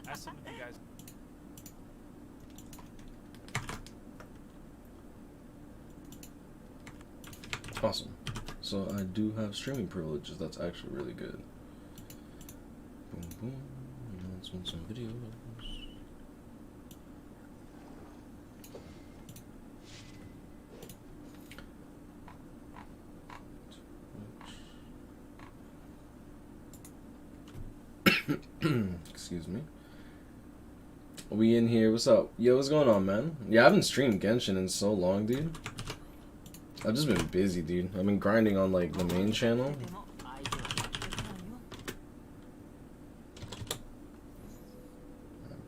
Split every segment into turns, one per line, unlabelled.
As some of you guys.
Awesome. So I do have streaming privileges. That's actually really good. Boom, boom. Announcements and videos. Excuse me. We in here. What's up? Yo, what's going on, man? Yeah, I haven't streamed Genshin in so long, dude. I've just been busy, dude. I've been grinding on, like, the main channel.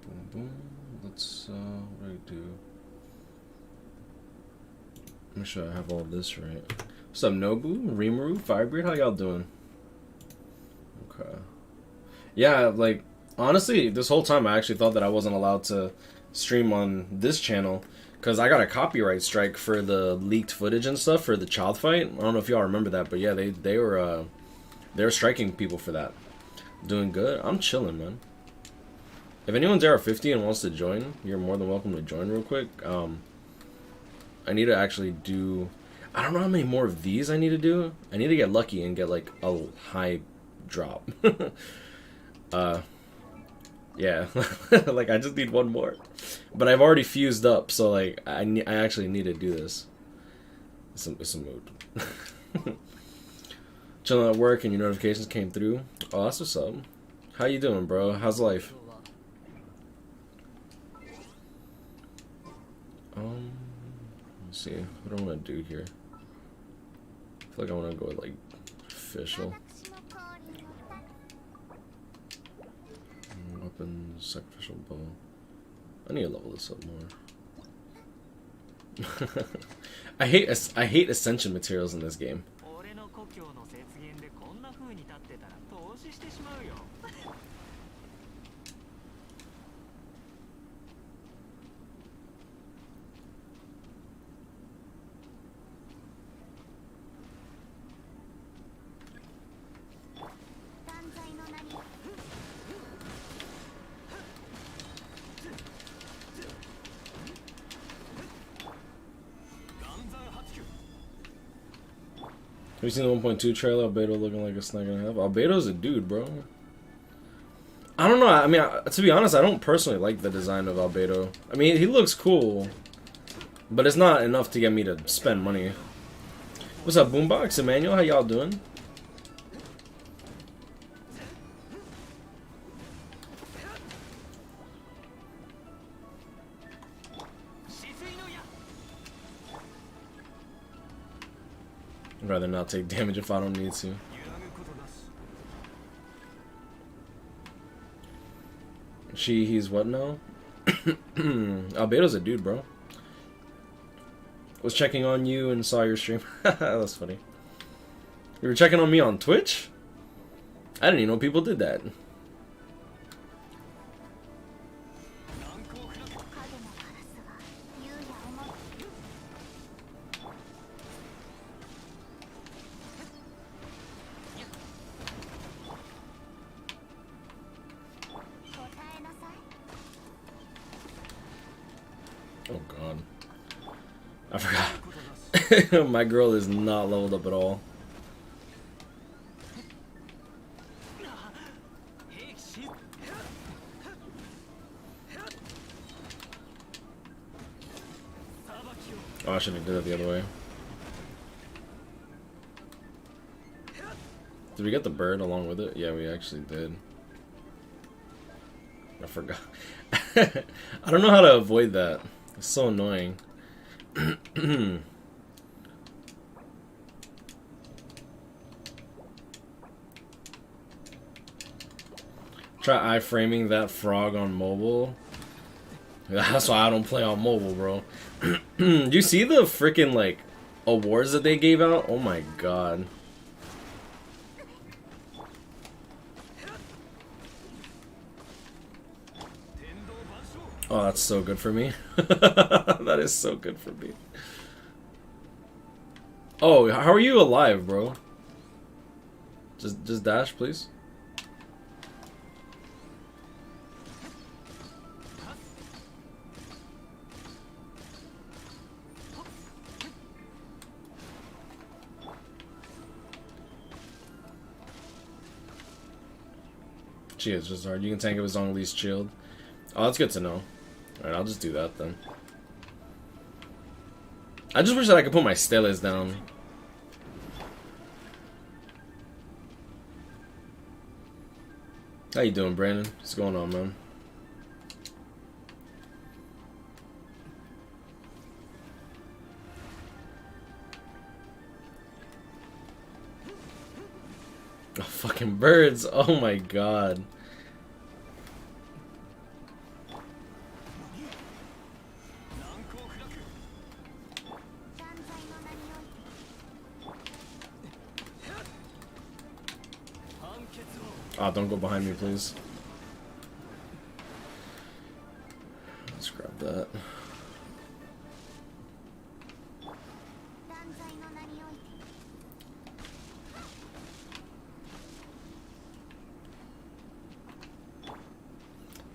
Boom, boom. Let's, what do I do? Make sure I have all this right. What's up, Nobu? Rimuru? Firebird? How y'all doing? Okay. Yeah, like, honestly, this whole time I actually thought that I wasn't allowed to stream on this channel because I got a copyright strike for the leaked footage and stuff for the child fight. I don't know if y'all remember that, but yeah, they were striking people for that. Doing good. I'm chilling, man. If anyone's AR50 and wants to join, you're more than welcome to join real quick. I need to actually do. I don't know how many more of these I need to do. I need to get lucky and get like a high drop. Yeah, like I just need one more, but I've already fused up, so like I actually need to do this. It's a mood. Chilling at work and your notifications came through. Oh, that's what's up. How you doing, bro? How's life? Let's see. What do I want to do here? I feel like I want to go with like official. Weapons, sacrificial bow. I need to level this up more. I hate ascension materials in this game. Have you seen the 1.2 trailer? Albedo looking like a snack and a half. Albedo's a dude, bro. I don't know. I mean, to be honest, I don't personally like the design of Albedo. I mean, he looks cool, but it's not enough to get me to spend money. What's up, Boombox? Emmanuel, how y'all doing? I'd rather not take damage if I don't need to. He's what now? Albedo's a dude, bro. Was checking on you and saw your stream. That's funny. You were checking on me on Twitch? I didn't even know people did that. Oh god. I forgot. My girl is not leveled up at all. Oh, I should have did it the other way. Did we get the bird along with it? Yeah, we actually did. I forgot. I don't know how to avoid that. It's so annoying. Try iframing that frog on mobile. That's why I don't play on mobile, bro. You see the freaking like awards that they gave out? Oh my god. Oh, that's so good for me. That is so good for me. Oh, how are you alive, bro? Just dash, please. She is just hard. You can tank it with Zhongli's shield. Oh, that's good to know. Alright, I'll just do that then. I just wish that I could put my Stelas down. How you doing, Brandon? What's going on, man? Oh, fucking birds. Oh my god. Ah, don't go behind me, please. Let's grab that.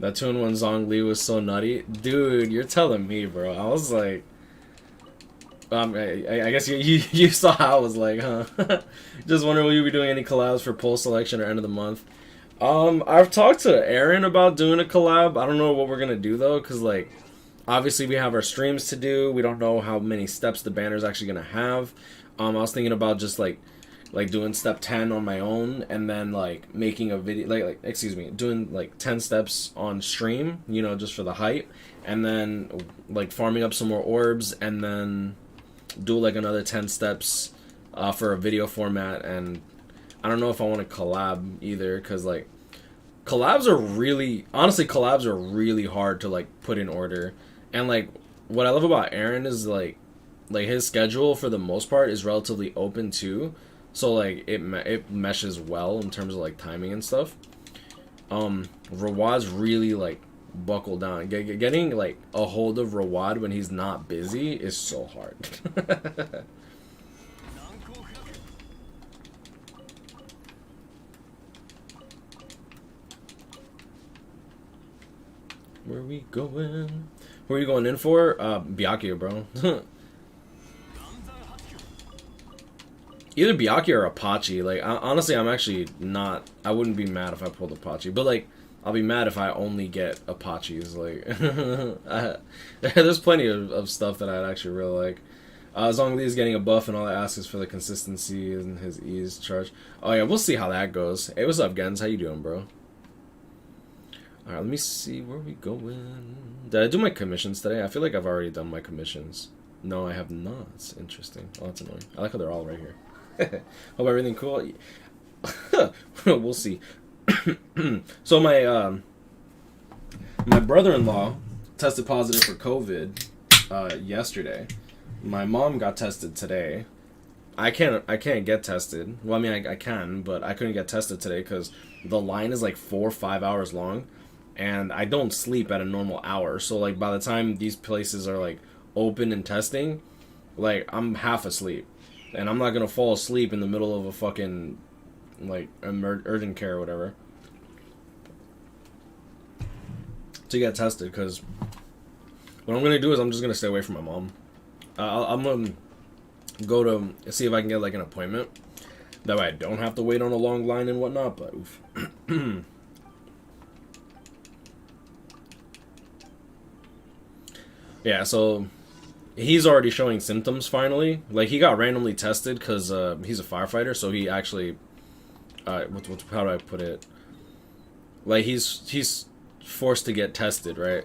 That 2-in-1 Zhongli was so nutty. Dude, you're telling me, bro. I was like... I guess you saw how I was like, huh? Just wondering, will you be doing any collabs for poll selection or end of the month? I've talked to Aaron about doing a collab. I don't know what we're gonna do though, because like, obviously we have our streams to do. We don't know how many steps the banner's actually gonna have. I was thinking about just like doing step 10 on my own, and then like making a video, like excuse me, doing like 10 steps on stream, you know, just for the hype, and then like farming up some more orbs, and then do like another 10 steps for a video format. And I don't know if I want to collab either, because like collabs are really hard to like put in order. And like what I love about Aaron is like his schedule for the most part is relatively open too, so like it meshes well in terms of like timing and stuff. Rawad's really like buckled down. Getting like a hold of Rawad when he's not busy is so hard. Where we going? Who are you going in for? Byakuya, bro. Either Byakuya or Apache. Like, honestly, I'm actually not... I wouldn't be mad if I pulled Apache. But, like, I'll be mad if I only get Apaches. Like, there's plenty of stuff that I'd actually really like. Zhongli is getting a buff, and all I ask is for the consistency and his ease charge. Oh, yeah, we'll see how that goes. Hey, what's up, Gens? How you doing, bro? Alright, let me see where we going. Did I do my commissions today? I feel like I've already done my commissions. No, I have not. It's interesting. Oh, that's annoying. I like how they're all right here. Hope everything cool. We'll see. So my brother-in-law tested positive for COVID yesterday. My mom got tested today. I can't get tested. Well, I mean, I can, but I couldn't get tested today because the line is like 4 or 5 hours long. And I don't sleep at a normal hour. So, like, by the time these places are, like, open and testing, like, I'm half asleep. And I'm not going to fall asleep in the middle of a fucking, like, urgent care or whatever to get tested. Because what I'm going to do is I'm just going to stay away from my mom. I'm going to go to see if I can get, like, an appointment. That way I don't have to wait on a long line and whatnot. But, oof. Yeah, so he's already showing symptoms finally. Like, he got randomly tested because he's a firefighter, so he actually... how do I put it? Like, he's forced to get tested, right?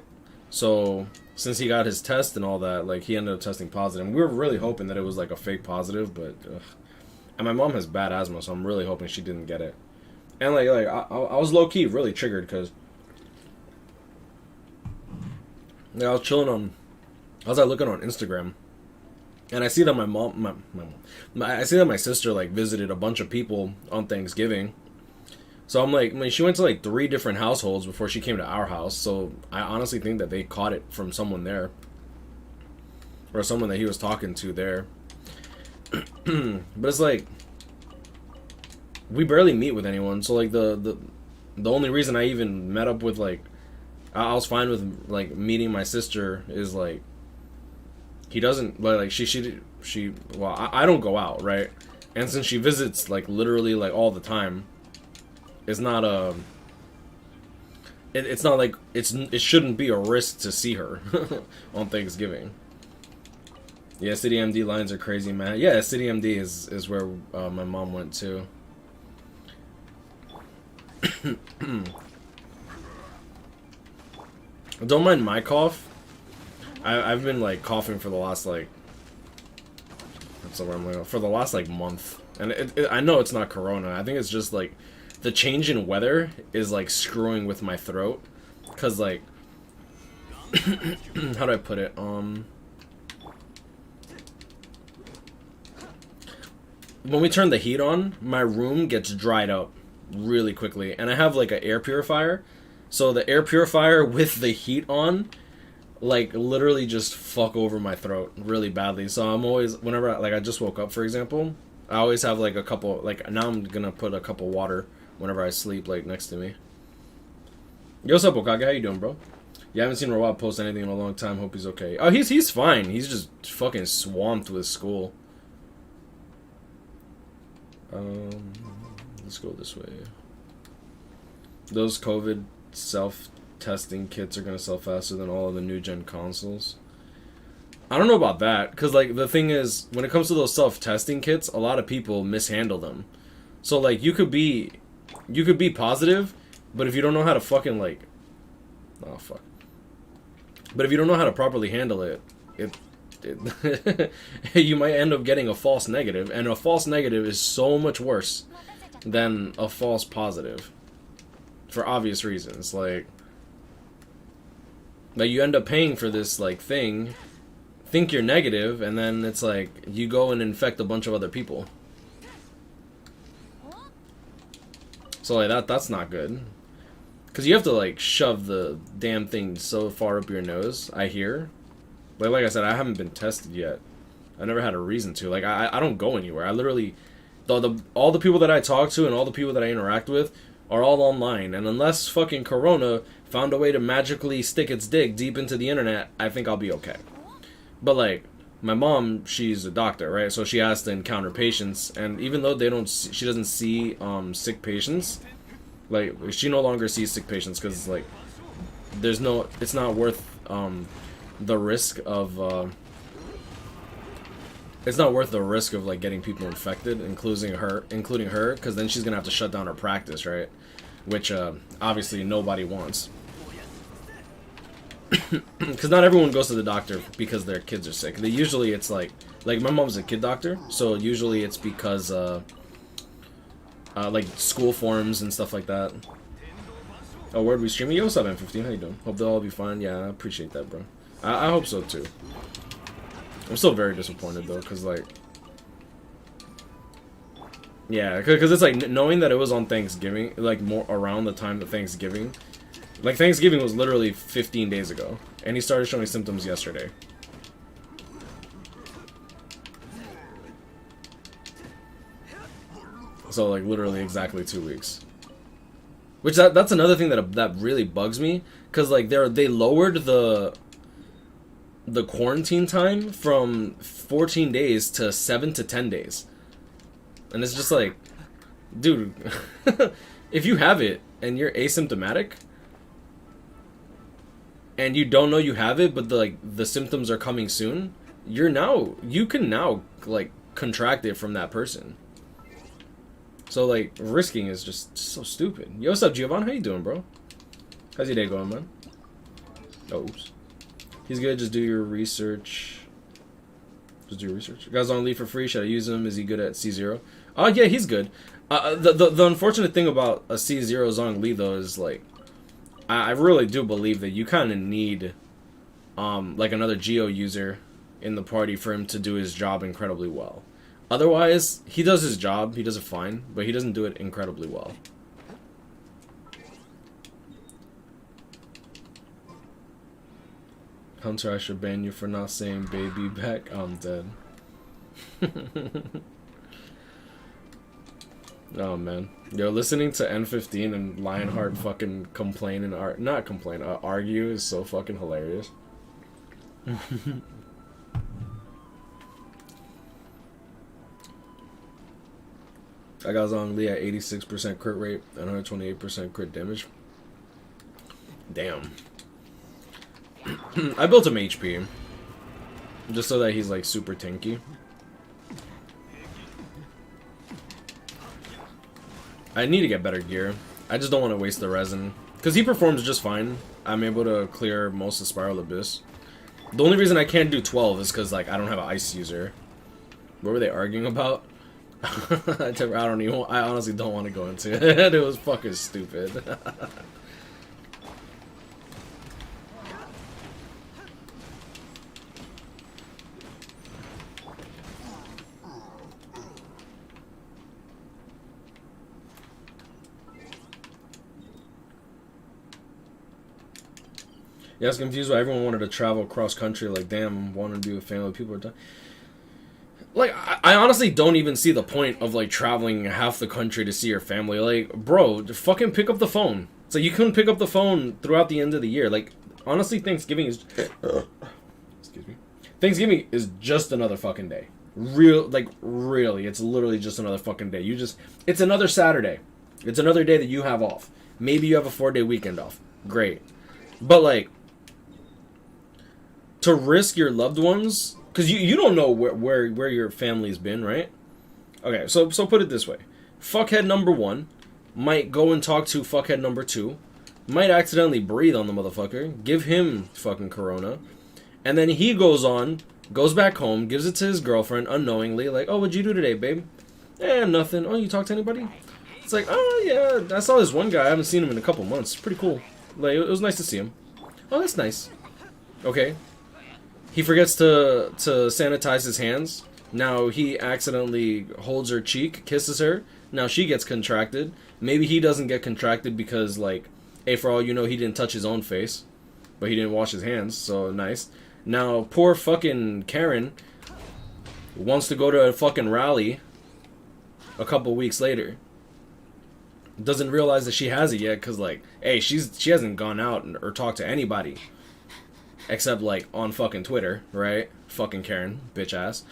So, since he got his test and all that, like, he ended up testing positive. And we were really hoping that it was, like, a fake positive, but... And my mom has bad asthma, so I'm really hoping she didn't get it. And, like I was low-key really triggered because... Like, I was chilling on... I was looking on Instagram, and I see that I see that my sister like visited a bunch of people on Thanksgiving. So I'm like, I mean, she went to like 3 different households before she came to our house. So I honestly think that they caught it from someone there, or someone that he was talking to there. But it's like, we barely meet with anyone. So like the only reason I even met up with, like, I was fine with like meeting my sister is like, he doesn't like she well, I don't go out, right? And since she visits like literally like all the time, it's not a it's not like it shouldn't be a risk to see her on Thanksgiving. Yeah, City MD lines are crazy, man. Yeah, City MD is where my mom went to. Don't mind my cough. I've been like coughing for the last like for the last like month, and I know it's not corona. I think it's just like the change in weather is like screwing with my throat, cause like how do I put it? When we turn the heat on, my room gets dried up really quickly, and I have like an air purifier, so the air purifier with the heat on, like, literally just fuck over my throat really badly. So I'm always, whenever I just woke up, for example, I always have like a couple, like, now I'm gonna put a cup of water whenever I sleep, like, next to me. Yo, what's up, Okage? How you doing, bro? You haven't seen Rawab post anything in a long time. Hope he's okay. Oh, he's fine. He's just fucking swamped with school. Let's go this way. Those COVID self-testing kits are gonna sell faster than all of the new-gen consoles. I don't know about that, because, like, the thing is, when it comes to those self-testing kits, a lot of people mishandle them. So, like, you could be positive, but if you don't know how to fucking, like... Oh, fuck. But if you don't know how to properly handle it, you might end up getting a false negative, and a false negative is so much worse than a false positive. For obvious reasons. Like you end up paying for this, like, thing, think you're negative, and then it's like, you go and infect a bunch of other people. So, like, that's not good. Because you have to, like, shove the damn thing so far up your nose, I hear. Like I said, I haven't been tested yet. I never had a reason to. Like, I don't go anywhere. I literally... all the people that I talk to and all the people that I interact with are all online. And unless fucking Corona found a way to magically stick its dick deep into the internet, I think I'll be okay. But, like, my mom, she's a doctor, right? So she has to encounter patients. And even though she doesn't see sick patients... Like, she no longer sees sick patients because, like, it's not worth the risk of, it's not worth the risk of, like, getting people infected, including her, because then she's gonna have to shut down her practice, right? Which, obviously nobody wants. Because not everyone goes to the doctor because their kids are sick. Usually it's, like, my mom's a kid doctor, so usually it's because, like, school forms and stuff like that. Oh, word, we streaming? Yo, what's up, M15? How you doing? Hope they'll all be fine. Yeah, I appreciate that, bro. I hope so, too. I'm still very disappointed, though, because, like... Yeah, because it's, like, knowing that it was on Thanksgiving, like, more around the time of Thanksgiving. Like, Thanksgiving was literally 15 days ago, and he started showing symptoms yesterday. So, like, literally exactly 2 weeks. Which, that's another thing that really bugs me. Because, like, they lowered the quarantine time from 14 days to 7 to 10 days. And it's just like, dude, if you have it and you're asymptomatic, and you don't know you have it, but the symptoms are coming soon, you can now, like, contract it from that person. So, like, risking is just so stupid. Yo, what's up, Giovanni? How you doing, bro? How's your day going, man? Oh, oops. He's good. Just do your research. Just do your research. Guys on leave for free. Should I use him? Is he good at C0? Oh, yeah, he's good. The unfortunate thing about a C0 Zhongli, though, is, like, I really do believe that you kind of need, like, another Geo user in the party for him to do his job incredibly well. Otherwise, he does his job, he does it fine, but he doesn't do it incredibly well. Hunter, I should ban you for not saying baby back. I'm dead. Oh man, yo, listening to N15 and Lionheart fucking complain and argue is so fucking hilarious. I got Zhongli at 86% crit rate and 128% crit damage. Damn. I built him HP just so that he's like super tanky. I need to get better gear. I just don't want to waste the resin. Because he performs just fine. I'm able to clear most of Spiral Abyss. The only reason I can't do 12 is because like I don't have an ice user. What were they arguing about? I honestly don't want to go into it. It was fucking stupid. Yeah, I was confused why everyone wanted to travel cross country. Like, damn, wanting to be with family. People are done. Like, I honestly don't even see the point of, like, traveling half the country to see your family. Like, bro, just fucking pick up the phone. It's like, you couldn't pick up the phone throughout the end of the year. Like, honestly, Thanksgiving is... Excuse me. Thanksgiving is just another fucking day. Really, it's literally just another fucking day. It's another Saturday. It's another day that you have off. Maybe you have a 4-day weekend off. Great. But, like, to risk your loved ones... Because you don't know where your family's been, right? Okay, so put it this way. Fuckhead number 1 might go and talk to fuckhead number 2, might accidentally breathe on the motherfucker, give him fucking corona, and then he goes back home, gives it to his girlfriend unknowingly, like, oh, what'd you do today, babe? Nothing. Oh, you talked to anybody? It's like, oh, yeah, I saw this one guy. I haven't seen him in a couple months. Pretty cool. Like, it was nice to see him. Oh, that's nice. Okay. He forgets to sanitize his hands. Now he accidentally holds her cheek, kisses her. Now she gets contracted. Maybe he doesn't get contracted because, like, hey, for all you know, he didn't touch his own face. But he didn't wash his hands, so nice. Now, poor fucking Karen wants to go to a fucking rally a couple weeks later. Doesn't realize that she has it yet because, like, hey, she hasn't gone out or talked to anybody. Except, like, on fucking Twitter, right? Fucking Karen, bitch ass.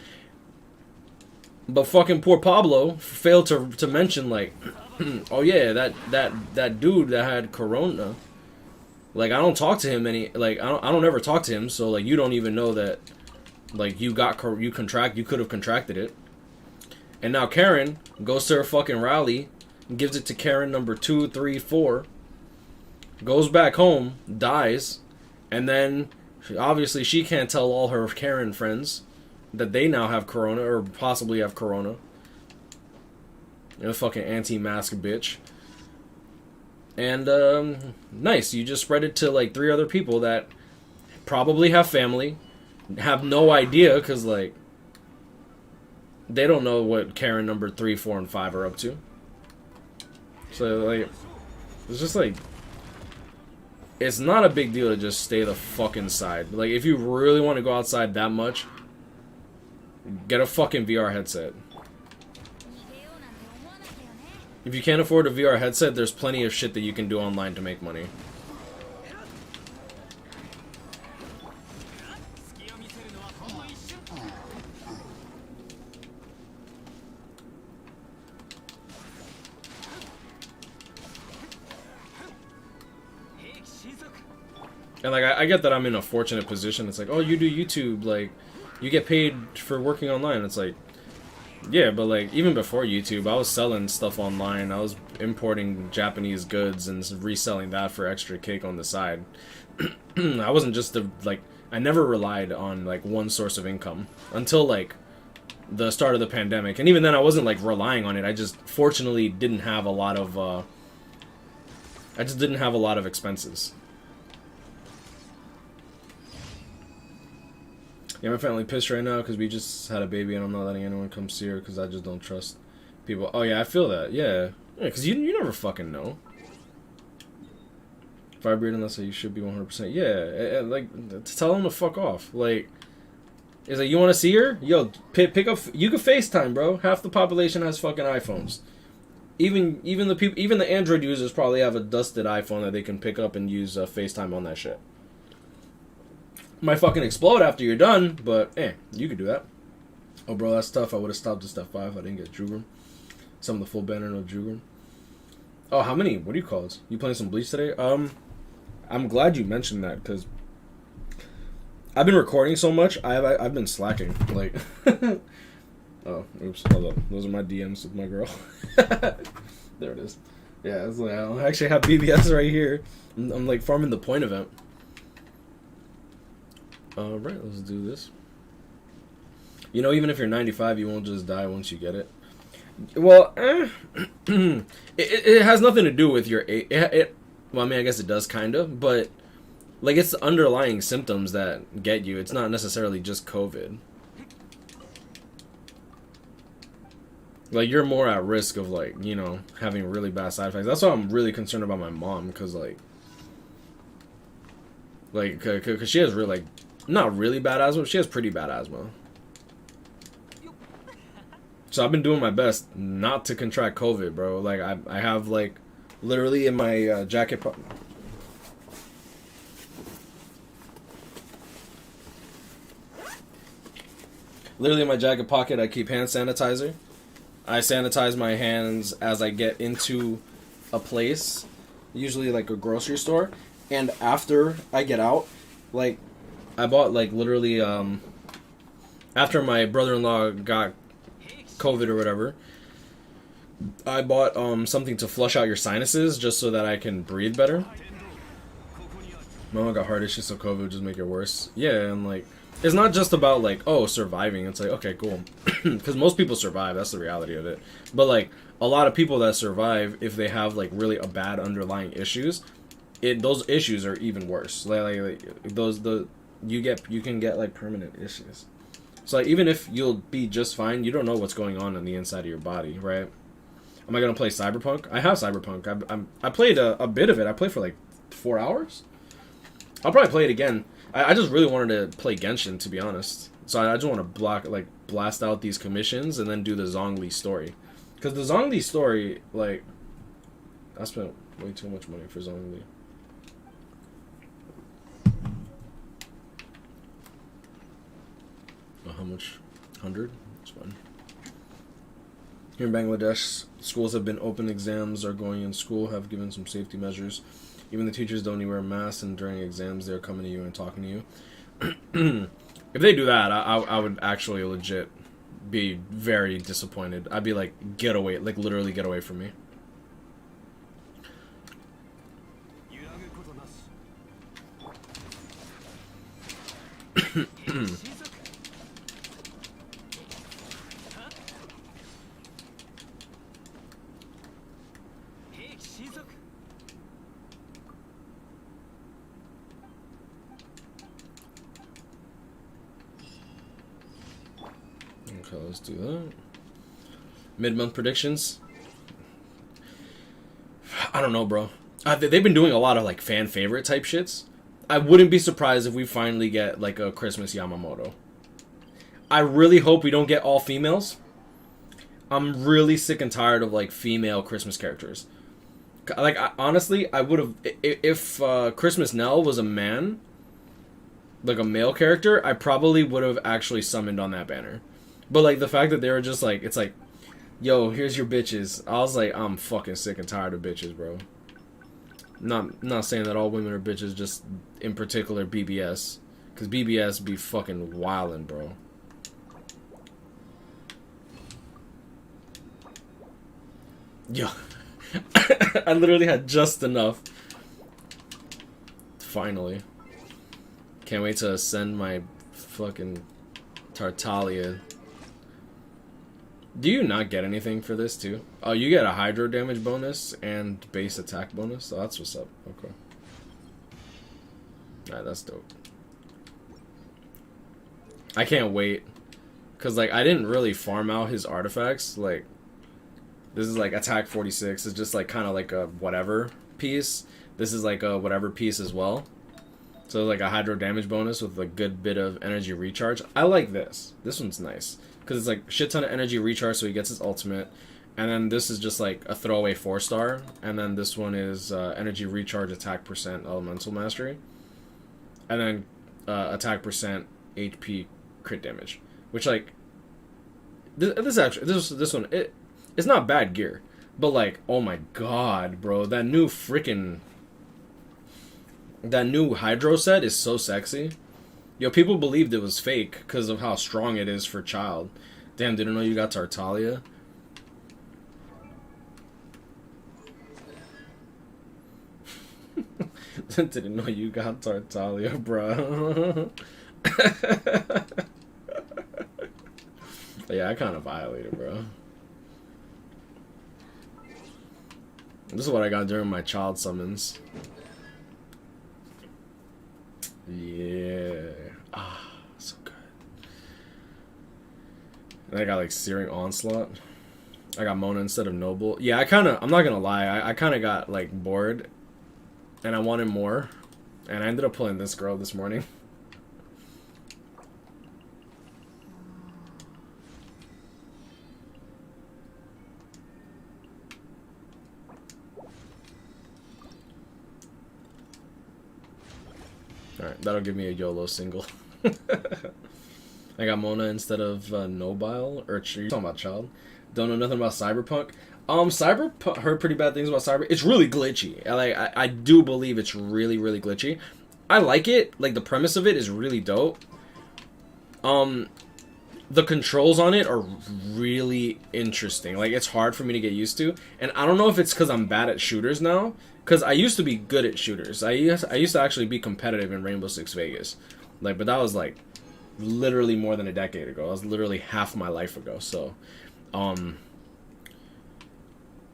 But fucking poor Pablo failed to mention, like, oh yeah, that dude that had corona. Like, I don't talk to him I don't ever talk to him, so, like, you don't even know that, like, you could have contracted it. And now Karen goes to her fucking rally, gives it to Karen number 2, 3, 4, goes back home, dies, and then obviously she can't tell all her Karen friends that they now have corona or possibly have corona. You know, fucking anti-mask bitch. And nice, you just spread it to like 3 other people that probably have family, have no idea because like they don't know what Karen number 3, 4, and 5 are up to. So like it's just like it's not a big deal to just stay the fuck inside. Like, if you really want to go outside that much, get a fucking VR headset. If you can't afford a VR headset, there's plenty of shit that you can do online to make money. And, like, I get that I'm in a fortunate position. It's like, oh, you do YouTube, like, you get paid for working online. It's like, yeah, but, like, even before YouTube, I was selling stuff online. I was importing Japanese goods and reselling that for extra cake on the side. I wasn't just, I never relied on, like, one source of income until, like, the start of the pandemic. And even then, I wasn't, like, relying on it. I just, fortunately, didn't have a lot of, expenses. Yeah, my family pissed right now because we just had a baby and I'm not letting anyone come see her because I just don't trust people. Oh yeah, I feel that. Yeah, because you never fucking know. Vibrating, that's how you should be 100%. Yeah, like, tell them to fuck off. Like, it's like, you want to see her? Yo, pick up. You can FaceTime, bro. Half the population has fucking iPhones. Even the people, even the Android users probably have a dusted iPhone that they can pick up and use FaceTime on that shit. Might fucking explode after you're done, but you could do that. Oh, bro, that's tough. I would have stopped at step 5. I didn't get Jugrim. Some of the full banner, no Jugrim. Oh, how many? What do you call it? You playing some Bleach today? I'm glad you mentioned that, because I've been recording so much, I've been slacking. Like, oh, oops, hold up. Those are my DMs with my girl. There it is. Yeah, it's like, I actually have BBS right here. I'm like farming the point event. Alright, let's do this. You know, even if you're 95, you won't just die once you get it. Well, it has nothing to do with your age. Well, I mean, I guess it does, kind of, but like, it's the underlying symptoms that get you. It's not necessarily just COVID. Like, you're more at risk of, like, you know, having really bad side effects. That's why I'm really concerned about my mom, because, like, because she has really, like, not really bad asthma, but she has pretty bad asthma. So I've been doing my best not to contract COVID, bro. Like, I have, like, literally in my jacket pocket. Literally in my jacket pocket, I keep hand sanitizer. I sanitize my hands as I get into a place, usually like a grocery store. And after I get out, like, I bought, like, literally, after my brother-in-law got COVID or whatever, I bought something to flush out your sinuses just so that I can breathe better. My mom got heart issues, so COVID would just make it worse. Yeah, and like, it's not just about like, oh, surviving. It's like, okay, cool, because most people survive. That's the reality of it. But like, a lot of people that survive, if they have like really a bad underlying issues, those issues are even worse. You can get like permanent issues. So like, even if you'll be just fine, you don't know what's going on the inside of your body, right? Am I gonna play Cyberpunk? I have Cyberpunk. I played a bit of it. I played for like 4 hours. I'll probably play it again. I just really wanted to play Genshin, to be honest. So I just want to blast out these commissions and then do the Zhongli story. Because the Zhongli story, like, I spent way too much money for Zhongli. How much? 100? That's fine. Here in Bangladesh, schools have been open, exams are going in school, have given some safety measures. Even the teachers don't even wear masks, and during exams they're coming to you and talking to you. If they do that, I would actually legit be very disappointed. I'd be like, get away, like literally get away from me. Okay, let's do that. Mid-month predictions. I don't know, bro. They've been doing a lot of like fan favorite type shits. I wouldn't be surprised if we finally get like a Christmas Yamamoto. I really hope we don't get all females. I'm really sick and tired of like female Christmas characters. Like, honestly, I would have, if Christmas Nell was a man, like a male character, I probably would have actually summoned on that banner. But like the fact that they were just like, it's like, yo, here's your bitches. I was like, I'm fucking sick and tired of bitches, bro. Not saying that all women are bitches, just in particular BBS, because BBS be fucking wildin', bro. Yo, I literally had just enough. Finally. Can't wait to send my fucking Tartaglia. Do you not get anything for this too? Oh, you get a hydro damage bonus and base attack bonus? Oh, that's what's up. Okay. Alright, that's dope. I can't wait. Because, like, I didn't really farm out his artifacts. Like, this is like attack 46. It's just like kind of like a whatever piece. This is like a whatever piece as well. So like a hydro damage bonus with a good bit of energy recharge. I like this. This one's nice. Because it's like shit ton of energy recharge, so he gets his ultimate. And then this is just like a throwaway 4-star. And then this one is energy recharge, attack percent, elemental mastery. And then attack percent, HP, crit damage. Which like, this one, it's not bad gear. But like, oh my god, bro. That new hydro set is so sexy. Yo, people believed it was fake because of how strong it is for child. Damn, didn't know you got Tartaglia. Didn't know you got Tartaglia, bro. Yeah, I kind of violated, bro. This is what I got during my child summons. Yeah. Ah, so good. And I got like Searing Onslaught. I got Mona instead of Noble. Yeah, I'm not gonna lie, I kind of got like bored. And I wanted more. And I ended up pulling this girl this morning. Alright, that'll give me a YOLO single. I got Mona instead of Nobile. Or you're talking about Child. Don't know nothing about Cyberpunk. Cyberpunk, heard pretty bad things about Cyber. It's really glitchy. I do believe it's really, really glitchy. I like it. Like, the premise of it is really dope. The controls on it are really interesting. Like, it's hard for me to get used to. And I don't know if it's because I'm bad at shooters now. Because I used to be good at shooters. I used to actually be competitive in Rainbow Six Vegas. Like, but that was, like, literally more than a decade ago. That was literally half my life ago. So,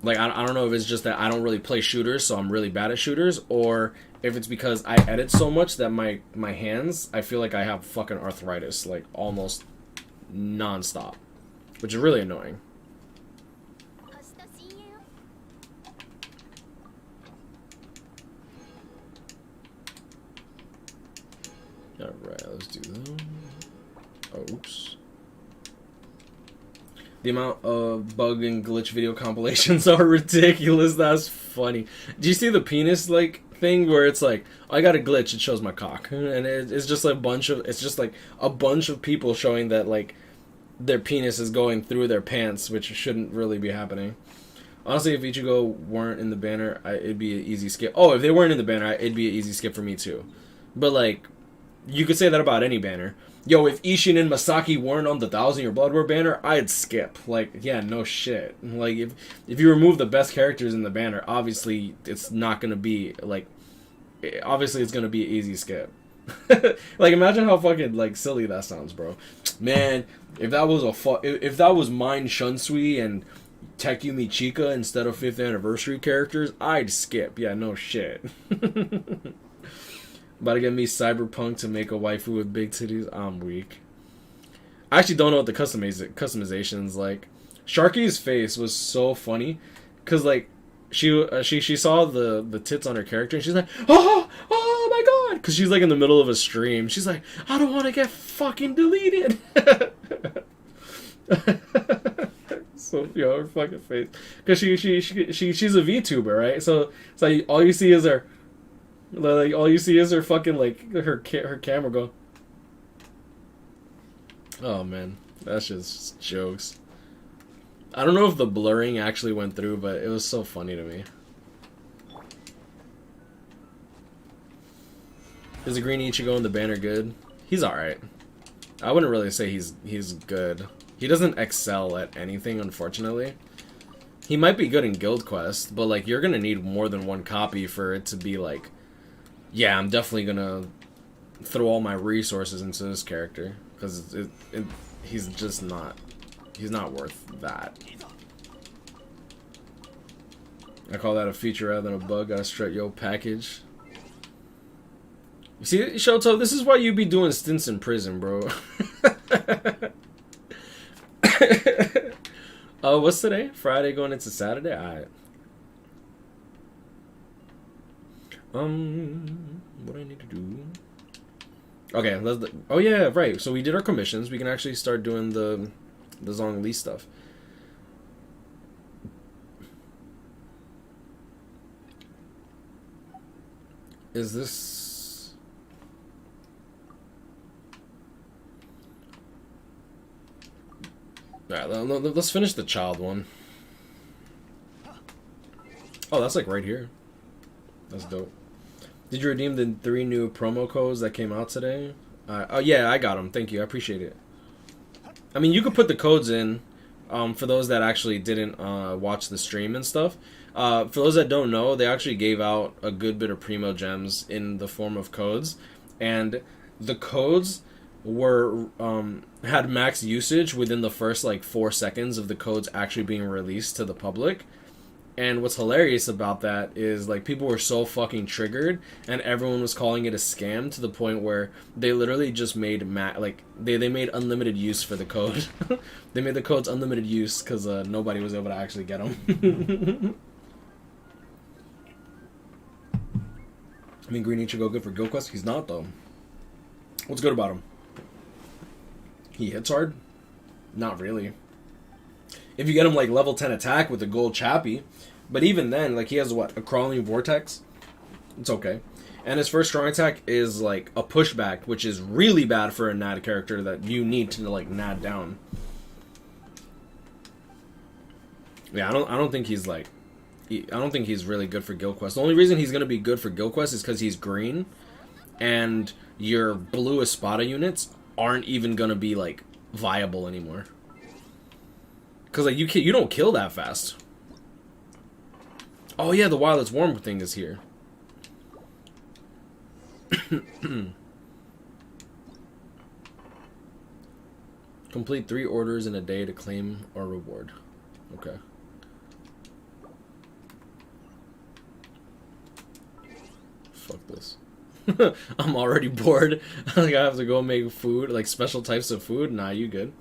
like, I don't know if it's just that I don't really play shooters, so I'm really bad at shooters, or if it's because I edit so much that my hands, I feel like I have fucking arthritis, like, almost non-stop, which is really annoying. Alright, let's do that. Oh, oops. The amount of bug and glitch video compilations are ridiculous. That's funny. Do you see the penis, like, thing where it's like, I got a glitch, it shows my cock. And it's just like a bunch of people showing that, like, their penis is going through their pants, which shouldn't really be happening. Honestly, if Ichigo weren't in the banner, it'd be an easy skip. Oh, if they weren't in the banner, it'd be an easy skip for me too. But, like, you could say that about any banner. Yo, if Ishin and Masaki weren't on the 1,000-year Blood War banner, I'd skip. Like, yeah, no shit. Like, if you remove the best characters in the banner, obviously it's not gonna be, like, obviously it's gonna be an easy skip. Like, imagine how fucking, like, silly that sounds, bro. Man, if that was if that was Mine Shunsui and Tekumi Chika instead of 5th anniversary characters, I'd skip. Yeah, no shit. About to get me Cyberpunk to make a waifu with big titties. I'm weak. I actually don't know what the customization's like. Sharky's face was so funny, cause like she saw the tits on her character and she's like, oh my god, cause she's like in the middle of a stream. She's like, I don't want to get fucking deleted. So, yo, her fucking face, cause she's a VTuber, right? So it's like all you see is her. Like, all you see is her fucking, like, her camera go. Oh, man. That's just jokes. I don't know if the blurring actually went through, but it was so funny to me. Is the green Ichigo in the banner good? He's alright. I wouldn't really say he's good. He doesn't excel at anything, unfortunately. He might be good in Guild Quest, but, like, you're gonna need more than one copy for it to be, like, yeah, I'm definitely gonna throw all my resources into this character, because he's just not, he's not worth that. I call that a feature rather than a bug. Got a straight yo package. You see, Shoto, this is why you be doing stints in prison, bro. Oh, what's today? Friday going into Saturday? Alright. What do I need to do? Okay, oh yeah, right. So we did our commissions. We can actually start doing the Zhongli stuff. Is this... Alright, let's finish the child one. Oh, that's like right here. That's dope. Did you redeem the 3 new promo codes that came out today? Oh yeah, I got them. Thank you. I appreciate it. I mean, you could put the codes in for those that actually didn't watch the stream and stuff. For those that don't know, they actually gave out a good bit of Primo Gems in the form of codes. And the codes were had max usage within the first like 4 seconds of the codes actually being released to the public. And what's hilarious about that is like people were so fucking triggered and everyone was calling it a scam to the point where they literally just made they made unlimited use for the code. They made the codes unlimited use because nobody was able to actually get them. I mean, Green should go good for Guild Quest. He's not though. What's good about him? He hits hard? Not really. If you get him like level 10 attack with a gold chappy, but even then, like he has what, a crawling vortex? It's okay. And his first strong attack is like a pushback, which is really bad for a NAD character that you need to like NAD down. Yeah, I don't think he's like, I don't think he's really good for Guild Quest. The only reason he's gonna be good for Guild Quest is because he's green, and your blue Espada units aren't even gonna be like viable anymore. Cause like you don't kill that fast. Oh yeah, the While It's Warm thing is here. Complete 3 orders in a day to claim our reward. Okay. Fuck this. I'm already bored. Like I have to go make food, like special types of food. Nah, you good.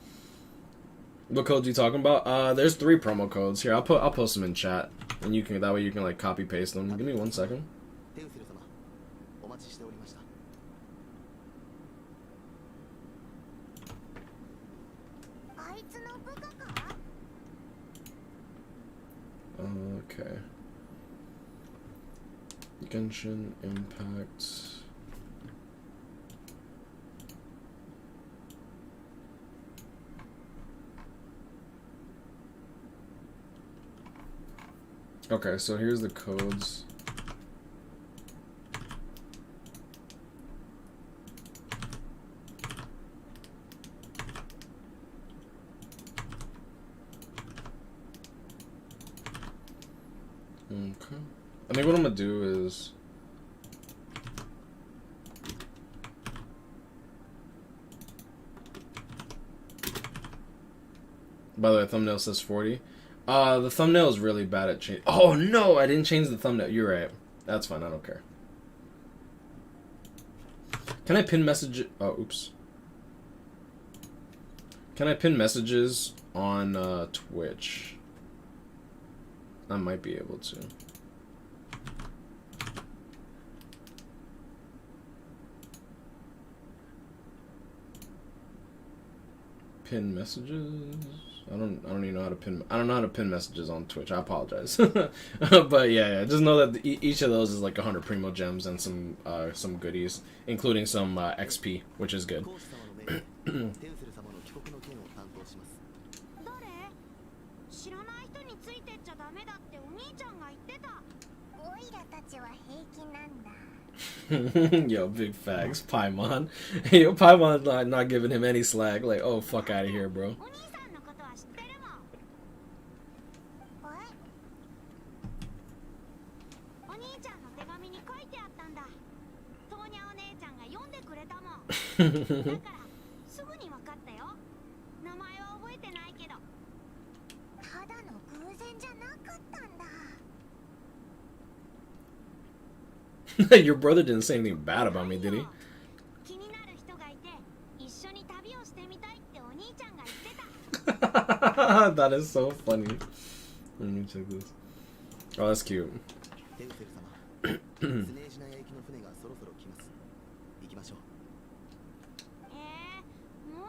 What codes are you talking about? There's 3 promo codes here. I'll post them in chat, and you can that way you can like copy paste them. Give me 1 second. Okay. Genshin Impact. Okay, so here's the codes. Okay. I think what I'm gonna do is by the way, thumbnail says 40. The thumbnail is really bad at change. Oh no, I didn't change the thumbnail. You're right. That's fine. I don't care. Can I pin message? Oh, oops. Can I pin messages on Twitch? I might be able to. Pin messages. I don't even know how to pin. I don't know how to pin messages on Twitch. I apologize. But yeah, just know that each of those is like 100 Primo Gems and some goodies, including some XP, which is good. Yo, big facts, Paimon. Yo, Paimon not giving him any slack. Like, oh, fuck out of here, bro. Your brother didn't say anything bad about me, did he? That is so funny. Let me check this. Oh, that's cute.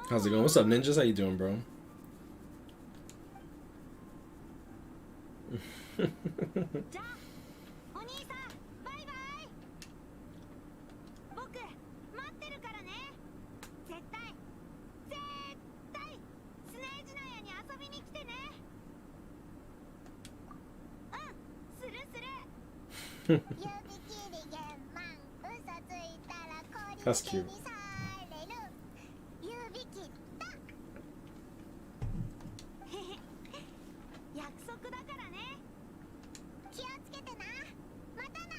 How's it going? What's up, ninjas? How you doing, bro?
じゃあお兄さんバイバイ。僕待ってるからね。絶対スネージナヤに遊びに来てね。うん、するする。指切り玄満嘘ついたら氷
That's cute.
にされる。指切った約束だからね。気をつけてな。またな。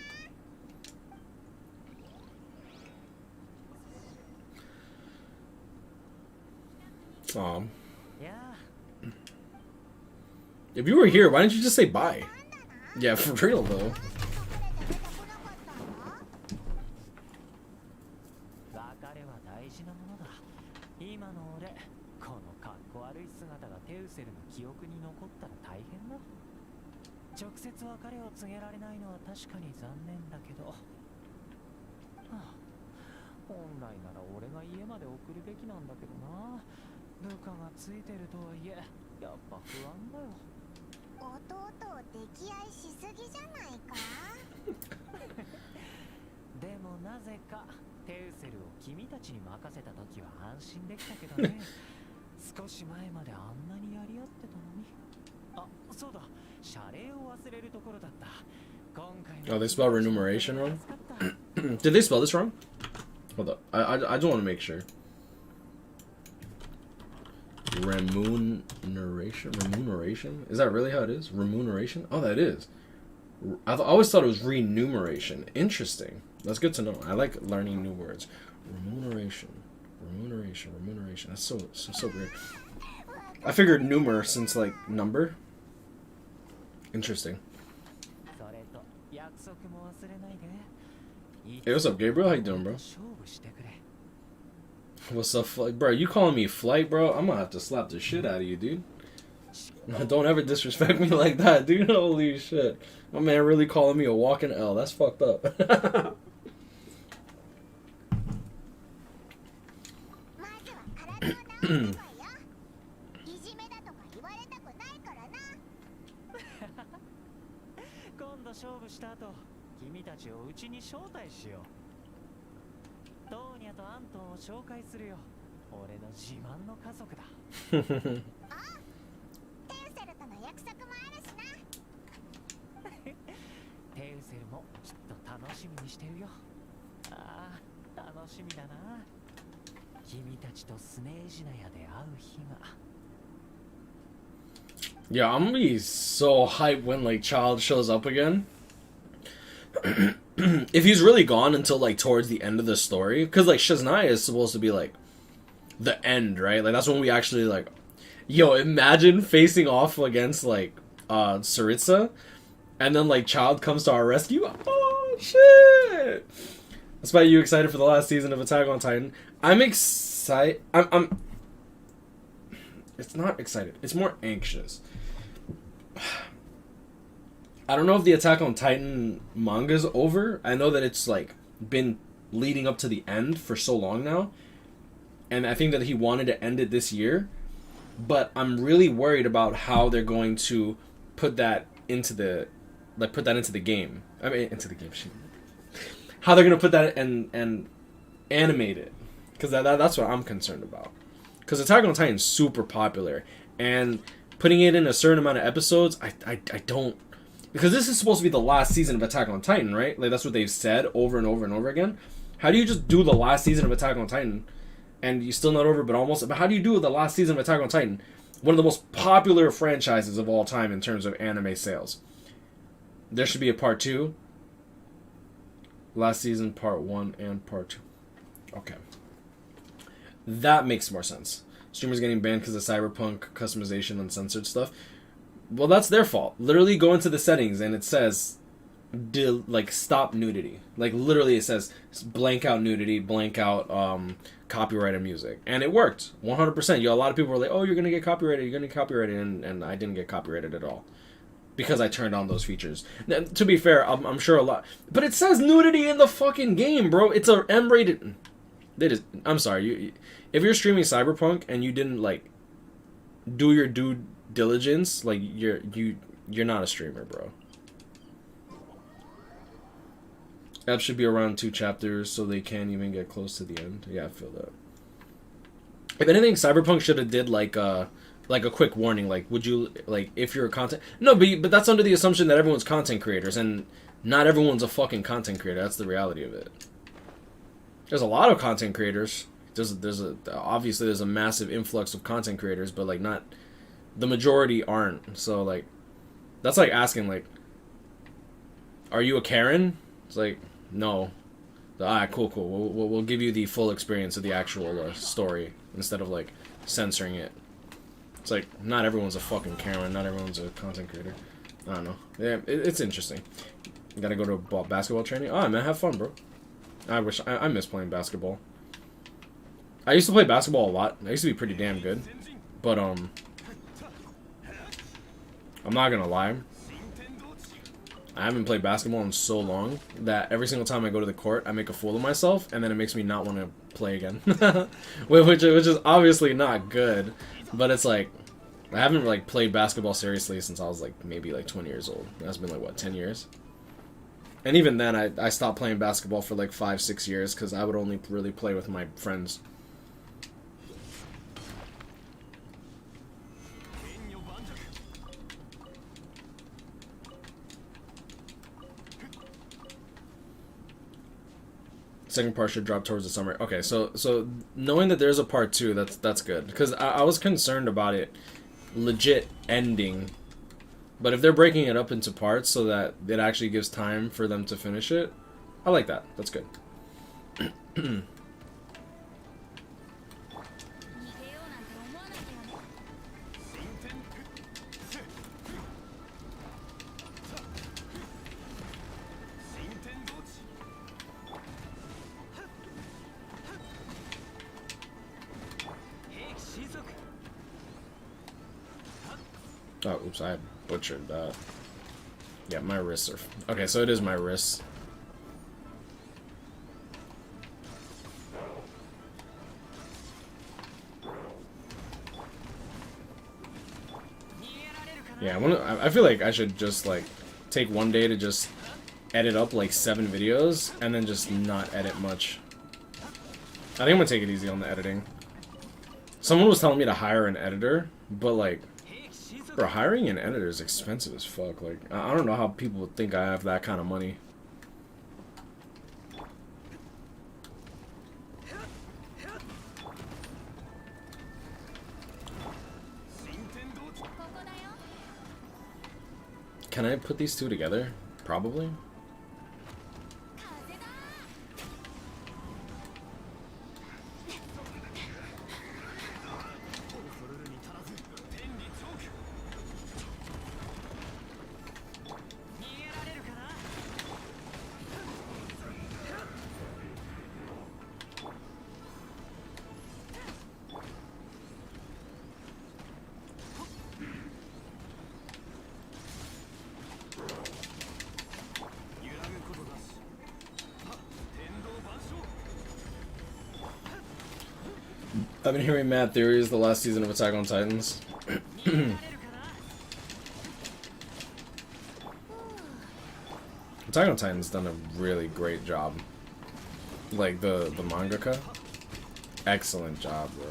If you were here, why didn't you just say bye? Yeah, for real though.
別れは大事なものだ。今の俺、このかっこ悪い姿がテウセルの記憶に残ったら大変だ。直接別れを告げられないのは確かに残念だけど、はあ、本来なら俺が家まで送るべきなんだけどな。部下がついてるとはいえ、やっぱ不安だよ。
弟を溺愛しすぎじゃないか。
でもなぜかテウセルを君たちに任せた時は安心できたけどね。少し前まであんなにやり合ってたのに。あ、そうだ、謝礼を忘れるところだった。今回
Oh, they spell remuneration wrong? Did they spell this wrong? Hold up. I just want to make sure. Remuneration? Remuneration? Is that really how it is? Remuneration? Oh, that is. I always thought it was remuneration. Interesting. That's good to know. I like learning new words. Remuneration. Remuneration. Remuneration. That's so weird. I figured numer since, like, number. Interesting. Hey, what's up, Gabriel? How you doing, bro? What's up, Flight? Bro, you calling me Flight, bro? I'm gonna have to slap the shit out of you, dude. Don't ever disrespect me like that, dude. Holy shit. My man really calling me a walking L. That's fucked up. Yeah, I'm gonna be so hyped when, like, Child shows up again. If he's really gone until, like, towards the end of the story. Because, like, Shazanaya is supposed to be, like, the end, right? Like, that's when we actually, like... Yo, imagine facing off against, like, Saritsa. And then, like, Child comes to our rescue. Oh, shit! That's why you excited for the last season of Attack on Titan. I'm excited... I'm... It's not excited. It's more anxious. I don't know if the Attack on Titan manga's over. I know that it's, like, been leading up to the end for so long now. And I think that he wanted to end it this year. But I'm really worried about how they're going to put that into the... Like, put that into the game. I mean, into the game. How they're going to put that and animate it. Because that's what I'm concerned about. Because Attack on Titan is super popular. And putting it in a certain amount of episodes, I don't... Because this is supposed to be the last season of Attack on Titan, right? Like, that's what they've said over and over and over again. How do you just do the last season of Attack on Titan, and you're still not over, but almost... But how do you do the last season of Attack on Titan? One of the most popular franchises of all time in terms of anime sales. There should be a part 2. Last season, part 1, and part 2. Okay. That makes more sense. Streamers getting banned because of Cyberpunk customization uncensored stuff. Well, that's their fault. Literally go into the settings and it says, like, stop nudity. Like, literally it says blank out nudity, blank out copyrighted music. And it worked. 100%. A lot of people were like, oh, you're going to get copyrighted, and I didn't get copyrighted at all. because I turned on those features. Now, to be fair, I'm sure a lot, but it says nudity in the fucking game, bro. It's a M-rated. I'm sorry, if you're streaming Cyberpunk and you didn't like do your due diligence, like you're not a streamer, bro. That should be around 2 chapters, so they can't even get close to the end. Yeah, I feel that. If anything, Cyberpunk should have did like a quick warning, like, would you, like, if you're a content... No, but that's under the assumption that everyone's content creators, and not everyone's a fucking content creator. That's the reality of it. There's a lot of content creators. Obviously there's a massive influx of content creators, but, like, not... The majority aren't. So, like, that's like asking, like, are you a Karen? It's like, no. Alright, cool. We'll give you the full experience of the actual story, instead of, like, censoring it. It's like, not everyone's a fucking Karen, not everyone's a content creator. I don't know. Yeah, it's interesting. You gotta go to basketball training? Oh, man, have fun, bro. I miss playing basketball. I used to play basketball a lot. I used to be pretty damn good. But, I'm not gonna lie. I haven't played basketball in so long that every single time I go to the court, I make a fool of myself, and then it makes me not want to play again. which is obviously not good. But it's like, I haven't like played basketball seriously since I was like maybe like 20 years old. That's been like, what, 10 years? And even then, I stopped playing basketball for like 5-6 years because I would only really play with my friends. Second part should drop towards the summer. Okay, so knowing that there's a part 2, that's good. Because I was concerned about it legit ending. But if they're breaking it up into parts so that it actually gives time for them to finish it, I like that. That's good. Oh, oops, I butchered that. Yeah, my wrists are... Okay, so it is my wrists. Yeah, I feel like I should just, like, take one day to just edit up, like, 7 videos, and then just not edit much. I think I'm gonna take it easy on the editing. Someone was telling me to hire an editor, but, like... Bro, hiring an editor is expensive as fuck. Like, I don't know how people would think I have that kind of money. Can I put these two together? Probably. I've been hearing mad theories the last season of Attack on Titans. Attack on Titan's done a really great job. Like, the mangaka. Excellent job, bro.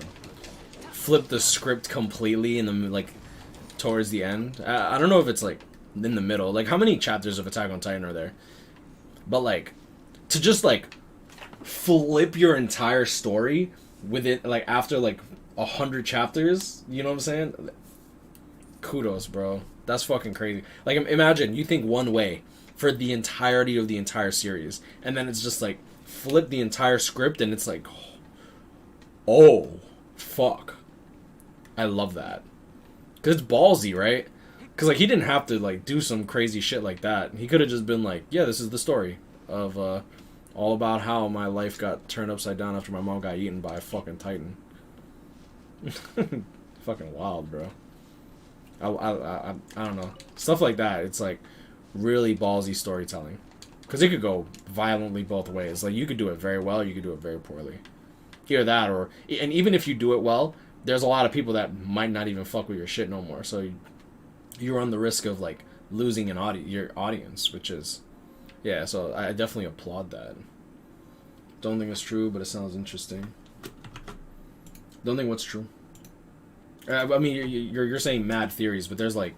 Flipped the script completely in the, like, towards the end. I don't know if it's, like, in the middle. Like, how many chapters of Attack on Titan are there? But, like, to just, like, flip your entire story with it, like, after, like, 100 chapters, you know what I'm saying? Kudos, bro. That's fucking crazy. Like, imagine, you think one way for the entirety of the entire series, and then it's just, like, flip the entire script, and it's like, oh, fuck. I love that. Because it's ballsy, right? Because, like, he didn't have to, like, do some crazy shit like that. He could have just been like, yeah, this is the story of, all about how my life got turned upside down after my mom got eaten by a fucking titan. Fucking wild, bro. I don't know, stuff like that. It's like really ballsy storytelling, because it could go violently both ways. Like you could do it very well, you could do it very poorly. Either that, or and even if you do it well, there's a lot of people that might not even fuck with your shit no more. So you run the risk of like losing your audience, which is, yeah. So I definitely applaud that. Don't think it's true, but it sounds interesting. Don't think what's true. I mean, you're saying mad theories, but there's like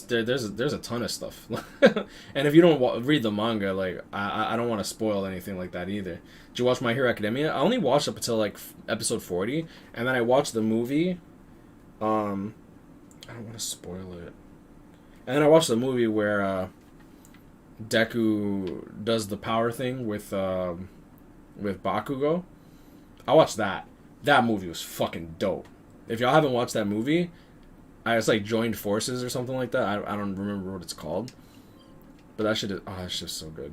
there's a ton of stuff. And if you don't read the manga, like I don't want to spoil anything like that either. Did you watch My Hero Academia? I only watched up until like episode 40, and then I watched the movie. I don't want to spoil it. And then I watched the movie where Deku does the power thing with Bakugo. I watched that. That movie was fucking dope. If y'all haven't watched that movie, it's like Joined Forces or something like that. I don't remember what it's called. But that shit is, that's just so good.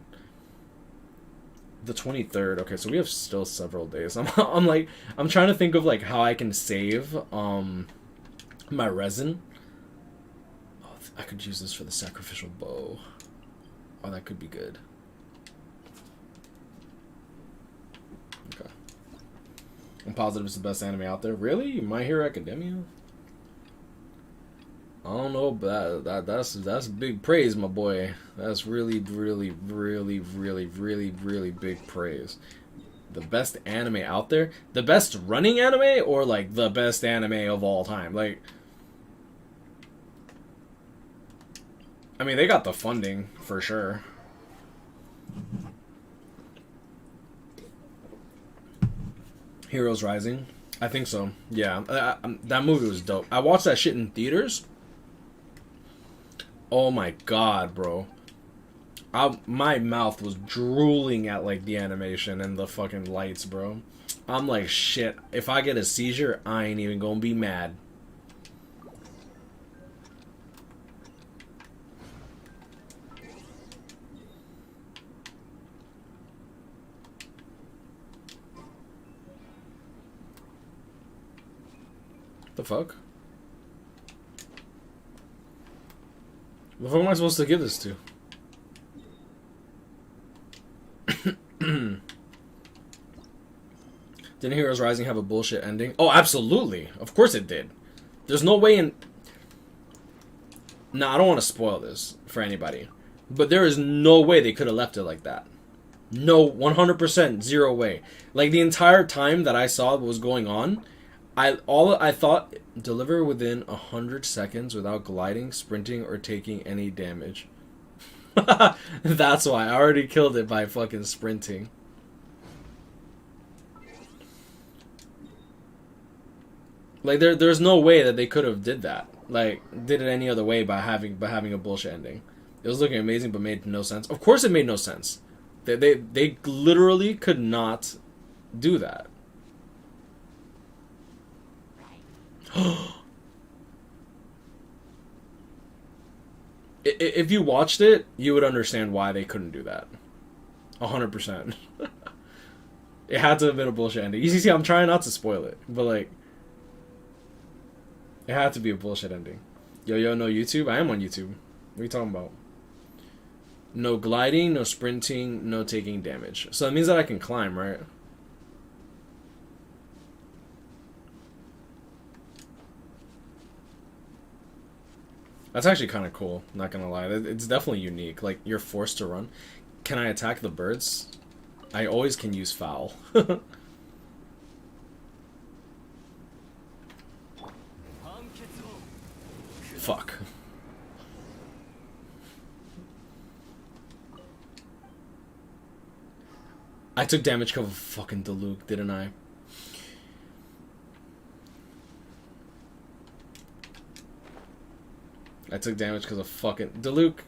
The 23rd. Okay, so we have still several days. I'm trying to think of like how I can save my resin. Oh, I could use this for the sacrificial bow. Oh, that could be good. Okay. I'm positive it's the best anime out there. Really? My Hero Academia? I don't know, but that's big praise, my boy. That's really, really, really, really, really, really big praise. The best anime out there? The best running anime, or like the best anime of all time? Like, I mean, they got the funding for sure. Heroes Rising? I think so. Yeah, that movie was dope. I watched that shit in theaters. Oh my god, bro. My mouth was drooling at like the animation and the fucking lights, bro. I'm like, shit, if I get a seizure, I ain't even gonna be mad. The fuck? What the fuck am I supposed to give this to? Didn't Heroes Rising have a bullshit ending? Oh, absolutely. Of course it did. There's no way in... Nah, I don't want to spoil this for anybody. But there is no way they could have left it like that. No, 100%, zero way. Like, the entire time that I saw what was going on, I thought, deliver within 100 seconds without gliding, sprinting, or taking any damage. That's why. I already killed it by fucking sprinting. Like, there's no way that they could have did that. Like, did it any other way by having a bullshit ending. It was looking amazing, but made no sense. Of course it made no sense. They literally could not do that. If you watched it, you would understand why they couldn't do that. 100%. It had to have been a bullshit ending. You see, I'm trying not to spoil it, but like, it had to be a bullshit ending. Yo, no YouTube? I am on YouTube. What are you talking about? No gliding, no sprinting, no taking damage. So it means that I can climb, right? That's actually kind of cool, not gonna lie. It's definitely unique. Like, you're forced to run. Can I attack the birds? I always can use foul. Fuck. I took damage because of fucking Diluc, didn't I? I took damage because of fucking Diluc.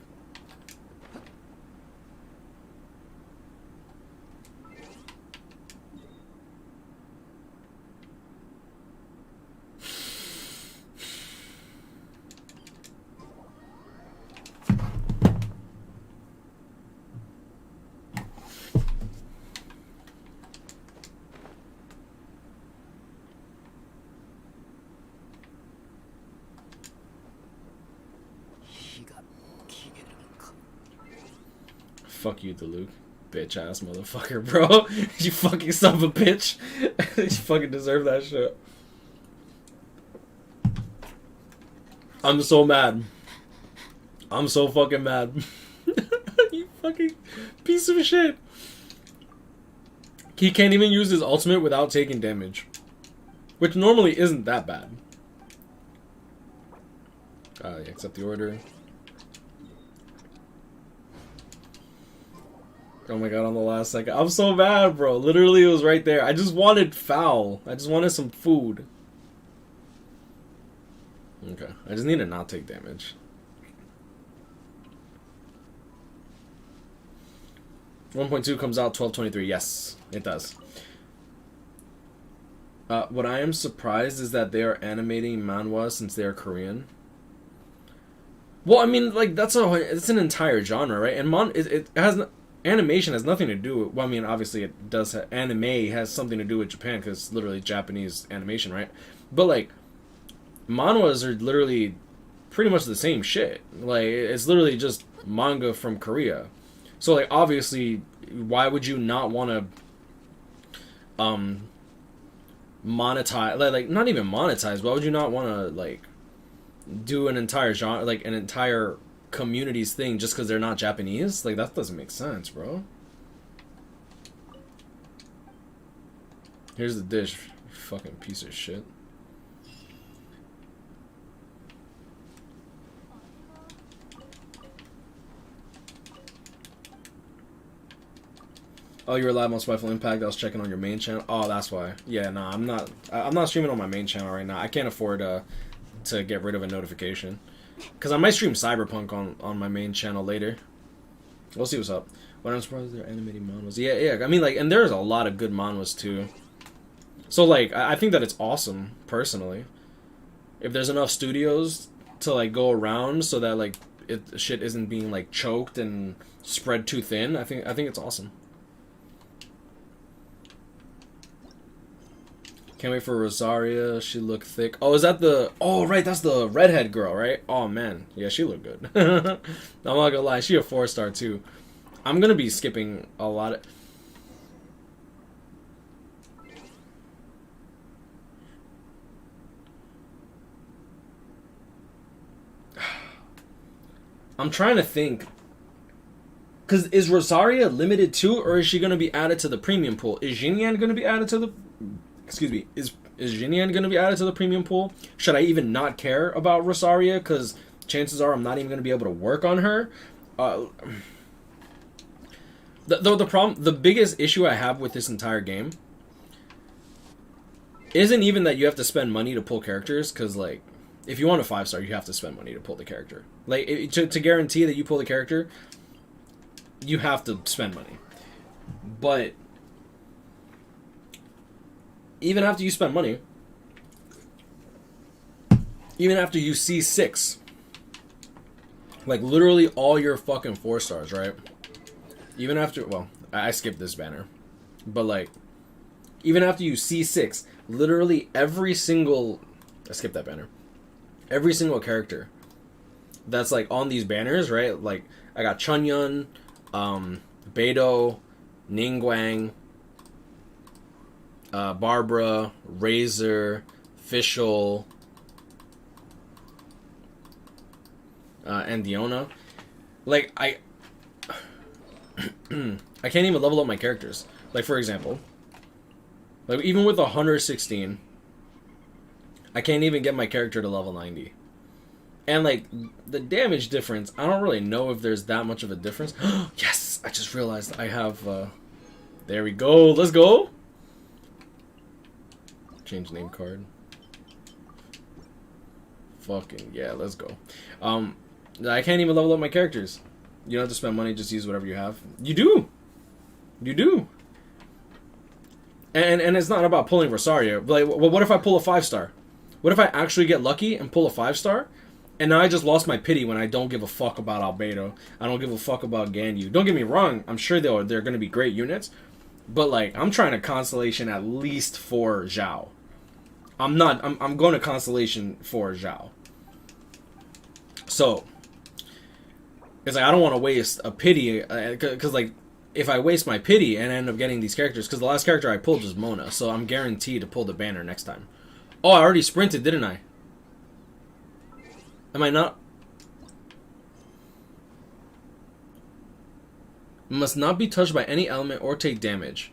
Fuck you, Deluke. Bitch ass motherfucker, bro. You fucking son of a bitch. You fucking deserve that shit. I'm so mad. I'm so fucking mad. You fucking piece of shit. He can't even use his ultimate without taking damage. Which normally isn't that bad. Accept the order. Oh my god, on the last second. I'm so mad, bro. Literally, it was right there. I just wanted foul. I just wanted some food. Okay. I just need to not take damage. .2 comes out 12/23. Yes, it does. What I am surprised is that they are animating manhwa since they are Korean. Well, I mean, like, it's an entire genre, right? And it has... Animation has nothing to do with... Well, I mean, obviously it does... Anime has something to do with Japan, because it's literally Japanese animation, right? But, like, manhwas are literally pretty much the same shit. Like, it's literally just manga from Korea. So, like, obviously, why would you not want to... monetize... Like, not even monetize. Why would you not want to, like... do an entire genre... Like, an entire... community's thing just because they're not Japanese? Like, that doesn't make sense, bro. Here's the dish, you fucking piece of shit. Oh, you're live on Spiteful Impact. I was checking on your main channel. Oh, that's why. Yeah, nah, I'm not streaming on my main channel right now. I can't afford to get rid of a notification. Because I might stream Cyberpunk on my main channel later. We'll see what's up. What I'm surprised they're animating manhwas. Yeah. I mean, like, and there's a lot of good manhwas, too. So, like, I think that it's awesome, personally. If there's enough studios to, like, go around so that, like, shit isn't being, like, choked and spread too thin, I think it's awesome. Can't wait for Rosaria. She looked thick. Oh, is that the... Oh, right. That's the redhead girl, right? Oh, man. Yeah, she looked good. I'm not gonna lie. She a 4-star, too. I'm gonna be skipping a lot of... I'm trying to think. Because is Rosaria limited too, or is she gonna be added to the premium pool? Is Xinyan gonna be added to the... Excuse me, is Xinyan going to be added to the premium pool? Should I even not care about Rosaria? Because chances are I'm not even going to be able to work on her. The biggest issue I have with this entire game isn't even that you have to spend money to pull characters, because, like, if you want a 5-star, you have to spend money to pull the character. Like, to guarantee that you pull the character, you have to spend money. But... even after you spend money, even after you see 6, like, literally all your fucking 4-stars, right? Even after, well, I skipped this banner, but, like, even after you see 6, literally every single, I skipped that banner, every single character that's, like, on these banners, right? Like, I got Chunyun, Beidou, Ningguang, Barbara, Razor, Fischl, and Diona. Like, I can't even level up my characters. Like, for example, like, even with 116, I can't even get my character to level 90. And, like, the damage difference, I don't really know if there's that much of a difference. Yes! I just realized I have, there we go. Let's go! Change name card. Fucking yeah, let's go. I can't even level up my characters. You don't have to spend money, just use whatever you have. You do! You do! And it's not about pulling Rosaria. Like, well, what if I pull a 5-star? What if I actually get lucky and pull a 5-star? And now I just lost my pity when I don't give a fuck about Albedo. I don't give a fuck about Ganyu. Don't get me wrong, I'm sure they're going to be great units. But, like, I'm trying to Constellation at least for Zhao. I'm going to Constellation for Zhao. So, it's like I don't want to waste a pity, because like if I waste my pity and end up getting these characters, because the last character I pulled was Mona, so I'm guaranteed to pull the banner next time. Oh, I already sprinted, didn't I? Am I not? Must not be touched by any element or take damage,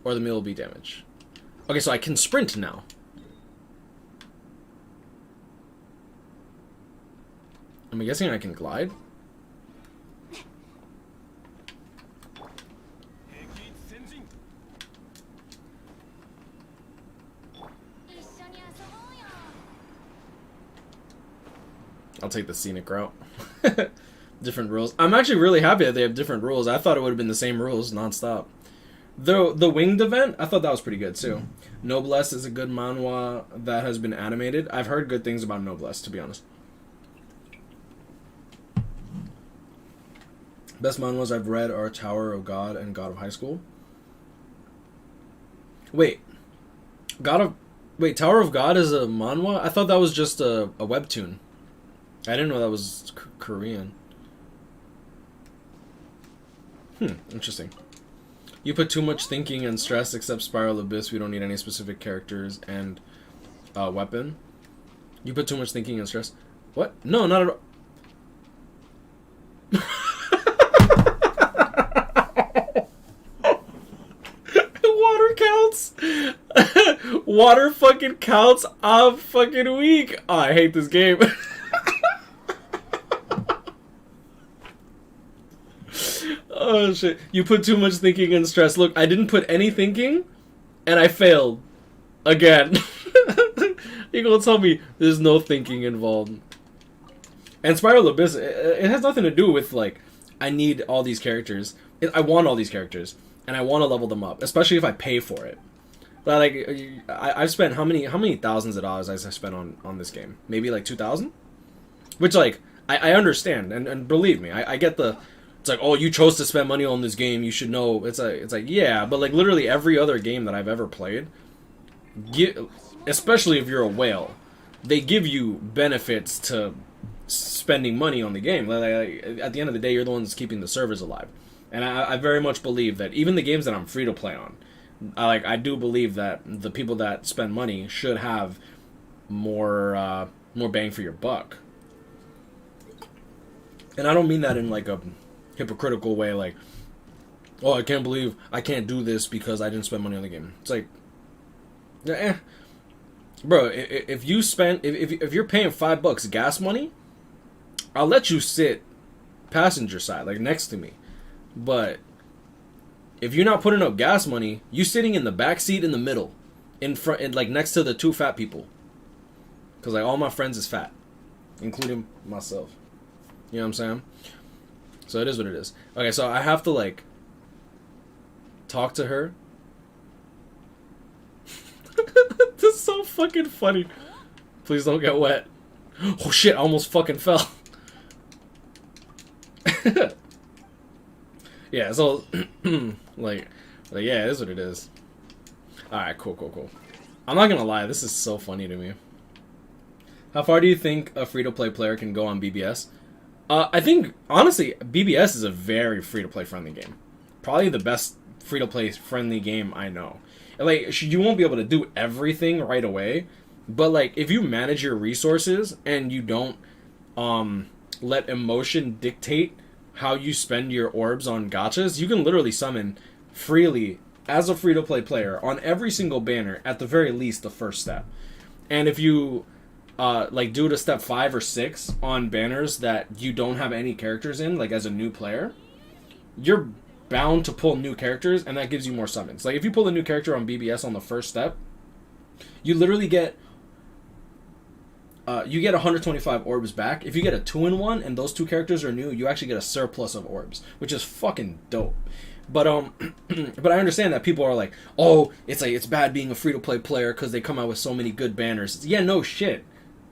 or the meal will be damaged. Okay, so I can sprint now. I'm guessing I can glide. I'll take the scenic route. Different rules. I'm actually really happy that they have different rules. I thought it would have been the same rules nonstop. The winged event, I thought that was pretty good too. Noblesse is a good manhwa that has been animated. I've heard good things about Noblesse, to be honest. Best manhwas I've read are Tower of God and God of High School. Wait. Tower of God is a manhwa? I thought that was just a webtoon. I didn't know that was Korean. Interesting. You put too much thinking and stress except Spiral Abyss. We don't need any specific characters and weapon. You put too much thinking and stress. What? No, not at all. Water counts. Water fucking counts. I'm fucking weak. Oh, I hate this game. Oh shit. You put too much thinking and stress. Look, I didn't put any thinking, and I failed. Again. You're gonna tell me there's no thinking involved. And Spiral Abyss, it has nothing to do with, like, I need all these characters. I want all these characters, and I want to level them up, especially if I pay for it. But, like, I've spent, how many thousands of dollars I spent on this game? Maybe, like, 2,000? Which, like, I understand, and believe me, I get the... It's like, oh, you chose to spend money on this game, you should know. It's like, yeah, but like literally every other game that I've ever played, especially if you're a whale, they give you benefits to spending money on the game. Like, at the end of the day, you're the one that's keeping the servers alive. And I very much believe that even the games that I'm free to play on, I do believe that the people that spend money should have more bang for your buck. And I don't mean that in like a hypocritical way, like, oh, I can't believe I can't do this because I didn't spend money on the game. It's like, bro, if you spend, if you're paying $5 gas money, I'll let you sit passenger side, like next to me. But if you're not putting up gas money, you sitting in the back seat in the middle, in front, and like next to the two fat people, because like all my friends is fat, including myself. You know what I'm saying? So it is what it is. Okay, so I have to, like, talk to her. This is so fucking funny. Please don't get wet. Oh shit, I almost fucking fell. Yeah, so, like, yeah, it is what it is. Alright, cool. I'm not gonna lie, this is so funny to me. How far do you think a free-to-play player can go on BBS? I think, honestly, BBS is a very free-to-play friendly game. Probably the best free-to-play friendly game I know. Like, you won't be able to do everything right away, but, like, if you manage your resources and you don't let emotion dictate how you spend your orbs on gachas, you can literally summon freely as a free-to-play player on every single banner, at the very least, the first step. And if you... like do it a step 5 or 6 on banners that you don't have any characters in, like as a new player, you're bound to pull new characters, and that gives you more summons. Like if you pull a new character on BBS on the first step, you literally get 125 orbs back. If you get a 2-in-1 and those two characters are new, you actually get a surplus of orbs, which is fucking dope. But but I understand that people are like, oh, it's bad being a free-to-play player because they come out with so many good banners. Yeah, no shit.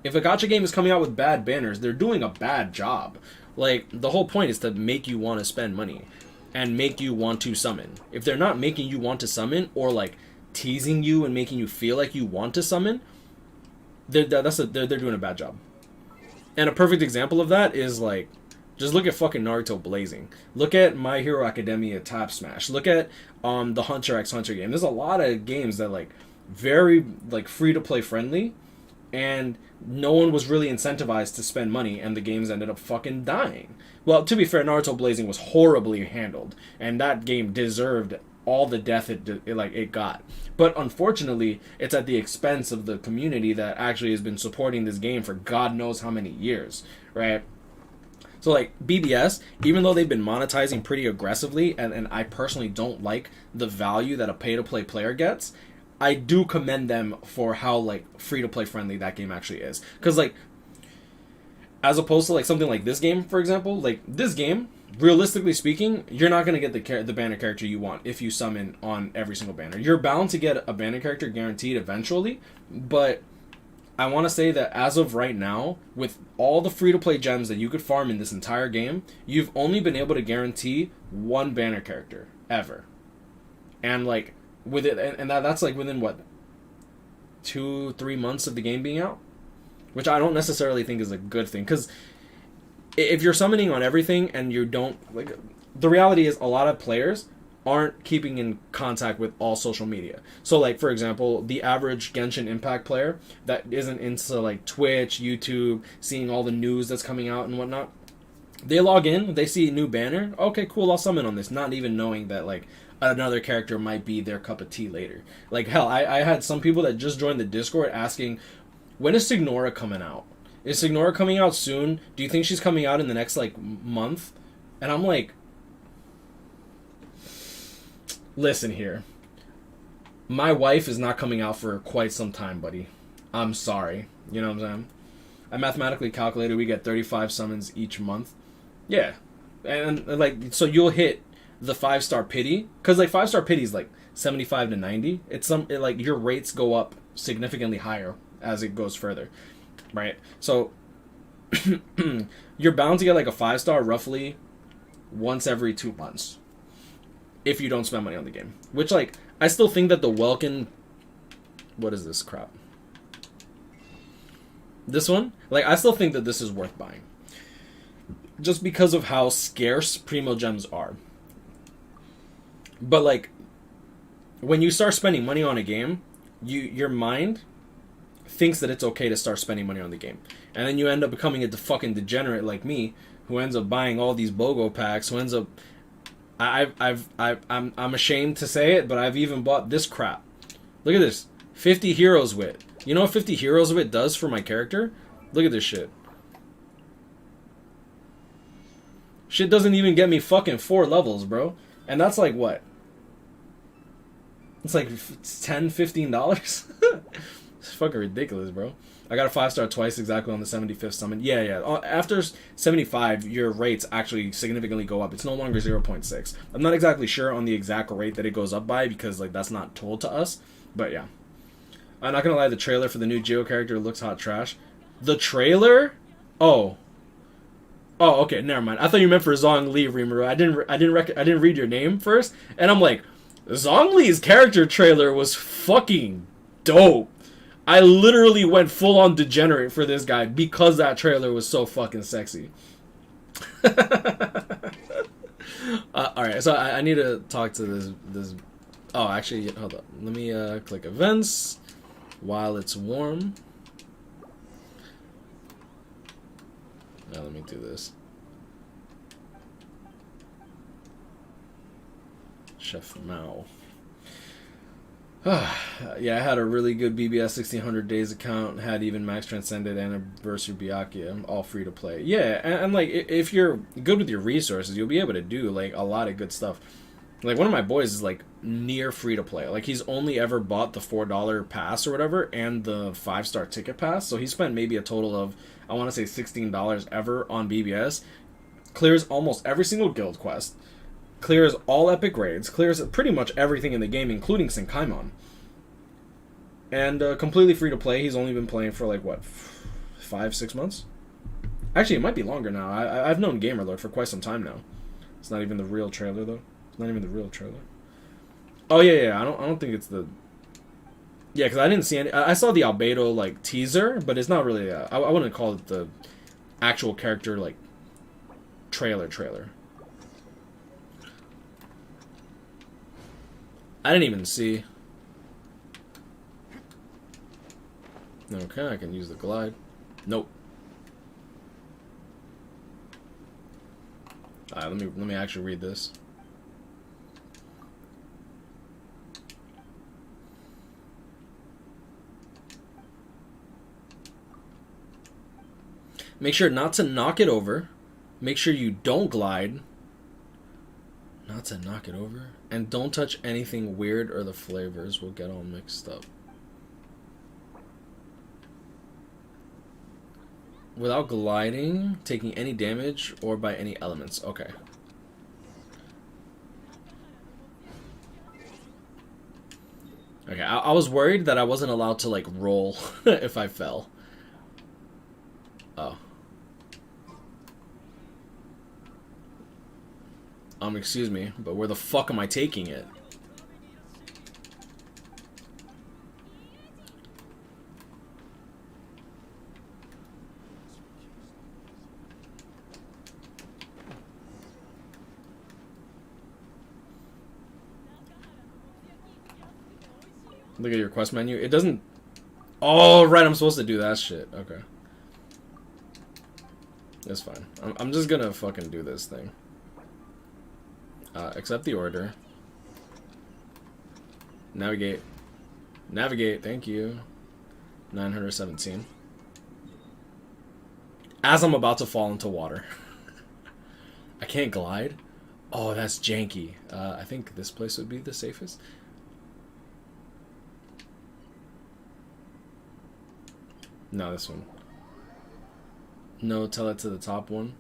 If a gacha game is coming out with bad banners, they're doing a bad job. Like, the whole point is to make you want to spend money and make you want to summon. If they're not making you want to summon, or like teasing you and making you feel like you want to summon, they're doing a bad job. And a perfect example of that is like Just look at fucking Naruto Blazing. Look at My Hero Academia Tap Smash. Look at the Hunter x Hunter game. There's a lot of games that like very like free to play friendly, and no one was really incentivized to spend money, and the games ended up fucking dying. Well, to be fair, Naruto Blazing was horribly handled, and that game deserved all the death it got. But unfortunately, it's at the expense of the community that actually has been supporting this game for God knows how many years, right? So like BBS, even though they've been monetizing pretty aggressively, and I personally don't like the value that a pay-to-play player gets, I do commend them for how like free-to-play friendly that game actually is. Because like, as opposed to like something like this game, for example, like this game, realistically speaking, you're not going to get the banner character you want if you summon on every single banner. You're bound to get a banner character guaranteed eventually, but I want to say that as of right now, with all the free-to-play gems that you could farm in this entire game, you've only been able to guarantee one banner character ever. And like with it, and that's like within what, 2-3 months of the game being out, which I don't necessarily think is a good thing, because if you're summoning on everything and you don't like, the reality is a lot of players aren't keeping in contact with all social media. So like, for example, the average Genshin Impact player that isn't into like Twitch, YouTube, seeing all the news that's coming out and whatnot, they log in, they see a new banner, okay, cool, I'll summon on this, not even knowing that like another character might be their cup of tea later. Like hell, I had some people that just joined the Discord asking, when is Signora coming out? Is Signora coming out soon? Do you think she's coming out in the next like month? And I'm like, listen here, my wife is not coming out for quite some time, buddy. I'm sorry. You know what I'm saying? I mathematically calculated we get 35 summons each month. Yeah. And like, so you'll hit the 5-star pity, because like 5-star pity is like 75 to 90. Like your rates go up significantly higher as it goes further, right? So you're bound to get like a 5-star roughly once every 2 months if you don't spend money on the game. Which like, I still think that the Welkin, what is this crap? This one? Like, I still think that this is worth buying, just because of how scarce Primo Gems are. But like, when you start spending money on a game, your mind thinks that it's okay to start spending money on the game, and then you end up becoming a fucking degenerate like me, who ends up buying all these BOGO packs. Who ends up, I'm ashamed to say it, but I've even bought this crap. Look at this, 50 Heroes Wit. You know what 50 Heroes Wit does for my character? Look at this shit. Shit doesn't even get me fucking 4 levels, bro. And that's like what? It's like $10-15? It's fucking ridiculous, bro. I got a 5-star twice exactly on the 75th summon. Yeah. After 75, your rates actually significantly go up. It's no longer 0.6. I'm not exactly sure on the exact rate that it goes up by, because like that's not told to us. But yeah. I'm not gonna lie, the trailer for the new Geo character looks hot trash. The trailer? Oh, okay, never mind. I thought you meant for Zhongli, Rimuru. I didn't read your name first, and I'm like, Zhongli's character trailer was fucking dope. I literally went full on degenerate for this guy because that trailer was so fucking sexy. Alright, so I need to talk to this. Oh, actually, hold up. Let me click events while it's warm. Now let me do this. Chef Mao. Yeah, I had a really good BBS 1600 days account, had even Max Transcended, Anniversary Byakuya, all free to play. Yeah, and like, if you're good with your resources, you'll be able to do like a lot of good stuff. Like, one of my boys is like near free to play. Like, he's only ever bought the $4 pass or whatever and the 5-star ticket pass, so he spent maybe a total of, I want to say $16 ever on BBS. Clears almost every single guild quest, clears all epic raids, clears pretty much everything in the game, including Senkaimon. And completely free to play. He's only been playing for like, what, 5-6 months? Actually, it might be longer now. I've known Gamerlord for quite some time now. It's not even the real trailer, though. It's not even the real trailer. Oh, yeah. I don't think it's the... Yeah, because I didn't see any... I saw the Albedo, like, teaser, but it's not really... I wouldn't call it the actual character, like, trailer. I didn't even see. Okay, I can use the glide. Nope. Alright, let me actually read this. Make sure not to knock it over. Make sure you don't glide. Not to knock it over. And don't touch anything weird or the flavors will get all mixed up. Without gliding, taking any damage, or by any elements. Okay. Okay, I was worried that I wasn't allowed to, like, roll if I fell. Oh. Excuse me, but where the fuck am I taking it? Look at your quest menu. It doesn't... Oh, right, I'm supposed to do that shit. Okay. That's fine. I'm just gonna fucking do this thing. Accept the order. Navigate. Navigate, thank you. 917. As I'm about to fall into water. I can't glide? Oh, that's janky. I think this place would be the safest. No, this one. No, tell it to the top one.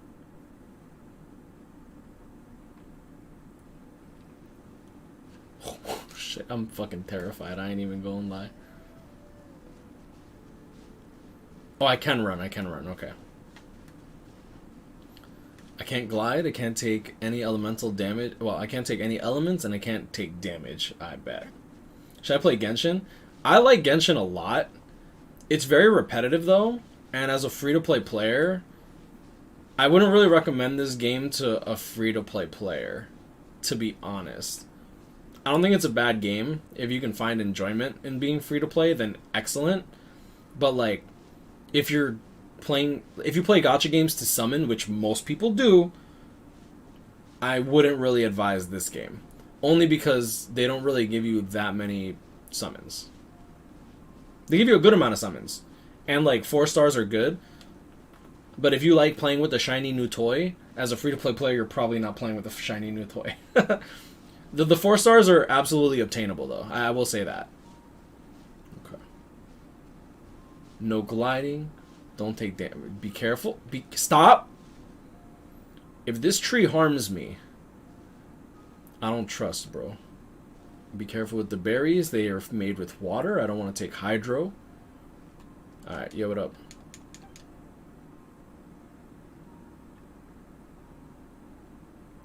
Oh, shit, I'm fucking terrified. I ain't even gonna lie. Oh, I can run, okay. I can't glide, I can't take any elemental damage. Well, I can't take any elements, and I can't take damage, I bet. Should I play Genshin? I like Genshin a lot. It's very repetitive, though, and as a free-to-play player, I wouldn't really recommend this game to a free-to-play player, to be honest. I don't think it's a bad game. If you can find enjoyment in being free-to-play, then excellent. But, like, if you play gacha games to summon, which most people do, I wouldn't really advise this game. Only because they don't really give you that many summons. They give you a good amount of summons. And, like, 4 stars are good. But if you like playing with a shiny new toy, as a free-to-play player, you're probably not playing with a shiny new toy. The 4 stars are absolutely obtainable, though. I will say that. Okay. No gliding. Don't take damage. Be careful. Stop! If this tree harms me, I don't trust, bro. Be careful with the berries. They are made with water. I don't want to take hydro. Alright, yo, what up?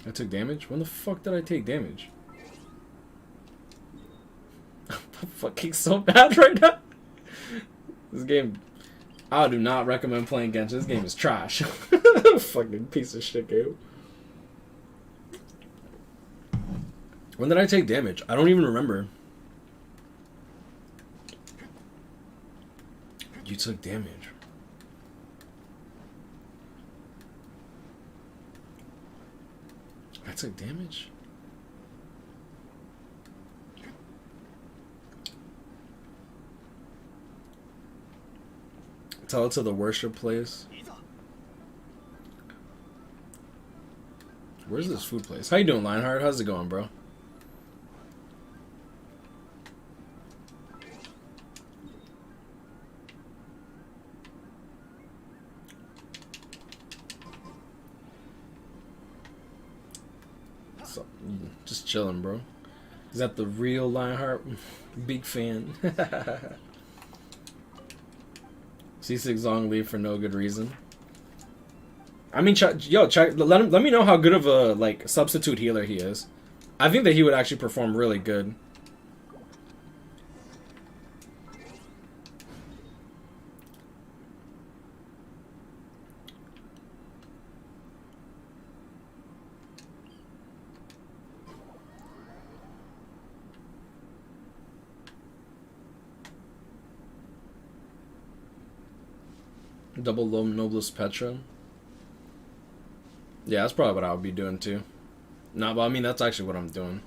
I took damage? When the fuck did I take damage? I'm fucking so bad right now. This game... I do not recommend playing Genshin. This game is trash. Fucking piece of shit game. When did I take damage? I don't even remember. You took damage. I took damage? Tell it to the worship place. Where's this food place? How you doing, Lionheart? How's it going, bro? So, just chilling, bro. Is that the real Lionheart? Big fan. C6 Zhongli for no good reason. I mean, let me know how good of a, like, substitute healer he is. I think that he would actually perform really good. Double Low Noblest Petra. Yeah, that's probably what I would be doing too. No, but I mean, that's actually what I'm doing.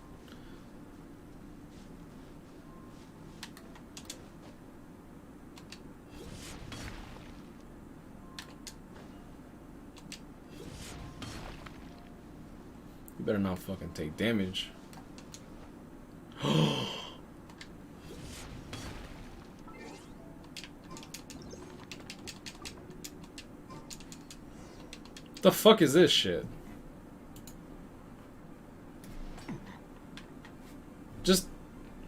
You better not fucking take damage. The fuck is this shit? Just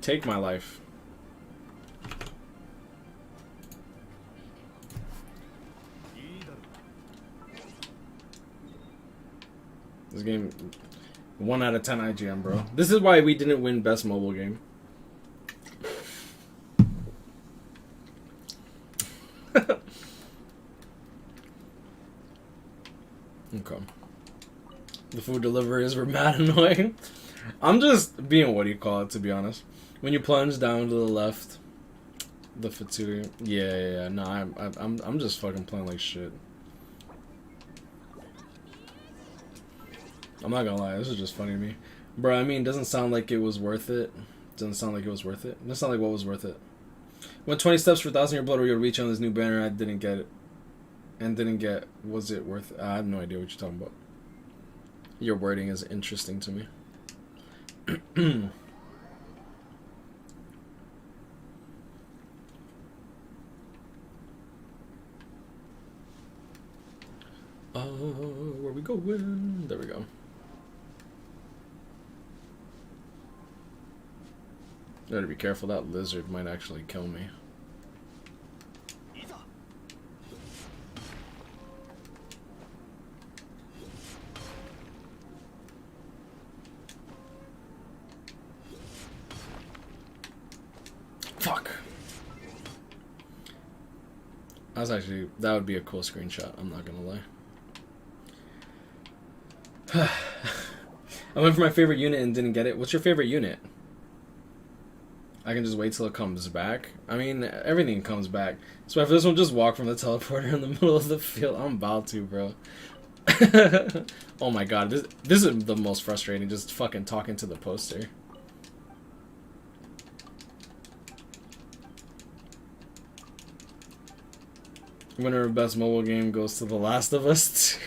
take my life. This game, 1 out of 10 IGN, bro. This is why we didn't win Best Mobile Game. Okay. The food deliveries were mad annoying. I'm just being, what do you call it, to be honest. When you plunge down to the left, the Fatui. Yeah. No, I'm just fucking playing like shit. I'm not gonna lie, this is just funny to me. Bro, I mean, it doesn't sound like it was worth it. Doesn't sound like it was worth it. It doesn't sound like what was worth it. Went 20 steps for 1,000 year blood or you'll reach on this new banner. I didn't get it. And didn't get, was it worth it? I have no idea what you're talking about. Your wording is interesting to me. Where we going? There we go. Gotta be careful, that lizard might actually kill me. Fuck. That would be a cool screenshot, I'm not gonna lie. I went for my favorite unit and didn't get it. What's your favorite unit? I can just wait till it comes back. I mean, everything comes back. So if this one just walk from the teleporter in the middle of the field, I'm about to, bro. Oh my god, this is the most frustrating, just fucking talking to the poster. Winner of Best Mobile Game goes to The Last of Us 2.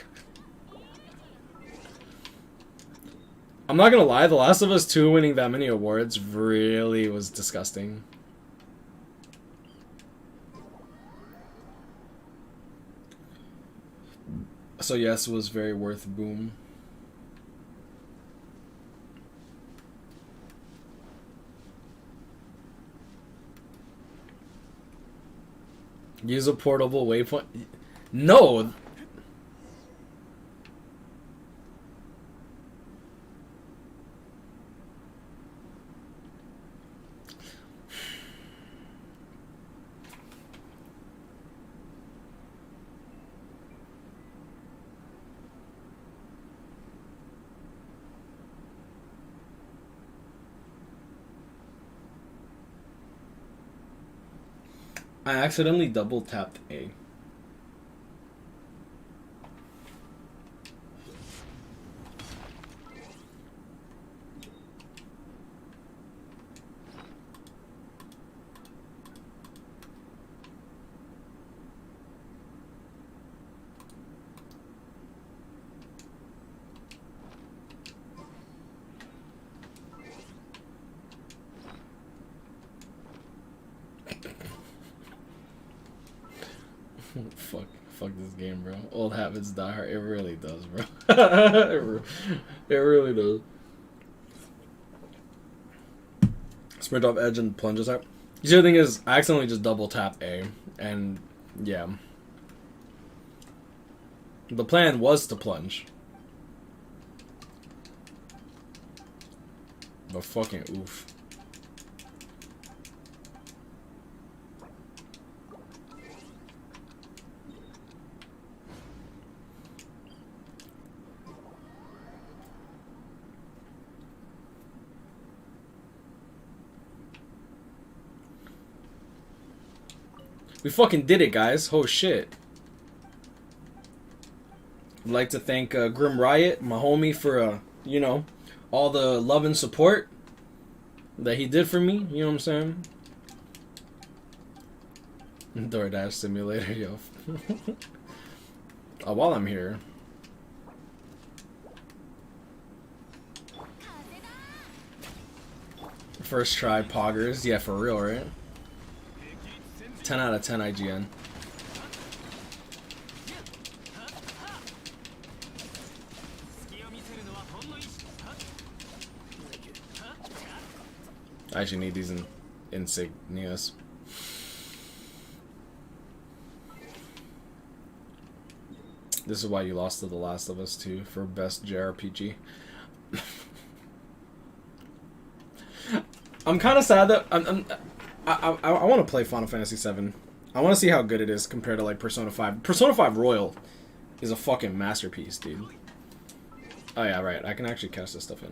I'm not gonna lie, The Last of Us 2 winning that many awards really was disgusting. So yes, it was very worth boom. Use a portable waypoint. No! I accidentally double tapped A. Fuck this game, bro. Old habits die hard. It really does, bro. It really does. Sprint off edge and plunges out. The other thing is, I accidentally just double tap A, and yeah. The plan was to plunge. But fucking oof. We fucking did it, guys. Oh shit. I'd like to thank Grim Riot, my homie, for you know, all the love and support that he did for me. You know what I'm saying? DoorDash simulator, yo. While I'm here. First try poggers. Yeah, for real, right? 10 out of 10 IGN. I actually need these insignias. This is why you lost to The Last of Us 2 for best JRPG. I'm kind of sad that I want to play Final Fantasy 7. I want to see how good it is compared to like Persona 5. Persona 5 Royal is a fucking masterpiece, dude. Oh yeah, right. I can actually cash this stuff in.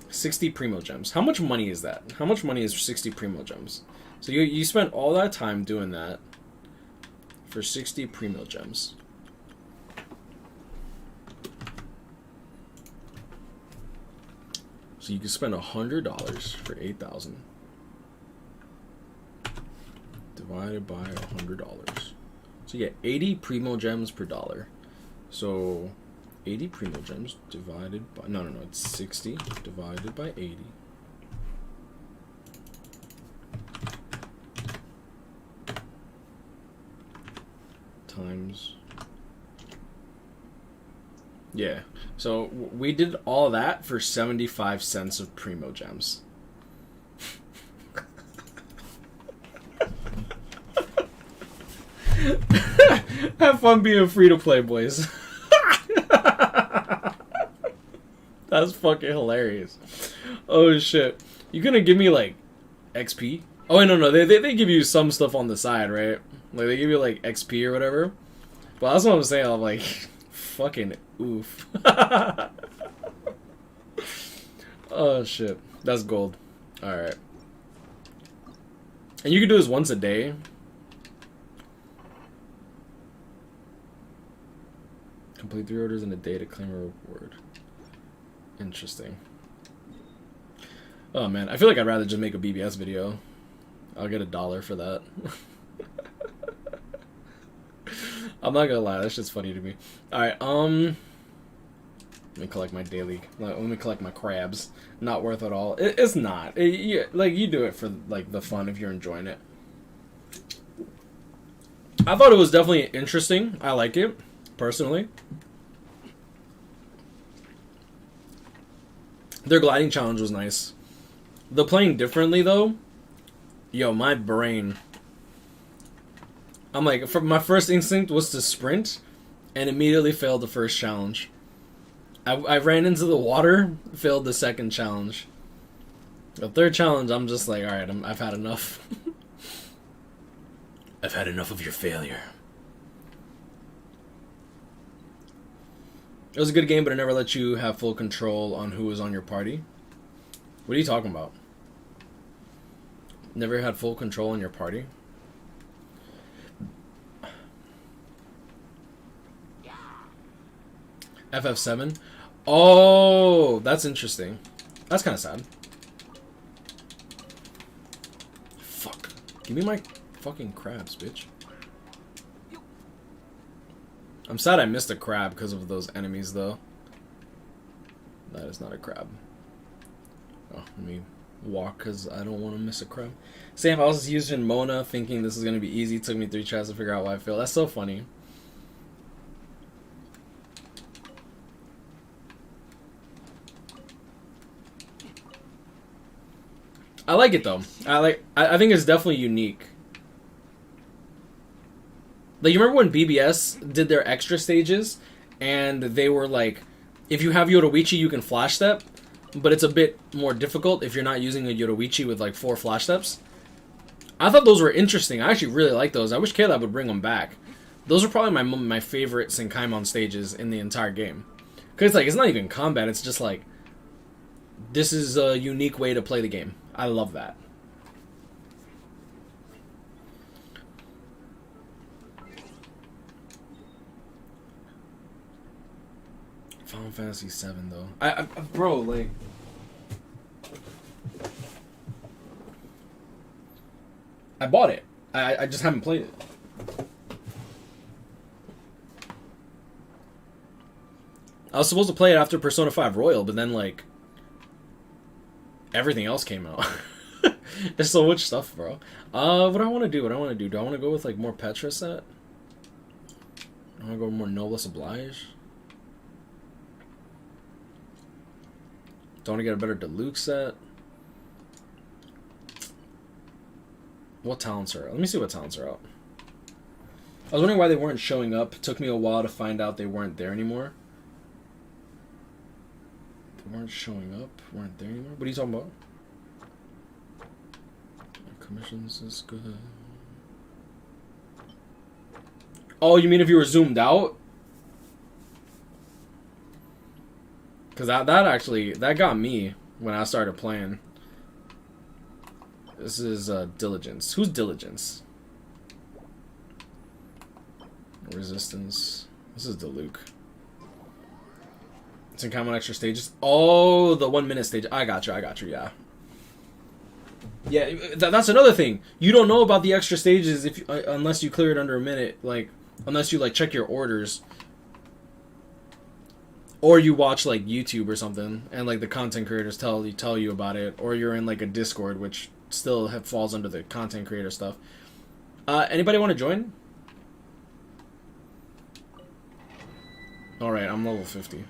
$60 Primo Gems. How much money is that? How much money is 60 Primo Gems? So you spent all that time doing that for 60 Primo Gems. So you can spend $100 for 8,000 divided by $100. So you get 80 Primo Gems per dollar. So 80 Primo Gems divided by... No, it's 60 divided by 80. Times... Yeah. So we did all that for 75 cents of Primo Gems. Have fun being free to play, boys. That's fucking hilarious. Oh shit. You gonna give me like XP? Oh wait, no, they give you some stuff on the side, right? Like they give you like XP or whatever. But that's what I'm saying. I'm like, fucking oof. Oh shit. That's gold. Alright. And you can do this once a day. Complete 3 orders in a day to claim a reward. Interesting. Oh man, I feel like I'd rather just make a BBS video. I'll get $1 for that. I'm not gonna lie, that shit's funny to me. Alright, let me collect my daily. Let me collect my crabs. Not worth it all. It's not. You do it for like the fun if you're enjoying it. I thought it was definitely interesting. I like it personally. Their gliding challenge was nice. The playing differently though. Yo, my brain. I'm like, my first instinct was to sprint, and immediately failed the first challenge. I ran into the water, failed the second challenge. The third challenge, I'm just like, alright, I've had enough. I've had enough of your failure. It was a good game, but it never let you have full control on who was on your party. What are you talking about? Never had full control on your party? FF7? Oh, that's interesting. That's kind of sad. Fuck. Give me my fucking crabs, bitch. I'm sad I missed a crab because of those enemies, though. That is not a crab. Oh, let me walk because I don't want to miss a crab. Same, I was using Mona thinking this is going to be easy. It took me 3 tries to figure out why I failed. That's so funny. I like it, though. I think it's definitely unique. Like, you remember when BBS did their extra stages, and they were like, if you have Yoruichi, you can flash step, but it's a bit more difficult if you're not using a Yoruichi with like 4 flash steps. I thought those were interesting. I actually really like those. I wish Collab would bring them back. Those are probably my favorite Senkaimon stages in the entire game. Because it's not even combat, it's just like, this is a unique way to play the game. I love that. Final Fantasy 7 though. Bro, like, I bought it. I just haven't played it. I was supposed to play it after Persona 5 Royal, but then like everything else came out. There's so much stuff, bro. What do I want to do? Do I want to go with like more Petra set? I want to go with more Noblesse Oblige. Do I want to get a better Deluxe set? What talents are out? Let me see what talents are out. I was wondering why they weren't showing up. It took me a while to find out they weren't there anymore. They weren't showing up. Weren't there anymore. What are you talking about? Commissions is good. Oh, you mean if you were zoomed out? Because that actually, that got me when I started playing. This is Diligence. Who's Diligence? Resistance. This is Diluc. It's in common extra stages. Oh, the 1 minute stage. I got you, yeah. Yeah, that's another thing. You don't know about the extra stages if unless you clear it under a minute. Like, unless you like check your orders, or you watch like YouTube or something, and like the content creators tell you about it, or you're in like a Discord, which still falls under the content creator stuff. Anybody want to join? All right, I'm level 50.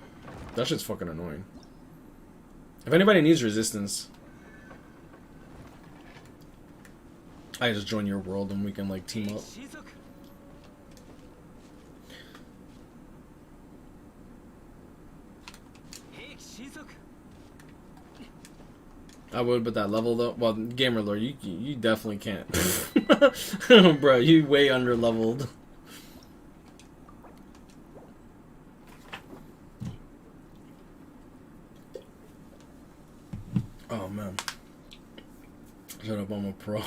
That shit's fucking annoying. If anybody needs resistance, I just join your world and we can like team up. I would, but that level though. Well, gamer lore, you definitely can't, bro. You way under leveled. Oh man, shut up! I'm a pro.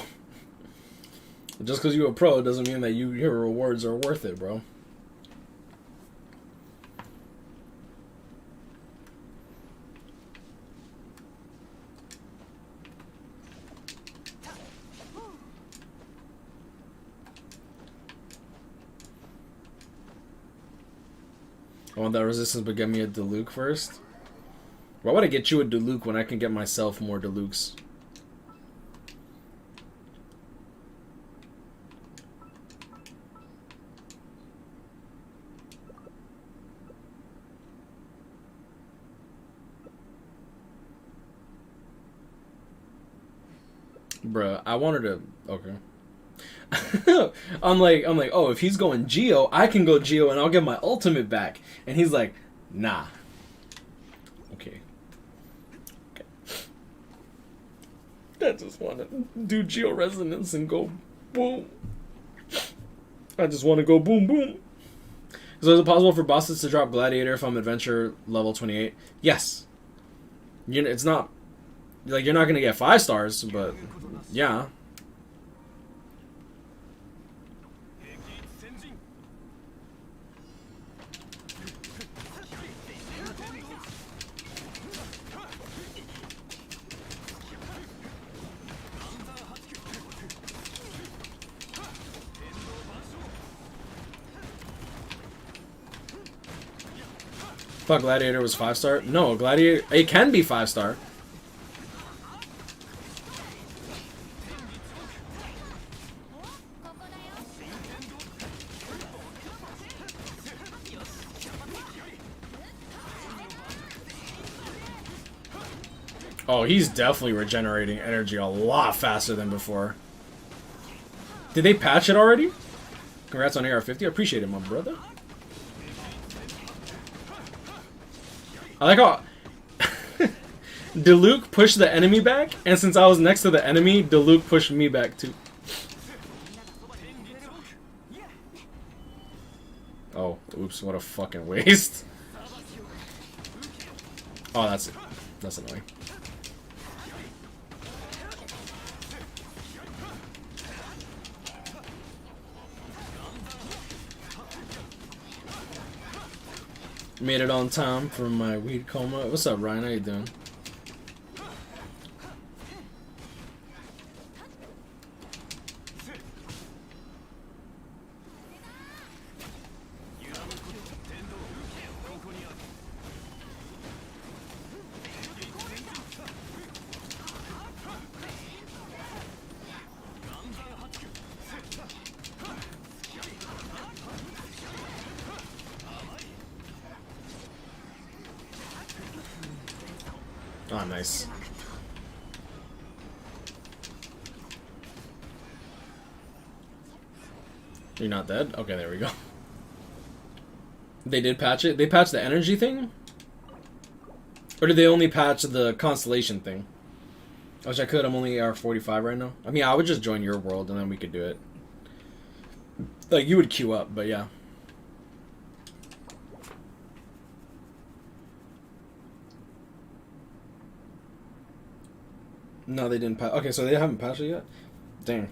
Just because you're a pro doesn't mean that your rewards are worth it, bro. I want that resistance, but get me a Diluc first. Why would I get you a Diluc when I can get myself more Dilucs? Bruh, I wanted to... Okay. I'm like, oh, if he's going Geo, I can go Geo and I'll get my ultimate back. And he's like, nah. Okay. I just want to do Geo Resonance and go boom. I just want to go boom, boom. So is it possible for bosses to drop Gladiator if I'm Adventure level 28? Yes. It's not... Like, you're not going to get 5 stars, but... Yeah. Thought Gladiator was 5-star? No, Gladiator... It can be 5-star. Oh, he's definitely regenerating energy a lot faster than before. Did they patch it already? Congrats on AR50. I appreciate it, my brother. I like how Diluc pushed the enemy back, and since I was next to the enemy, Diluc pushed me back too. Oh, oops, what a fucking waste. Oh, that's annoying. Made it on time for my weed coma. What's up, Ryan? How you doing? Oh, nice. You're not dead? Okay, there we go. They did patch it? They patched the energy thing? Or did they only patch the constellation thing? I wish I could. I'm only AR45 right now. I mean, I would just join your world and then we could do it. Like, you would queue up, but yeah. No, they didn't patch. Okay, so they haven't patched it yet? Dang.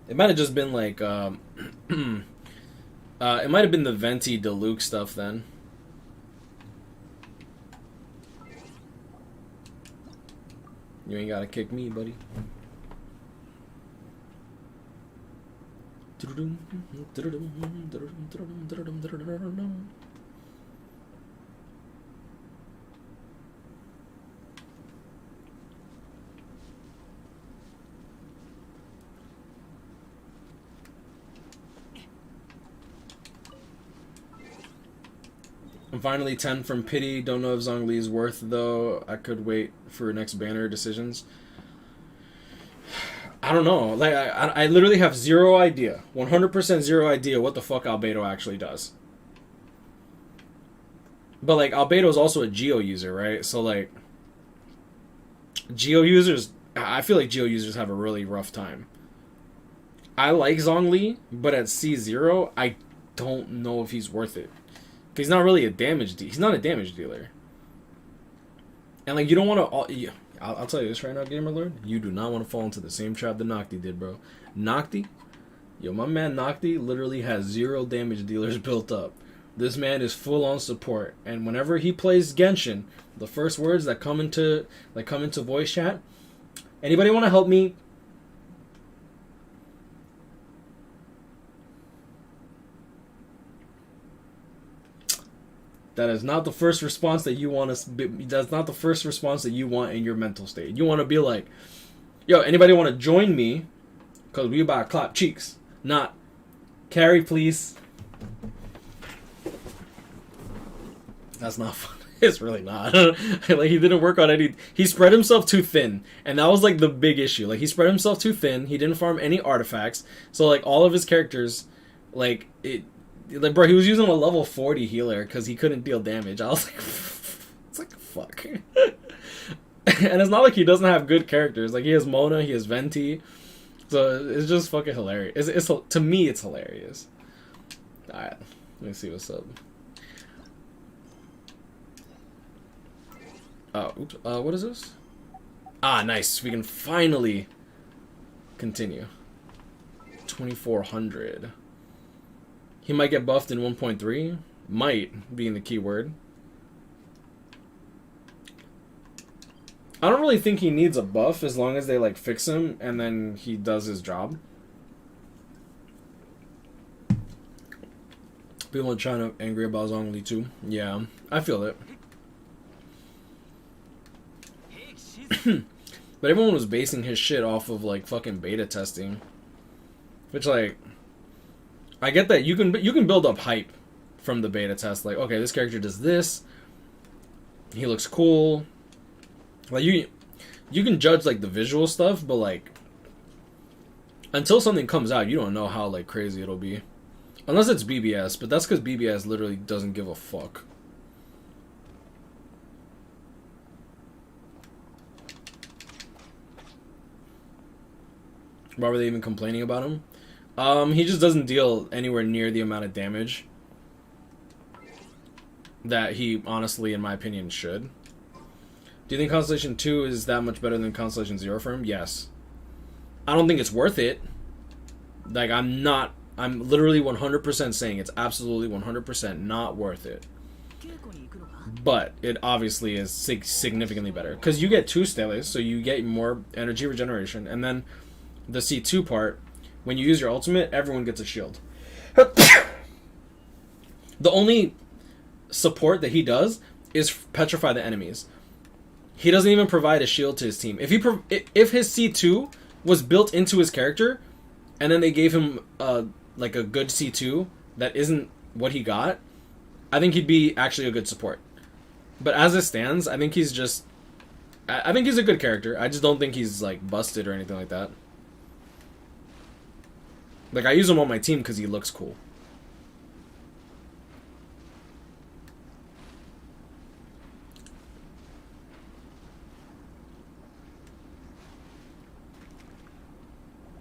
It might have just been like, it might have been the Venti Deluxe stuff then. You ain't gotta kick me, buddy. I'm finally 10 from pity. Don't know if Zhongli is worth though. I could wait for next banner decisions. I don't know. Like I literally have zero idea. 100% zero idea what the fuck Albedo actually does. But like Albedo is also a Geo user, right? So like Geo users, I feel like Geo users have a really rough time. I like Zhongli, but at C0, I don't know if he's worth it. He's not really a damage. He's not a damage dealer. And like you don't want to. I'll tell you this right now, Gamer Lord. You do not want to fall into the same trap that Nocti did, bro. Nocti, yo, my man Nocti literally has 0 damage dealers built up. This man is full on support, and whenever he plays Genshin, the first words that come into voice chat. Anybody want to help me? That is not the first response that you want to. That's not the first response that you want in your mental state. You want to be like, "Yo, anybody want to join me? Cause we about to clap cheeks." Not, carry please. That's not fun. It's really not. Like he didn't work on any. He spread himself too thin, and that was like the big issue. Like he spread himself too thin. He didn't farm any artifacts, so like all of his characters, like it. Like, bro, he was using a level 40 healer because he couldn't deal damage. I was like, it's like, fuck. And it's not like he doesn't have good characters. Like, he has Mona, he has Venti. So, it's just fucking hilarious. It's to me, it's hilarious. Alright, let me see what's up. Oops. What is this? Ah, nice. We can finally continue. 2400. He might get buffed in 1.3. Might being the key word. I don't really think he needs a buff as long as they like fix him and then he does his job. People are trying to angry about Zhongli too. Yeah, I feel it. But everyone was basing his shit off of like fucking beta testing. Which like I get that you can build up hype from the beta test. Like, okay, this character does this. He looks cool. Like you can judge like the visual stuff, but like until something comes out, you don't know how like crazy it'll be. Unless it's BBS, but that's because BBS literally doesn't give a fuck. Why were they even complaining about him? He just doesn't deal anywhere near the amount of damage that he, honestly, in my opinion, should. Do you think Constellation 2 is that much better than Constellation 0 for him? Yes. I don't think it's worth it. Like, I'm literally 100% saying it's absolutely 100% not worth it. but it obviously is significantly better because you get 2 steles, so you get more energy regeneration, and then the C2 part, when you use your ultimate, everyone gets a shield. The only support that he does is petrify the enemies. He doesn't even provide a shield to his team. If his C2 was built into his character, and then they gave him like a good C2 that isn't what he got, I think he'd be actually a good support. But as it stands, I think he's just... I think he's a good character. I just don't think he's like busted or anything like that. Like, I use him on my team because he looks cool.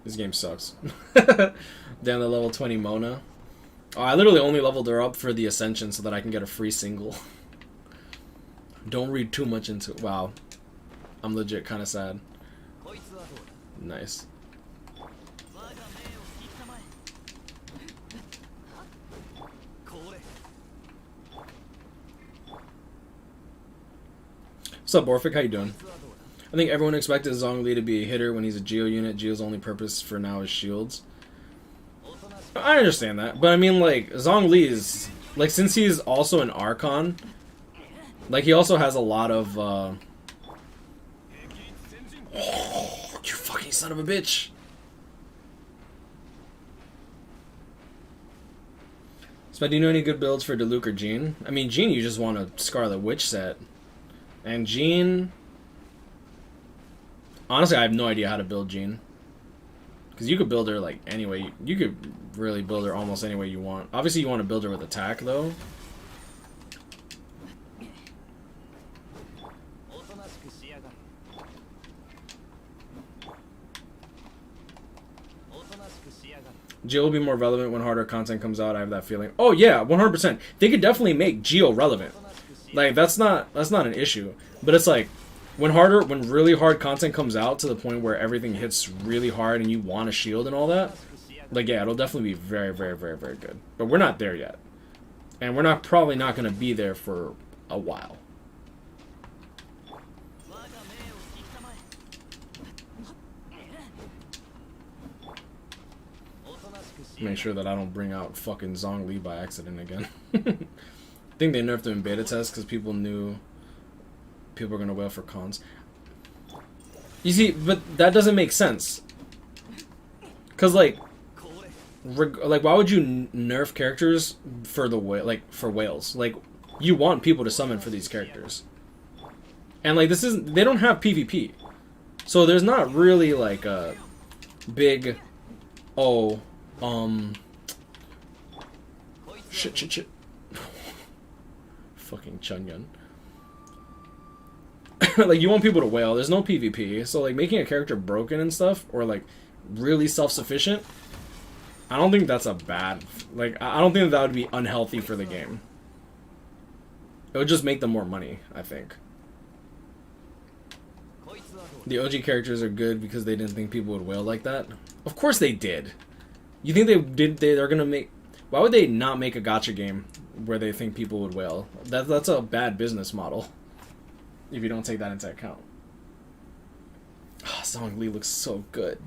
This game sucks. Down to level 20 Mona. Oh, I literally only leveled her up for the Ascension so that I can get a free single. Don't read too much into it. Wow. I'm legit kind of sad. Nice. What's up, Orphic? How you doing? I think everyone expected Zhongli to be a hitter when he's a Geo unit. Geo's only purpose for now is shields. I understand that, but I mean, like, Zhongli is... Like, since he's also an Archon, like, he also has a lot of, Oh, you fucking son of a bitch! So, do you know any good builds for Diluc or Jean? I mean, Jean, you just want a Scarlet Witch set. And Jean... Honestly, I have no idea how to build Jean. Because you could build her, like, any way. You could really build her almost any way you want. Obviously, you want to build her with attack, though. Geo will be more relevant when harder content comes out. I have that feeling. Oh, yeah, 100%. They could definitely make Geo relevant. Like, that's not an issue. But it's like... When really hard content comes out to the point where everything hits really hard and you want a shield and all that, like, yeah, it'll definitely be very, very, very, very good. But we're not there yet. And we're probably not going to be there for a while. Make sure that I don't bring out fucking Zhongli by accident again. I think they nerfed him in beta test because people knew... people are going to wail for cons. You see, but that doesn't make sense. Because, like, why would you nerf characters for for whales? Like, you want people to summon for these characters. And, like, they don't have PvP. So there's not really, like, a big, shit. Fucking Chunyun. Like, you want people to wail. There's no PvP. So, like, making a character broken and stuff, or, like, really self-sufficient, I don't think that's a bad... Like, I don't think that would be unhealthy for the game. It would just make them more money, I think. The OG characters are good because they didn't think people would wail like that. Of course they did. You think they're gonna make... Why would they not make a gacha game where they think people would wail? That's a bad business model. If you don't take that into account. Oh, Zhongli looks so good.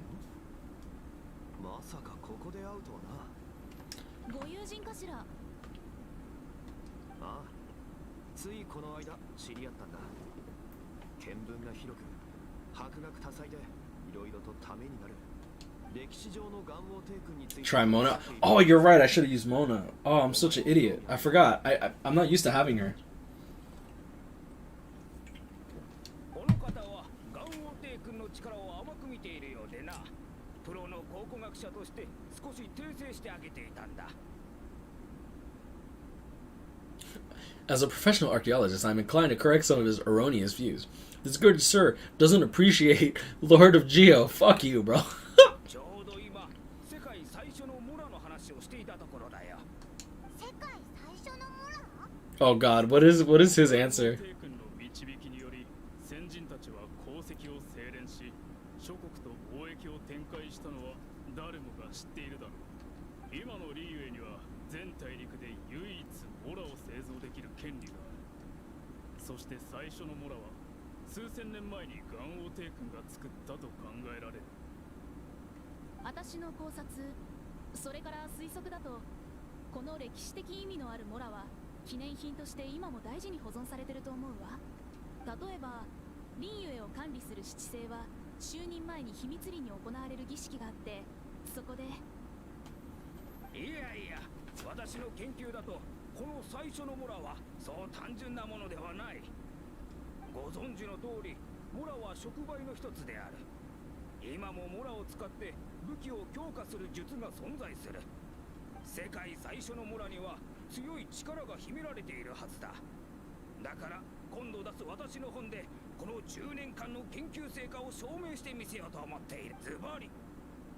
Try Mona. Oh, you're right. I should have used Mona. Oh, I'm such an idiot. I forgot. I'm not used to having her. As a professional archaeologist, I'm inclined to correct some of his erroneous views. This good sir doesn't appreciate Lord of Geo. Fuck you, bro. Oh god, what is his answer?
大陸で唯一モラを製造できる権利がある。そして最初のモラは数千年前にガン王帝君が作ったと考えられる。
私の考察、それから推測だと、この歴史的意味のあるモラは記念品として今も大事に保存されてると思うわ。例えば林ゆえを管理する七星は就任前に秘密裏に行われる儀式があって、そこで。
いやいや、私の研究だとこの最初のモラはそう単純なものではない。ご存知の通り、モラは触媒の一つである。今もモラを使って武器を強化する術が存在する。世界最初のモラには強い力が秘められているはずだ。だから今度出す私の本でこの10年間の研究成果を証明してみせようと思っている。ズバリ、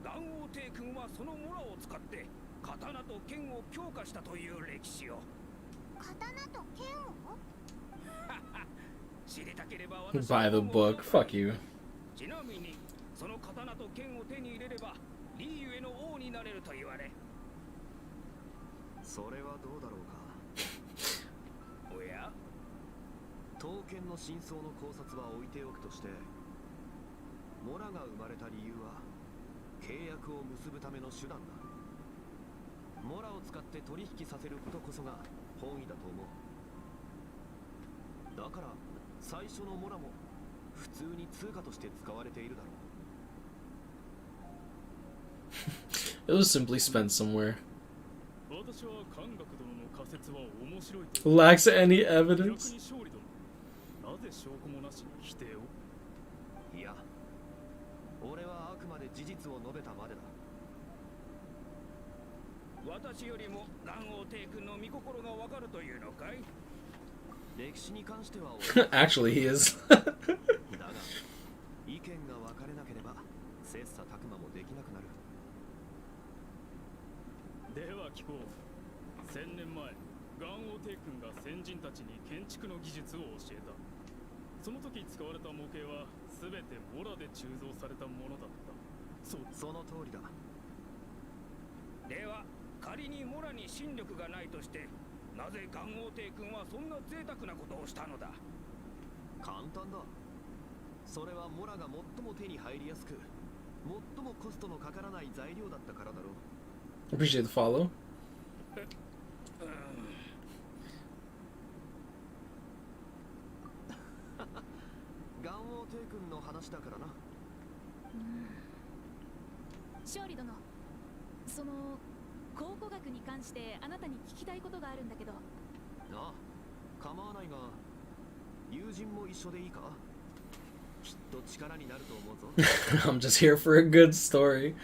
ガン王帝君はそのモラを使って刀と剣を強化したという歴史を。
刀と剣を
知りたければ私
Buy the book. Fuck you.
ちなみにその刀と剣を手に入れればリーユエの王になれると言われ。
それはどうだろうか。
おや、
刀剣の真相の考察は置いておくとして、モラが生まれた理由は契約を結ぶための手段だ。モラを使って取引させることこそが本意だと思う。だから最初のモラも普通に通貨として使われているだろう。
It was simply spent somewhere.
私は漢学殿の仮説は面白いと。
Lacks any
逆
evidence.
に勝利殿、なぜ証拠もなしに否定を。
いや、俺はあくまで事実を述べたまでだ。
私よりもガン王帝君の御心がわかるというのかい。
歴史に関しては
Actually, he is.
だが意見が分かれなければ切磋琢磨もできなくなる。
では聞こう。1000年前、ガン王帝君が先人たちに建築の技術を教えた。その時使われた模型は全てモラで鋳造されたものだった。
その通りだ。
では仮にモラに神力がないとして、なぜガン王帝君はそんな贅沢なことをしたのだ。
簡単だ。それはモラが最も手に入りやすく、最もコストのかからない材料だったからだろう。
Appreciate the follow.
ガン王帝君の話だからな。
勝利殿、その考古学に関してあなたに聞きたいことがあるんだけど。
ああ、構わないが、友人も一緒でいいか。きっと力になると思うぞ。
I'm just here for a good story.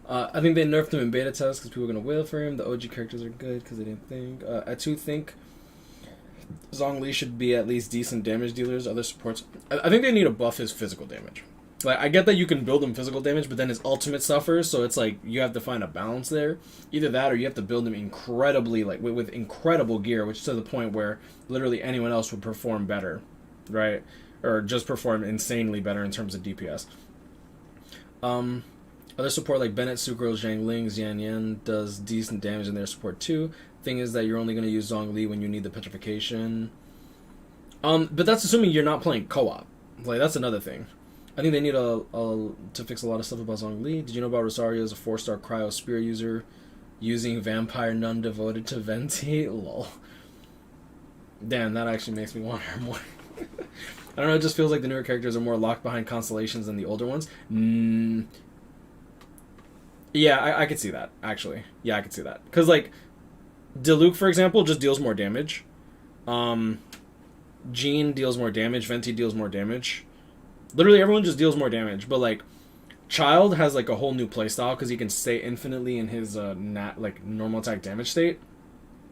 I think they nerfed him in beta test because people were going to wail for him. The OG characters are good because they didn't think. I too think Zhongli should be at least decent damage dealers. Other supports, I think they need to buff his physical damage. Like, I get that you can build him physical damage, but then his ultimate suffers, so it's like you have to find a balance there. Either that, or you have to build him incredibly, like with incredible gear, which is to the point where literally anyone else would perform better, right? Or just perform insanely better in terms of DPS. Other support like Bennett, Sucrose, Zhang Ling, Xian Yan does decent damage in their support too. Thing is that you're only going to use Zhongli when you need the petrification. But that's assuming you're not playing co-op. Like, that's another thing. I think they need to fix a lot of stuff about Zhongli. Did you know about Rosario as a 4-star cryo spear user using vampire nun devoted to Venti? Lol. Damn, that actually makes me want her more. I don't know, it just feels like the newer characters are more locked behind constellations than the older ones. Yeah, I could see that, actually. Yeah, I could see that. Because, like, Diluc, for example, just deals more damage. Jean deals more damage. Venti deals more damage. Literally, everyone just deals more damage. But, like, Child has, like, a whole new playstyle because he can stay infinitely in his, normal attack damage state.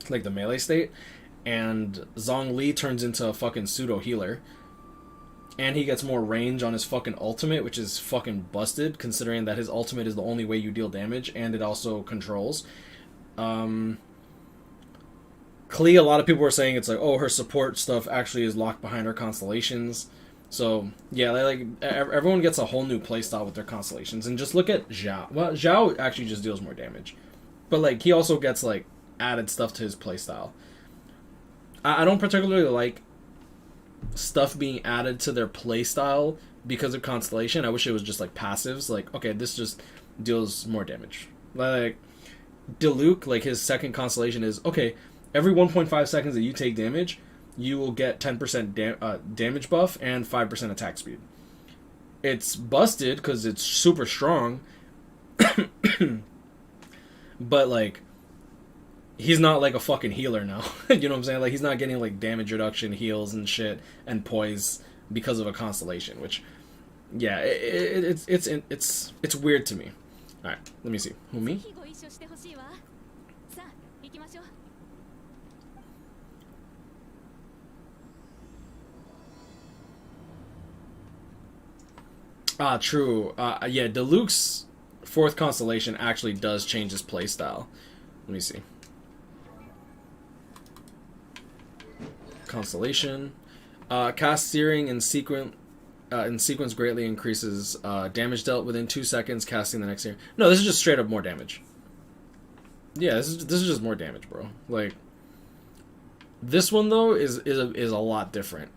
Like, the melee state. And Zhongli turns into a fucking pseudo-healer. And he gets more range on his fucking ultimate, which is fucking busted, considering that his ultimate is the only way you deal damage, and it also controls. Klee, a lot of people were saying it's like, oh, her support stuff actually is locked behind her constellations. So, yeah, like everyone gets a whole new playstyle with their constellations. And just look at Zhao. Well, Zhao actually just deals more damage. But, like, he also gets, like, added stuff to his playstyle. I don't particularly like stuff being added to their playstyle because of Constellation. I wish it was just like passives. Like, okay, this just deals more damage. Like, Diluc, like his second Constellation is, okay, every 1.5 seconds that you take damage, you will get 10% damage buff and 5% attack speed. It's busted because it's super strong, but like, he's not like a fucking healer now. You know what I'm saying? Like, he's not getting like damage reduction, heals and shit, and poise because of a Constellation. Which, yeah, it's weird to me. All right, let me see. Who, me? True. Yeah, Diluc's fourth Constellation actually does change his playstyle. Let me see. Constellation. Cast Searing in sequence greatly increases damage dealt within 2 seconds casting the next searing. No, this is just straight up more damage. Yeah, this is just more damage, bro. Like, this one though is a lot different.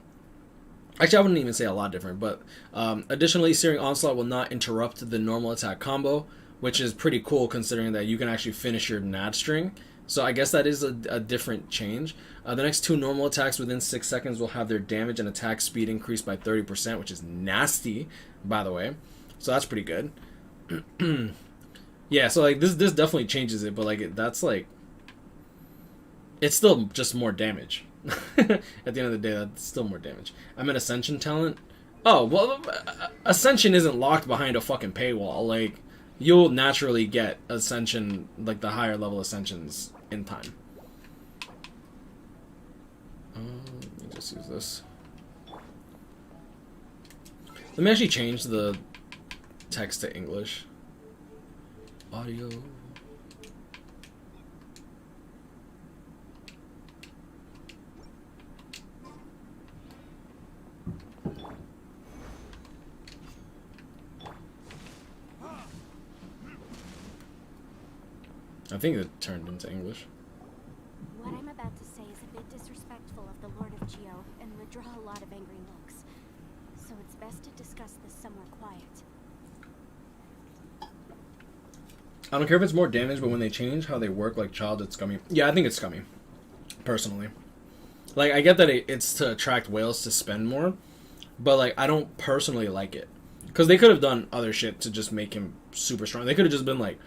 Actually, I wouldn't even say a lot different, but additionally, Searing Onslaught will not interrupt the normal attack combo, which is pretty cool considering that you can actually finish your NAD string. So I guess that is a different change. The next 2 normal attacks within 6 seconds will have their damage and attack speed increased by 30%, which is nasty, by the way. So that's pretty good. Yeah, so like this definitely changes it, but like that's like, it's still just more damage. At the end of the day, that's still more damage. I'm an Ascension talent. Oh, well, Ascension isn't locked behind a fucking paywall. Like, you'll naturally get Ascension, like the higher level Ascensions in time. Let me just use this. Let me actually change the text to English. Audio. I think it turned into English.
What I'm about to say is a bit disrespectful of the Lord of Geo and would draw a lot of angry looks. So it's best to discuss this somewhere quiet.
I don't care if it's more damage, but when they change how they work like child, it's scummy. Yeah, I think it's scummy. Personally. Like, I get that it's to attract whales to spend more, but like, I don't personally like it. Because they could have done other shit to just make him super strong. They could have just been like,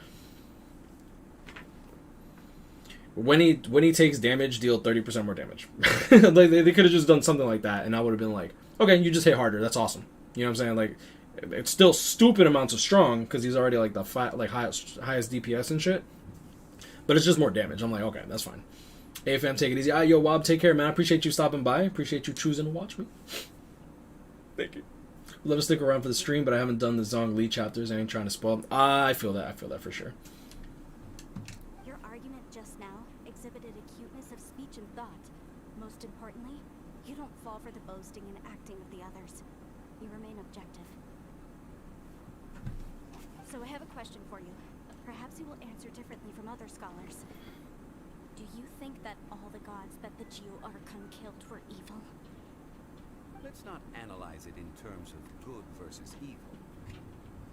when he takes damage, deal 30% more damage. Like, they could have just done something like that, and I would have been like, okay, you just hit harder. That's awesome. You know what I'm saying? Like, it's still stupid amounts of strong because he's already like the highest DPS and shit. But it's just more damage. I'm like, okay, that's fine. Hey fam, take it easy. Yo, Wob, take care, man. I appreciate you stopping by. Appreciate you choosing to watch me. Thank you. Love to stick around for the stream, but I haven't done the Zhongli chapters. I ain't trying to spoil. I feel that. I feel that for sure.
And thought. Most importantly, you don't fall for the boasting and acting of the others. You remain objective. So I have a question for you. Perhaps you will answer differently from other scholars. Do you think that all the gods that the Geo-Archon killed were evil?
Let's not analyze it in terms of good versus evil.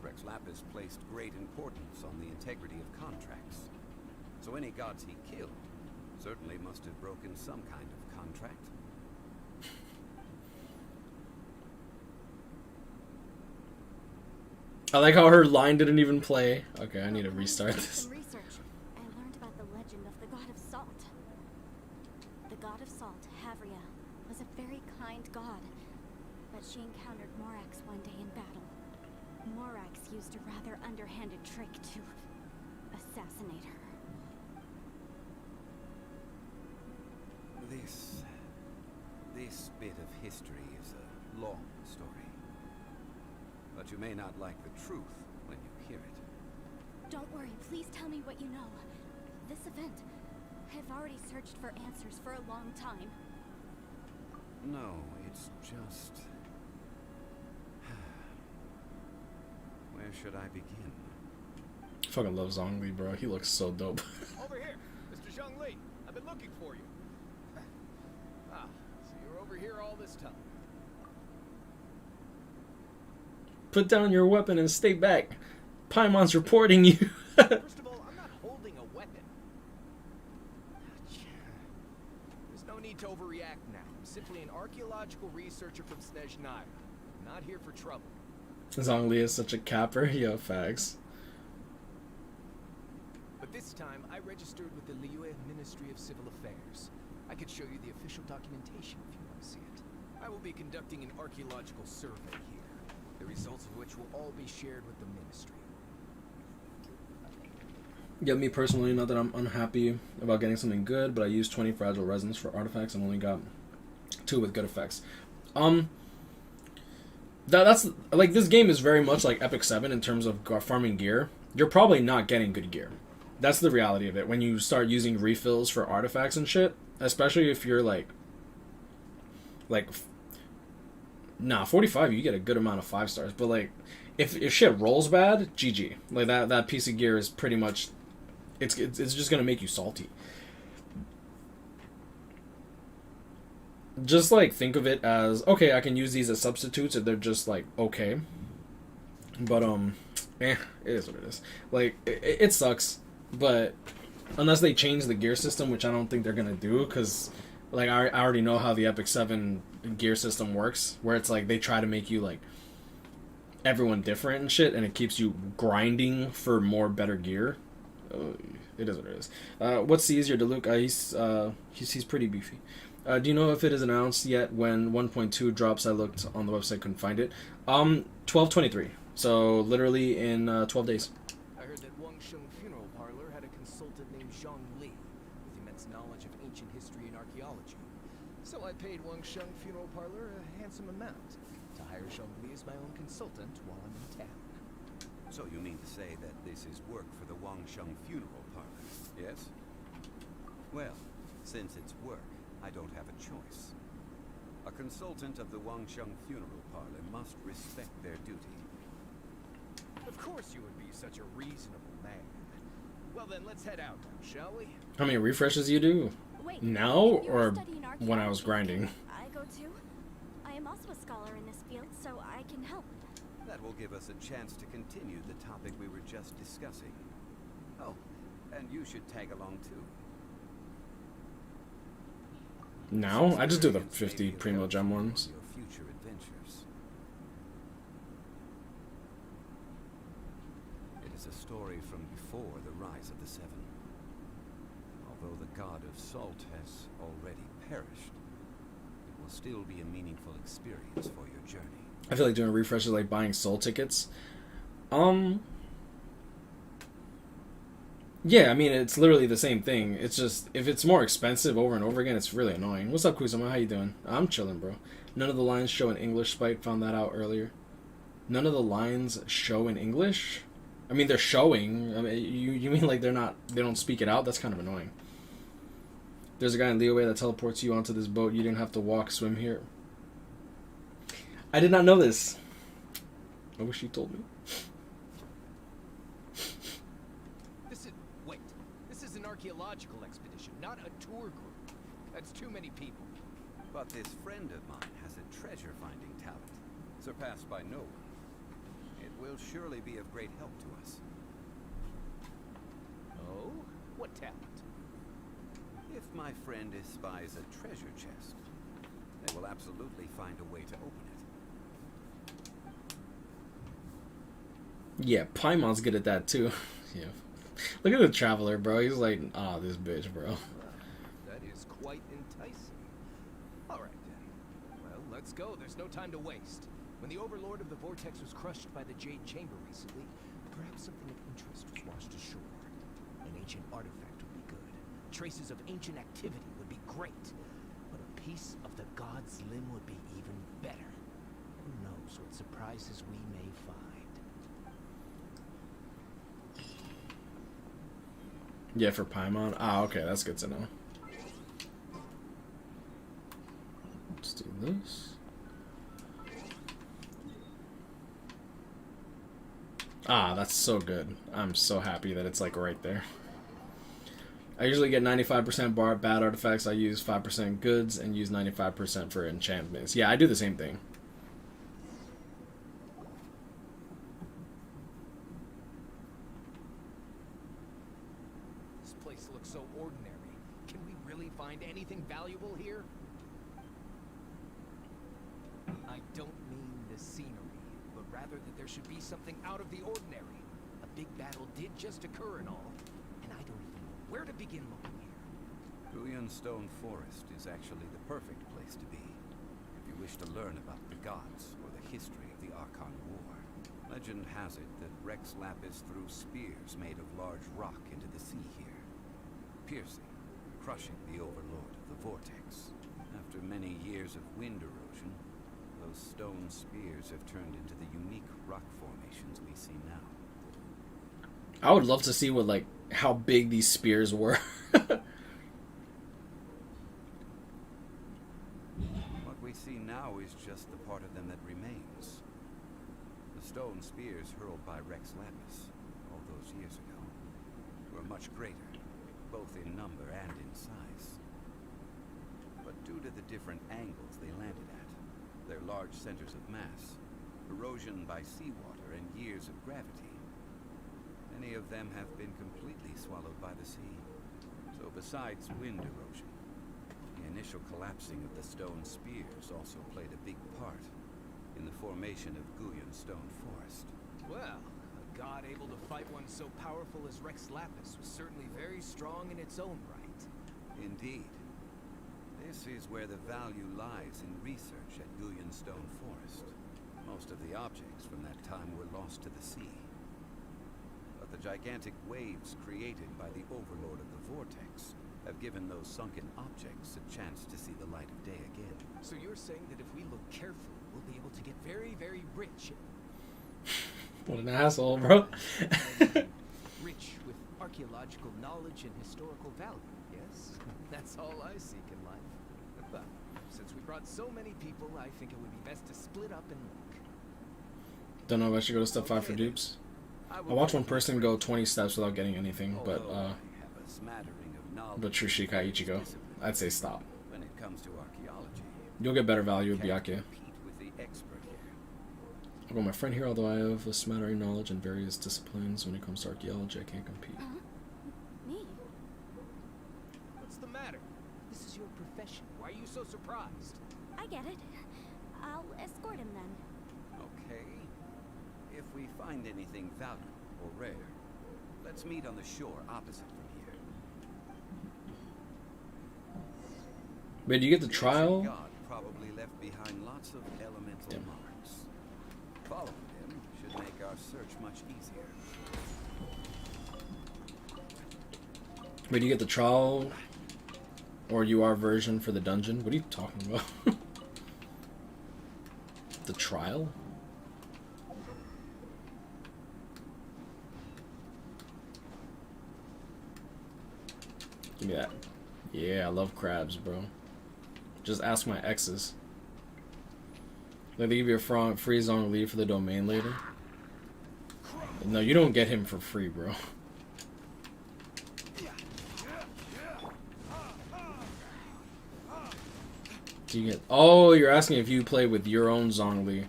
Rex Lapis placed great importance on the integrity of contracts. So any gods he killed certainly must have broken some kind of contract.
I like how her line didn't even play. Okay, I need to restart this.
Some research. I learned about the legend of the god of salt. The god of salt, Havria, was a very kind god, but she encountered Morax one day in battle. Morax used a rather underhanded trick to assassinate her.
This bit of history is a long story. But you may not like the truth when you hear it.
Don't worry, please tell me what you know. This event, I've already searched for answers for a long time.
No, it's just... Where should I begin?
I fucking love Zhongli, bro. He looks so dope.
Over here, Mr.
Zhongli, I've been looking for you. Ah, so you're over here all this time.
Put down your weapon and stay back. Paimon's reporting you.
First of all, I'm not holding a weapon. There's no need to overreact now. I'm simply an archaeological researcher from Snezhnaya. I'm not here for trouble.
Zhongli is such a capper. Yo, facts.
But this time, I registered with the Liyue Ministry of Civil Affairs. I could show you the official documentation if you want to see it. I will be conducting an archaeological survey here, the results of which will all be shared with the ministry.
Yeah, me personally, not that I'm unhappy about getting something good, but I used 20 fragile resins for artifacts and only got 2 with good effects. That's like, this game is very much like Epic 7 in terms of farming gear. You're probably not getting good gear. That's the reality of it. When you start using refills for artifacts and shit, especially if you're like 45, you get a good amount of 5 stars. But like, if shit rolls bad, GG. Like that piece of gear is pretty much, it's just gonna make you salty. Just like think of it as, okay, I can use these as substitutes if they're just like okay. But it is what it is. Like it sucks, but unless they change the gear system, which I don't think they're gonna do, because like I already know how the Epic 7 gear system works, where it's like they try to make you like everyone different and shit, and it keeps you grinding for more better gear. It is what it is. What C is your Diluc? He's pretty beefy. Do you know if it is announced yet when 1.2 drops? I looked on the website, couldn't find it. 12/23. So literally in 12 days.
I heard that Wangsheng Funeral Parlor had a consultant named Zhongli with immense knowledge of ancient history and archaeology. So I paid Wangsheng Funeral Parlor a handsome amount to hire Zhongli as my own consultant while I'm in town.
So you mean to say that this is work for the Wangsheng Funeral Parlor, yes? Well, since it's work, I don't have a choice. A consultant of the Wangsheng Funeral Parlor must respect their duty.
Of course you would be such a reasonable man. Well then, let's head out now, shall we?
How many refreshes you do?
Wait,
Now
you're
or
studying
when I was
archaeology.
grinding?
I go too. I am also a scholar in this field, so I can help.
That will give us a chance to continue the topic we were just discussing. Oh, and you should tag along too.
Now? I just do the 50 Primo Gem ones.
Your future adventures. It is a story from before the rise of the Seven. Although the god of salt has already perished, it will still be a meaningful experience for your journey.
I feel like doing refreshes like buying soul tickets. Yeah, I mean, it's literally the same thing. It's just, if it's more expensive over and over again, it's really annoying. What's up, Kusama? How you doing? I'm chilling, bro. None of the lines show in English. Spite found that out earlier. None of the lines show in English? I mean, they're showing. I mean, you mean like they don't speak it out? That's kind of annoying. There's a guy in Liyue that teleports you onto this boat. You didn't have to walk, swim here. I did not know this. I wish you told me.
This is an archaeological expedition, not a tour group. That's too many people.
But this friend of mine has a treasure-finding talent, surpassed by no one. It will surely be of great help to us.
Oh? What talent?
If my friend espies a treasure chest, they will absolutely find a way to open it.
Yeah, Paimon's good at that too. Yeah. Look at the Traveler, bro. He's like, this bitch, bro.
That is quite enticing. Alright then. Well, let's go. There's no time to waste. When the Overlord of the Vortex was crushed by the Jade Chamber recently, perhaps something of interest was washed ashore. An ancient artifact would be good. Traces of ancient activity would be great. But a piece of the god's limb would be even better. Who knows what surprises we may find.
Yeah, for Paimon. Okay, that's good to know. Let's do this. That's so good. I'm so happy that it's like right there. I usually get 95% bad artifacts. I use 5% goods and use 95% for enchantments. Yeah, I do the same thing.
This place looks so ordinary. Can we really find anything valuable here? I don't mean the scenery, but rather that there should be something out of the ordinary. A big battle did just occur and all, and I don't even know where to begin looking here.
Guyan Stone Forest is actually the perfect place to be if you wish to learn about the gods or the history of the Archon War. Legend has it that Rex Lapis threw spears made of large rock into the sea here, piercing, crushing the overlord of the vortex. After many years of wind erosion, those stone spears have turned into the unique rock formations we see now.
I would love to see what, like, how big these spears were.
What we see now is just the part of them that remains. The stone spears hurled by Rex Lapis all those years ago were much greater, both in number and in size. But due to the different angles they landed at, their large centers of mass, erosion by seawater, and years of gravity, many of them have been completely swallowed by the sea. So besides wind erosion, the initial collapsing of the stone spears also played a big part in the formation of Guyan Stone Forest.
Well, a god able to fight one so powerful as Rex Lapis was certainly very strong in its own right.
Indeed. This is where the value lies in research at Guyan Stone Forest. Most of the objects from that time were lost to the sea. But the gigantic waves created by the overlord of the vortex have given those sunken objects a chance to see the light of day again.
So you're saying that if we look carefully, we'll be able to get very, very rich.
What an asshole, bro.
Rich with archaeological knowledge and historical value, yes? That's all I seek in life. But since we brought so many people, I think it would be best to split up and look.
Don't know if I should go to step 5 for dupes. I watched one person go 20 steps without getting anything, but True Shikai Ichigo, I'd say stop.
When it comes to archaeology,
You'll get better value with Byakuya.
with the expert here.
I've got my friend here, although I have a smattering knowledge in various disciplines. When it comes to archaeology, I can't compete.
Me?
What's the matter? This is your profession. Why are you so surprised?
I get it. I'll escort him then.
Okay. If we find anything valuable or rare, let's meet on the shore opposite from here.
Wait, do you get the trial?
God probably left behind lots of elemental marks. Following them should make our search much easier.
Wait, do you get the trial or UR version for the dungeon? What are you talking about? The trial? Give me that. Yeah, I love crabs, bro. Just ask my exes. Like, they give you a free Zhongli for the domain later. No, you don't get him for free, bro. Do you get? Oh, you're asking if you play with your own Zhongli.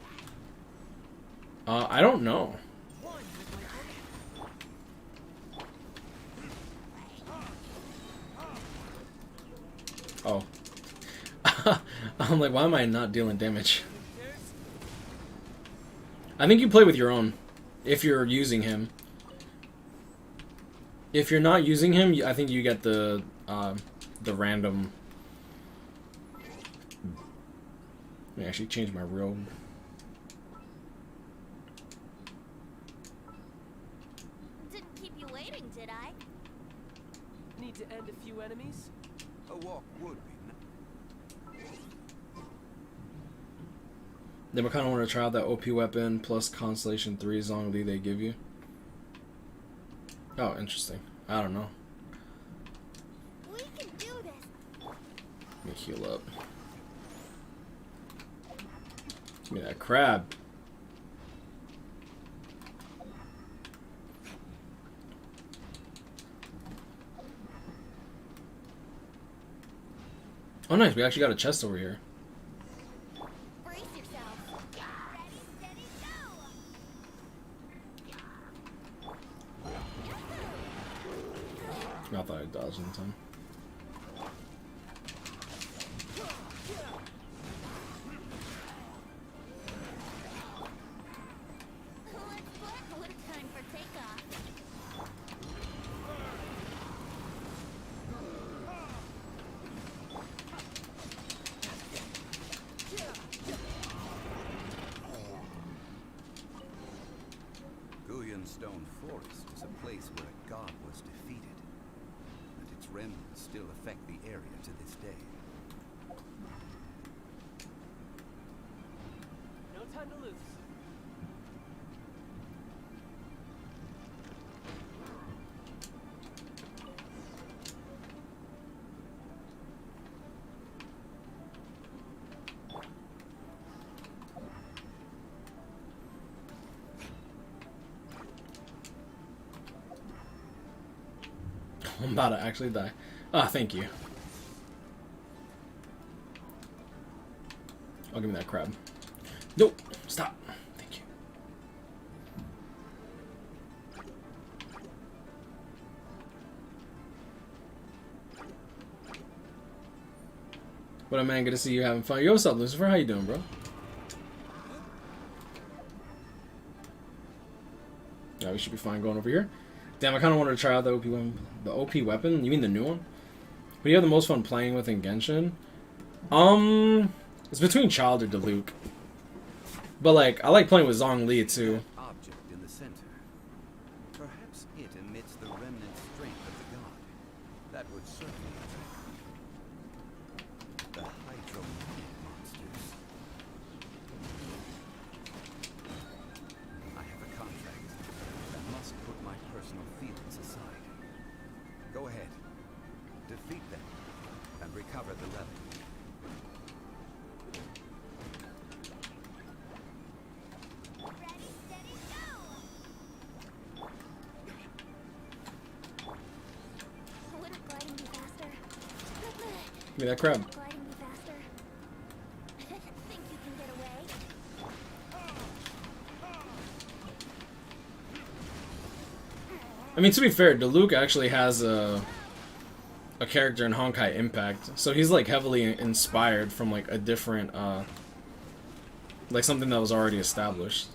I don't know. Oh. I'm like, why am I not dealing damage? I think you play with your own, if you're using him. If you're not using him, I think you get the random... Let me actually change my robe.
Didn't keep you waiting, did I?
Need to end a few enemies?
A walk would be
Then we kind of want to try out that OP weapon plus Constellation 3 Zhongli they give you. Oh, interesting. I don't know.
We can do this.
Let me heal up. Give me that crab. Oh, nice. We actually got a chest over here.
Brace yourself. Ready, steady, go!
I thought I dodged in time.
What a time for takeoff.
Stone Forest is a place where a god was defeated, and its remnants still affect the area to this day.
No time to lose.
I'm about to actually die. Ah, thank you. Oh, give me that crab. Nope. Stop. Thank you. What up, man? Good to see you having fun. Yo, what's up, Lucifer? How you doing, bro? Yeah, we should be fine going over here. Damn, I kind of wanted to try out the OP weapon. The OP weapon? You mean the new one? What do you have the most fun playing with in Genshin? It's between Child or Diluc. But like, I like playing with Zhongli too.
Object in the center. Perhaps it emits the remnant strength of the god. That would certainly affect the hydro-manic monsters. I have a contract. I must put my personal feelings aside. Go ahead. Defeat them and recover the relic.
Ready, steady, go! Wouldn't gliding be faster?
Give me that crab.
Gliding be faster? Think you can get away?
I mean, to be fair, Diluc actually has a character in Honkai Impact, so he's like heavily inspired from like a different, like something that was already established.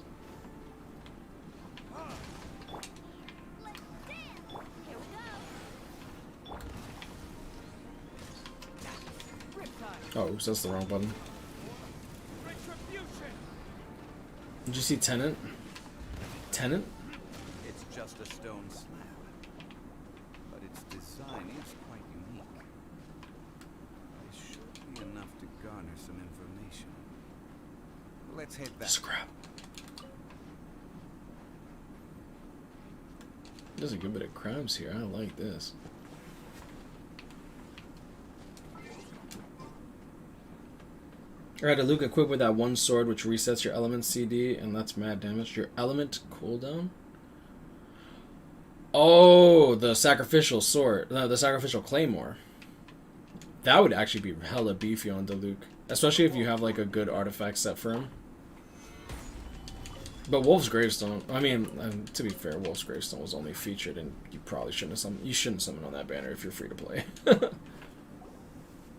Here we go!
Oh, oops, that's the wrong button.
Retribution!
Did you see Tenant? Tenant?
It's just a stone slab, but its design is quite unique. It should be enough to garner some information. Let's head back.
Scrap. There's a good bit of crabs here. I like this. Alright, a Luke equipped with that one sword which resets your element CD, and that's mad damage. Your element cooldown? Oh, the sacrificial sword. No, the sacrificial claymore. That would actually be hella beefy on Diluc. Especially if you have like a good artifact set for him. But Wolf's Gravestone, I mean, to be fair, Wolf's Gravestone was only featured, and you probably shouldn't have summoned. You shouldn't summon on that banner if you're free to play.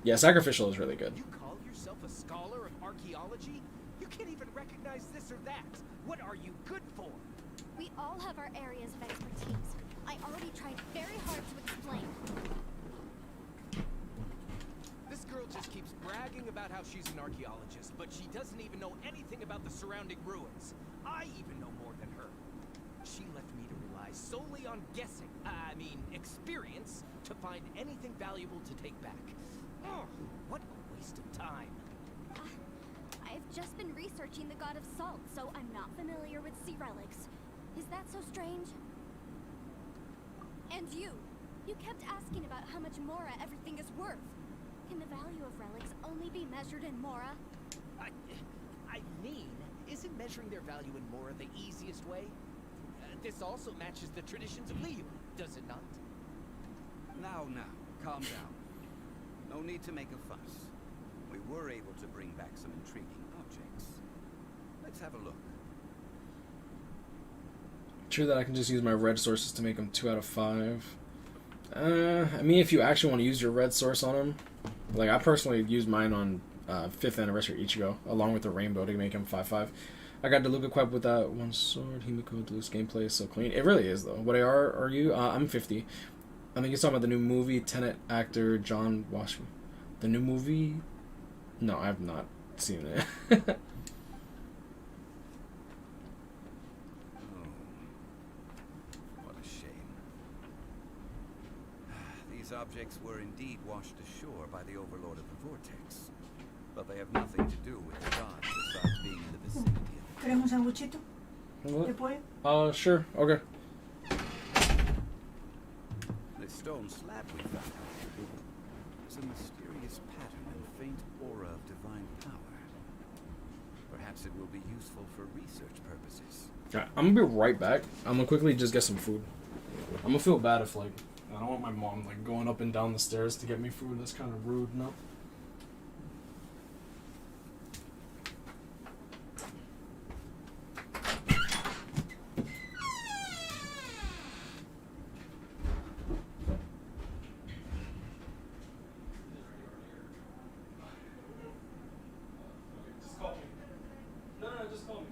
Yeah, sacrificial is really good.
You call yourself a scholar of archaeology? You can't even recognize this or that. What are you good for?
We all have our areas of expertise. I already tried very hard to explain.
This girl just keeps bragging about how she's an archaeologist, but she doesn't even know anything about the surrounding ruins. I even know more than her. She left me to rely solely on guessing, experience, to find anything valuable to take back. Ugh, what a waste of time.
I've just been researching the god of salt, so I'm not familiar with sea relics. Is that so strange? And you kept asking about how much Mora everything is worth. Can the value of relics only be measured in Mora?
Isn't measuring their value in Mora the easiest way? This also matches the traditions of Liu, does it not?
Now, calm down. No need to make a fuss. We were able to bring back some intriguing objects. Let's have a look.
True that I can just use my red sources to make them 2 out of 5. I mean, if you actually want to use your red source on them, like I personally used mine on 5th anniversary Ichigo, along with the rainbow to make him 5/5. I got DeLuca equipped with that one sword. Himiko Deluxe gameplay is so clean. It really is though. What are you? I'm 50. I think you're talking about the new movie. Tenet actor John Washington. The new movie? No, I have not seen it.
Objects were indeed washed ashore by the overlord of the vortex, but they have nothing to do with the gods besides being in the vicinity of
¿Queremos un sanguchito? ¿De pollo?
Sure. Okay.
The stone slab we found is a mysterious pattern and faint aura of divine power. Perhaps it will be useful for research purposes.
Alright, I'm gonna be right back. I'm gonna quickly just get some food. I'm gonna feel bad if like I don't want my mom like going up and down the stairs to get me food. That's kind of rude, no? Just call me. No, just call me.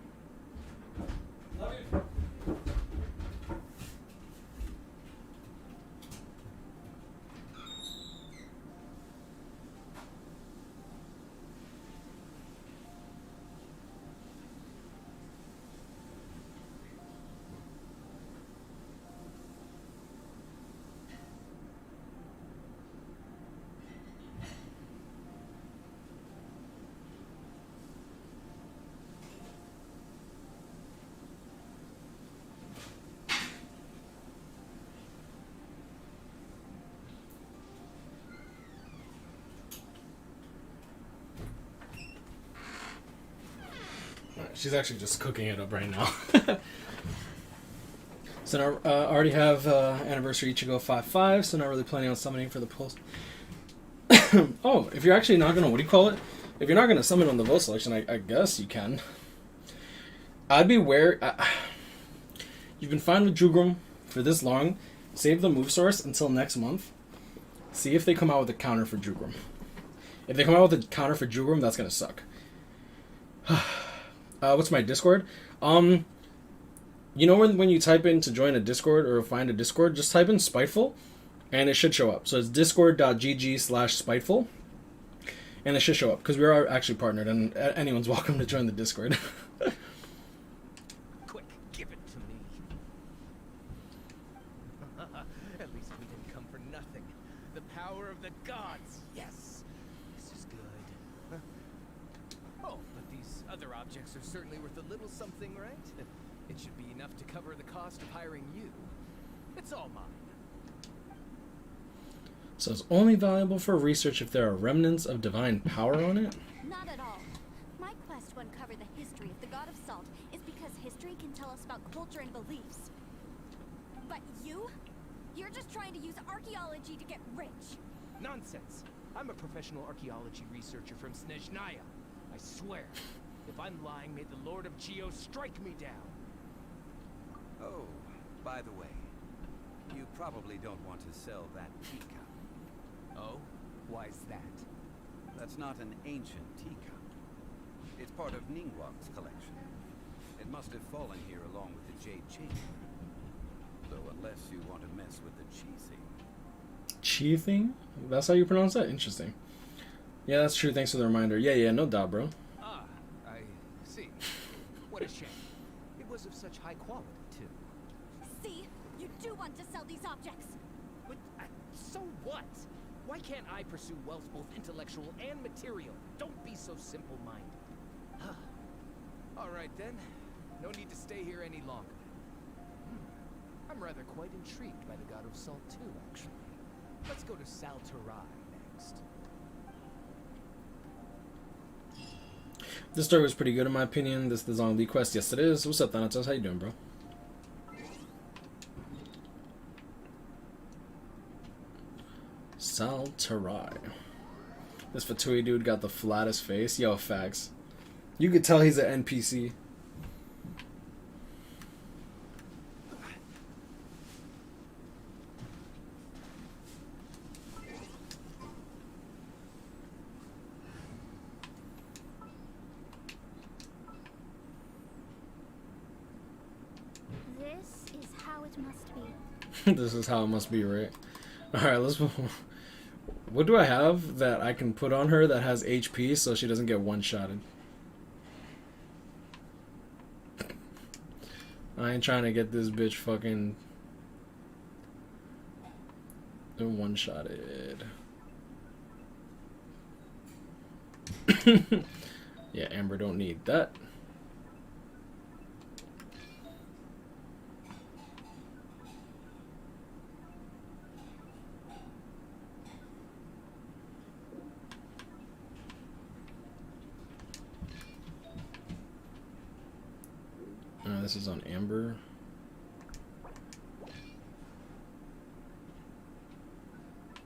Love you. She's actually just cooking it up right now. So now I already have anniversary Ichigo 5/5, so not really planning on summoning for the post. Oh, if you're actually not gonna, what do you call it? If you're not gonna summon on the vote selection, I guess you can. I'd be wary. You've been fine with Jugrum for this long. Save the move source until next month. See if they come out with a counter for Jugrum. If they come out with a counter for Jugrum, that's gonna suck. What's my Discord? You know when you type in to join a Discord or find a Discord, just type in Spiteful, and it should show up. So it's discord.gg/spiteful, and it should show up, because we are actually partnered, and anyone's welcome to join the Discord.
Quick, give it to me. At least we didn't come for nothing. The power of the gods, yes! This is good. Oh, but these other objects are certainly worth a little something, right? It should be enough to cover the cost of hiring you. It's all mine.
So it's only valuable for research if there are remnants of divine power on it?
Not at all. My quest to uncover the history of the God of Salt is because history can tell us about culture and beliefs. But you're just trying to use archaeology to get rich.
Nonsense. I'm a professional archaeology researcher from Snezhnaya. I swear. If I'm lying, may the Lord of Geo strike me down.
Oh, by the way, you probably don't want to sell that teacup.
Oh? Why's that?
That's not an ancient teacup. It's part of Ningguang's collection. It must have fallen here along with the Jade Chamber. Though unless you want to mess with the Chi thing.
Chi thing? That's how you pronounce that? Interesting. Yeah, that's true. Thanks for the reminder. Yeah, no doubt, bro.
Ah, I see. What a shame. It was of such high quality, too.
See? You do want to sell these objects.
But so what? Why can't I pursue wealth both intellectual and material? Don't be so simple-minded. All right, then. No need to stay here any longer. I'm rather quite intrigued by the God of Salt, too, actually. Let's go to Sal Tarai next.
This story was pretty good in my opinion. This is the Zhongli quest. Yes, it is. What's up, Thanatos? How you doing, bro? Sal Tarai. This Fatui dude got the flattest face. Yo, facts. You could tell he's an NPC.
This is how it must be.
This is how it must be, right? Alright, let's... What do I have that I can put on her that has HP so she doesn't get one-shotted? I ain't trying to get this bitch fucking... one-shotted. Yeah, Amber don't need that. This is on Amber.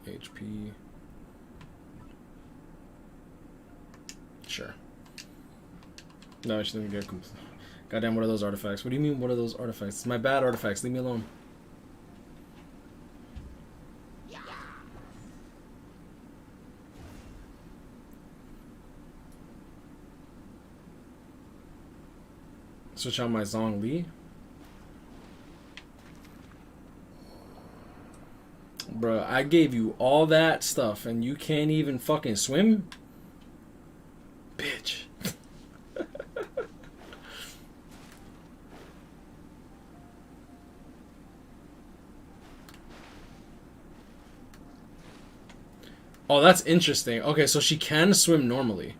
HP. Sure. No, she didn't get goddamn, what are those artifacts? What do you mean, what are those artifacts? It's my bad artifacts. Leave me alone. Switch out my Zhongli. Bruh, I gave you all that stuff and you can't even fucking swim? Bitch. Oh, that's interesting. Okay, so she can swim normally.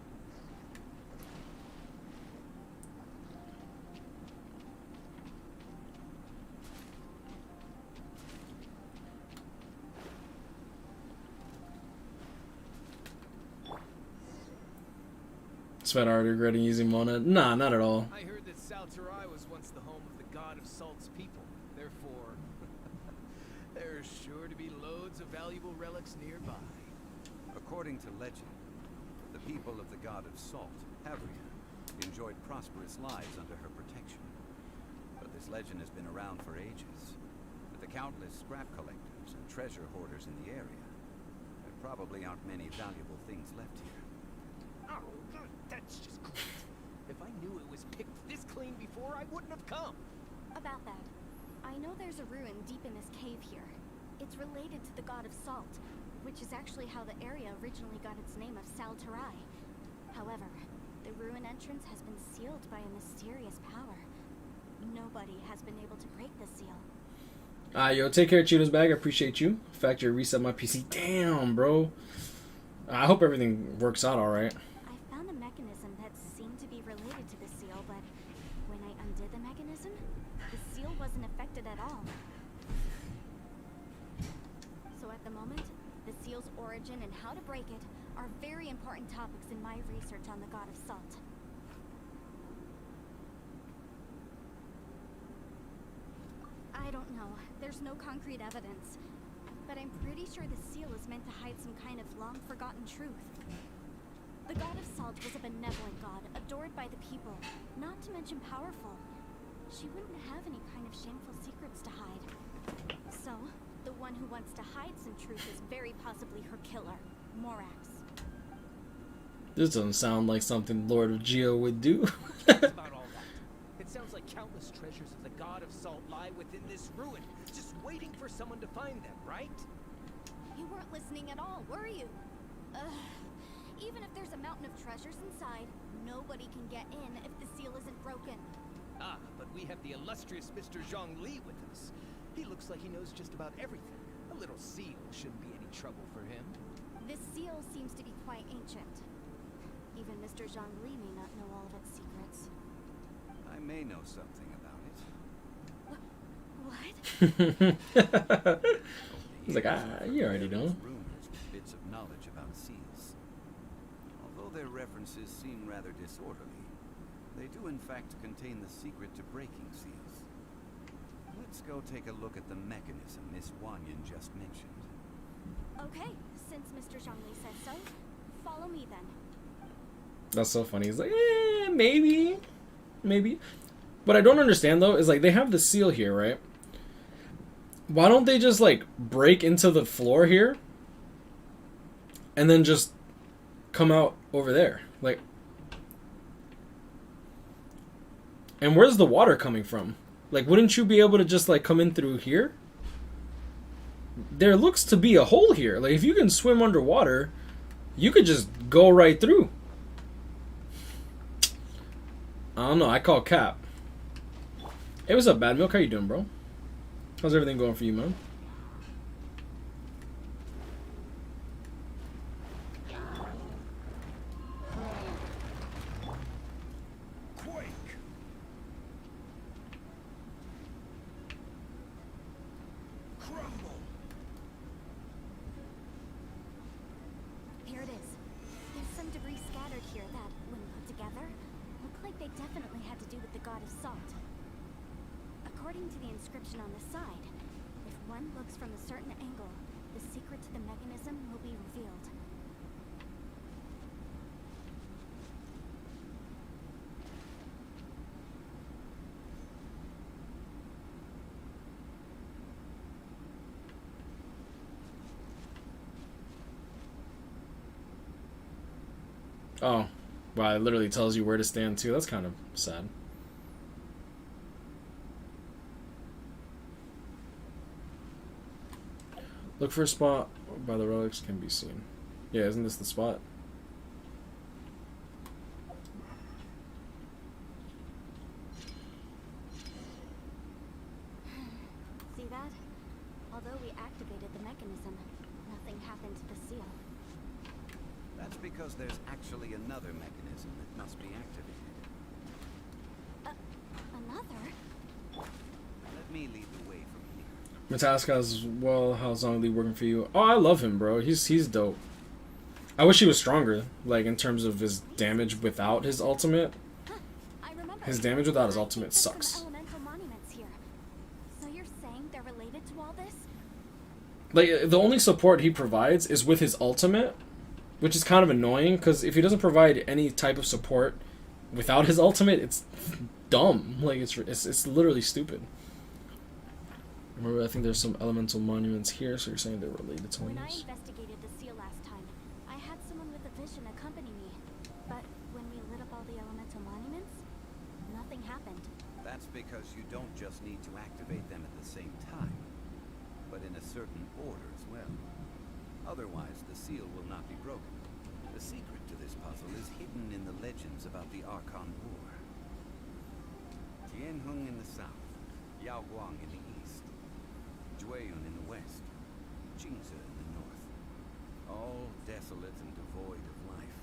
Sven already regretting using Mona? Nah, not at all.
I heard that Salterai was once the home of the god of Salt's people. Therefore, there's sure to be loads of valuable relics nearby.
According to legend, the people of the god of Salt, Havria, enjoyed prosperous lives under her protection. But this legend has been around for ages. With the countless scrap collectors and treasure hoarders in the area, there probably aren't many valuable things left here.
Oh, that's just great. If I knew it was picked this clean before, I wouldn't have come.
About that, I know there's a ruin deep in this cave here. It's related to the god of Salt, which is actually how the area originally got its name of Salterai. However, the ruin entrance has been sealed by a mysterious power. Nobody has been able to break the seal.
Yo, take care of Cheeto's bag. I appreciate you. Factory reset my PC. Damn, bro. I hope everything works out alright.
I found a mechanism that seemed to be related to the seal, but when I undid the mechanism, the seal wasn't affected at all. So at the moment, the seal's origin and how to break it are very important topics in my research on the god of Salt. I don't know. There's no concrete evidence. But I'm pretty sure the seal is meant to hide some kind of long-forgotten truth. The god of Salt was a benevolent god, adored by the people, not to mention powerful. She wouldn't have any kind of shameful secrets to hide. So, the one who wants to hide some truth is very possibly her killer, Morax.
This doesn't sound like something Lord of Geo would do.
About all that. It sounds like countless treasures of the god of Salt lie within this ruin, just waiting for someone to find them, right?
You weren't listening at all, were you? Even if there's a mountain of treasures inside, nobody can get in if the seal isn't broken.
Ah, but we have the illustrious Mr. Zhongli with us. He looks like he knows just about everything. A little seal shouldn't be any trouble for him.
This seal seems to be quite ancient. Even Mr. Zhongli may not know all of its secrets.
I may know something about it.
What?
He's like, you already know.
Rumors with bits of knowledge about seals. Although their references seem rather disorderly, they do in fact contain the secret to breaking seals. Let's go take a look at the mechanism Miss Wanyan just mentioned.
Okay, since Mr. Zhongli says so, follow then.
That's so funny. He's like, maybe. Maybe. What I don't understand, though, is, like, they have the seal here, right? Why don't they just, like, break into the floor here and then just come out over there? Like, and where's the water coming from? Like, wouldn't you be able to just, like, come in through here? There looks to be a hole here. Like, if you can swim underwater, you could just go right through. I don't know. I call cap. Hey, what's up, Bad Milk? How you doing, bro? How's everything going for you, man?
Here it is. There's some debris scattered here that, when put together, look like they definitely had to do with the god of salt. According to the inscription on the side, if one looks from a certain angle, the secret to the mechanism will be revealed.
Oh, wow, it literally tells you where to stand, too. That's kind of sad. Look for a spot by the relics can be seen. Yeah, isn't this the spot?
See that? Although we activated the mechanism, nothing happened to the seal.
That's because there's actually another mechanism that must be activated.
Another?
Let me lead the way from here.
Mataska as well. How's Zhongli working for you? Oh, I love him, bro. He's dope. I wish he was stronger, like in terms of his damage without his ultimate. His damage without his ultimate sucks.
Elemental monuments here. So you're saying they're related to all this?
Like, the only support he provides is with his ultimate, which is kind of annoying, because if he doesn't provide any type of support without his ultimate, it's dumb. Like, it's literally stupid. Remember, I think there's some elemental monuments here, so you're saying they're related to
When I
these?
investigated the seal last time, I had someone with a vision accompany me. But when we lit up all the elemental monuments, nothing happened.
That's because you don't just need to activate them at the same time, but in a certain order as well. Otherwise, the seal will not be broken. The secret to this puzzle is hidden in the legends about the Archon War. Tianheng in the south, Yaoguang in the east, Jueyun in the west, Jingze in the north. All desolate and devoid of life.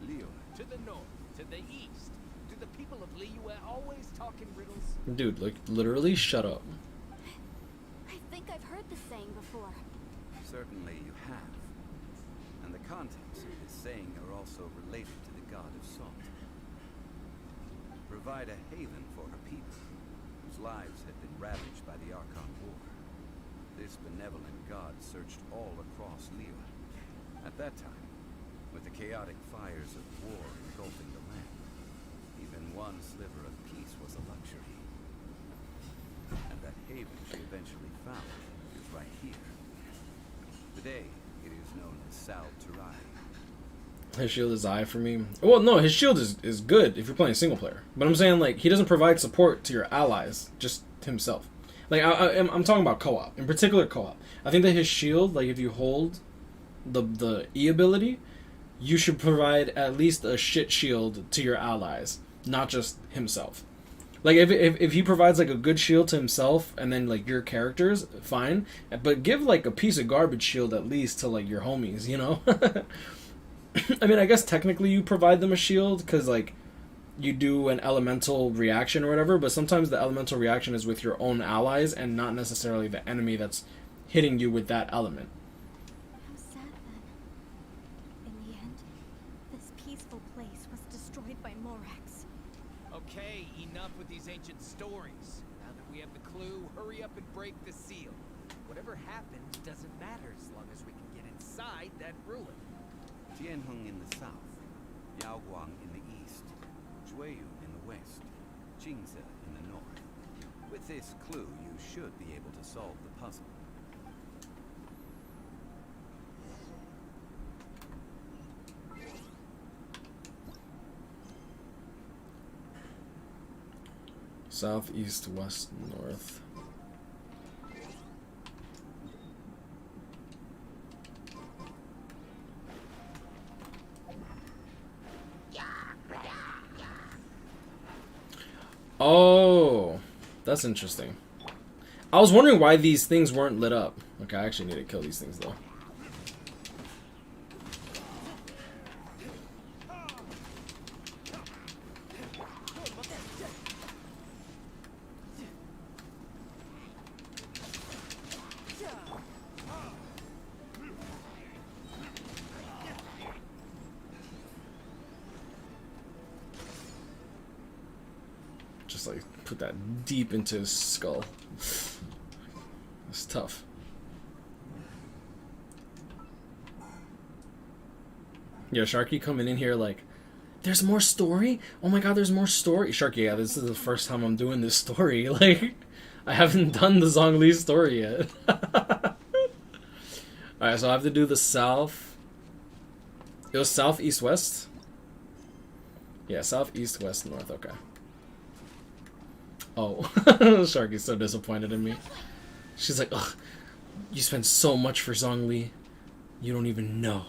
Liyue.
To the north, to the east. Do the people of Liyue always talk in riddles?
Dude, like, literally, shut up.
I think I've heard this saying before.
Certainly you have. And the contents of this saying are also related to the god of salt. Provide a haven for her people, whose lives had been ravaged by the Archon War. This benevolent god searched all across Liyue. At that time, with the chaotic fires of war engulfing the land, even one sliver of peace was a luxury. And that haven she eventually found is right here. Today, it is known as Sal Turai.
His shield is eye for me. Well, no, his shield is good if you're playing single player. But I'm saying, like, he doesn't provide support to your allies, just himself. Like, I'm talking about co-op. In particular, co-op. I think that his shield, like, if you hold the E ability, you should provide at least a shit shield to your allies, not just himself. Like, if he provides, like, a good shield to himself, and then, like, your characters, fine. But give, like, a piece of garbage shield at least to, like, your homies, you know? I mean, I guess technically you provide them a shield, because, like, you do an elemental reaction or whatever, but sometimes the elemental reaction is with your own allies, and not necessarily the enemy that's hitting you with that element.
How sad then. In the end, this peaceful place was destroyed by Morax.
Okay, enough with these ancient stories. Now that we have the clue, hurry up and break the seal. Whatever happens doesn't matter as long as we can get inside that ruin.
Jianheng in the south, Yaoguang in the east, Zhueyun in the west, Jingze in the north. With this clue, you should be able to solve the puzzle.
South, east, west, north. Oh, that's interesting. I was wondering why these things weren't lit up. Okay, I actually need to kill these things though. Just like put that deep into his skull. It's tough. Yeah, Sharky coming in here like, there's more story? Oh my god, there's more story. Sharky, yeah, this is the first time I'm doing this story. Like, I haven't done the Zhongli story yet. Alright, so I have to do the south. It was south, east, west? Yeah, south, east, west, north, okay. Oh, Sharky's so disappointed in me. She's like, ugh, you spent so much for Zhongli. You don't even know.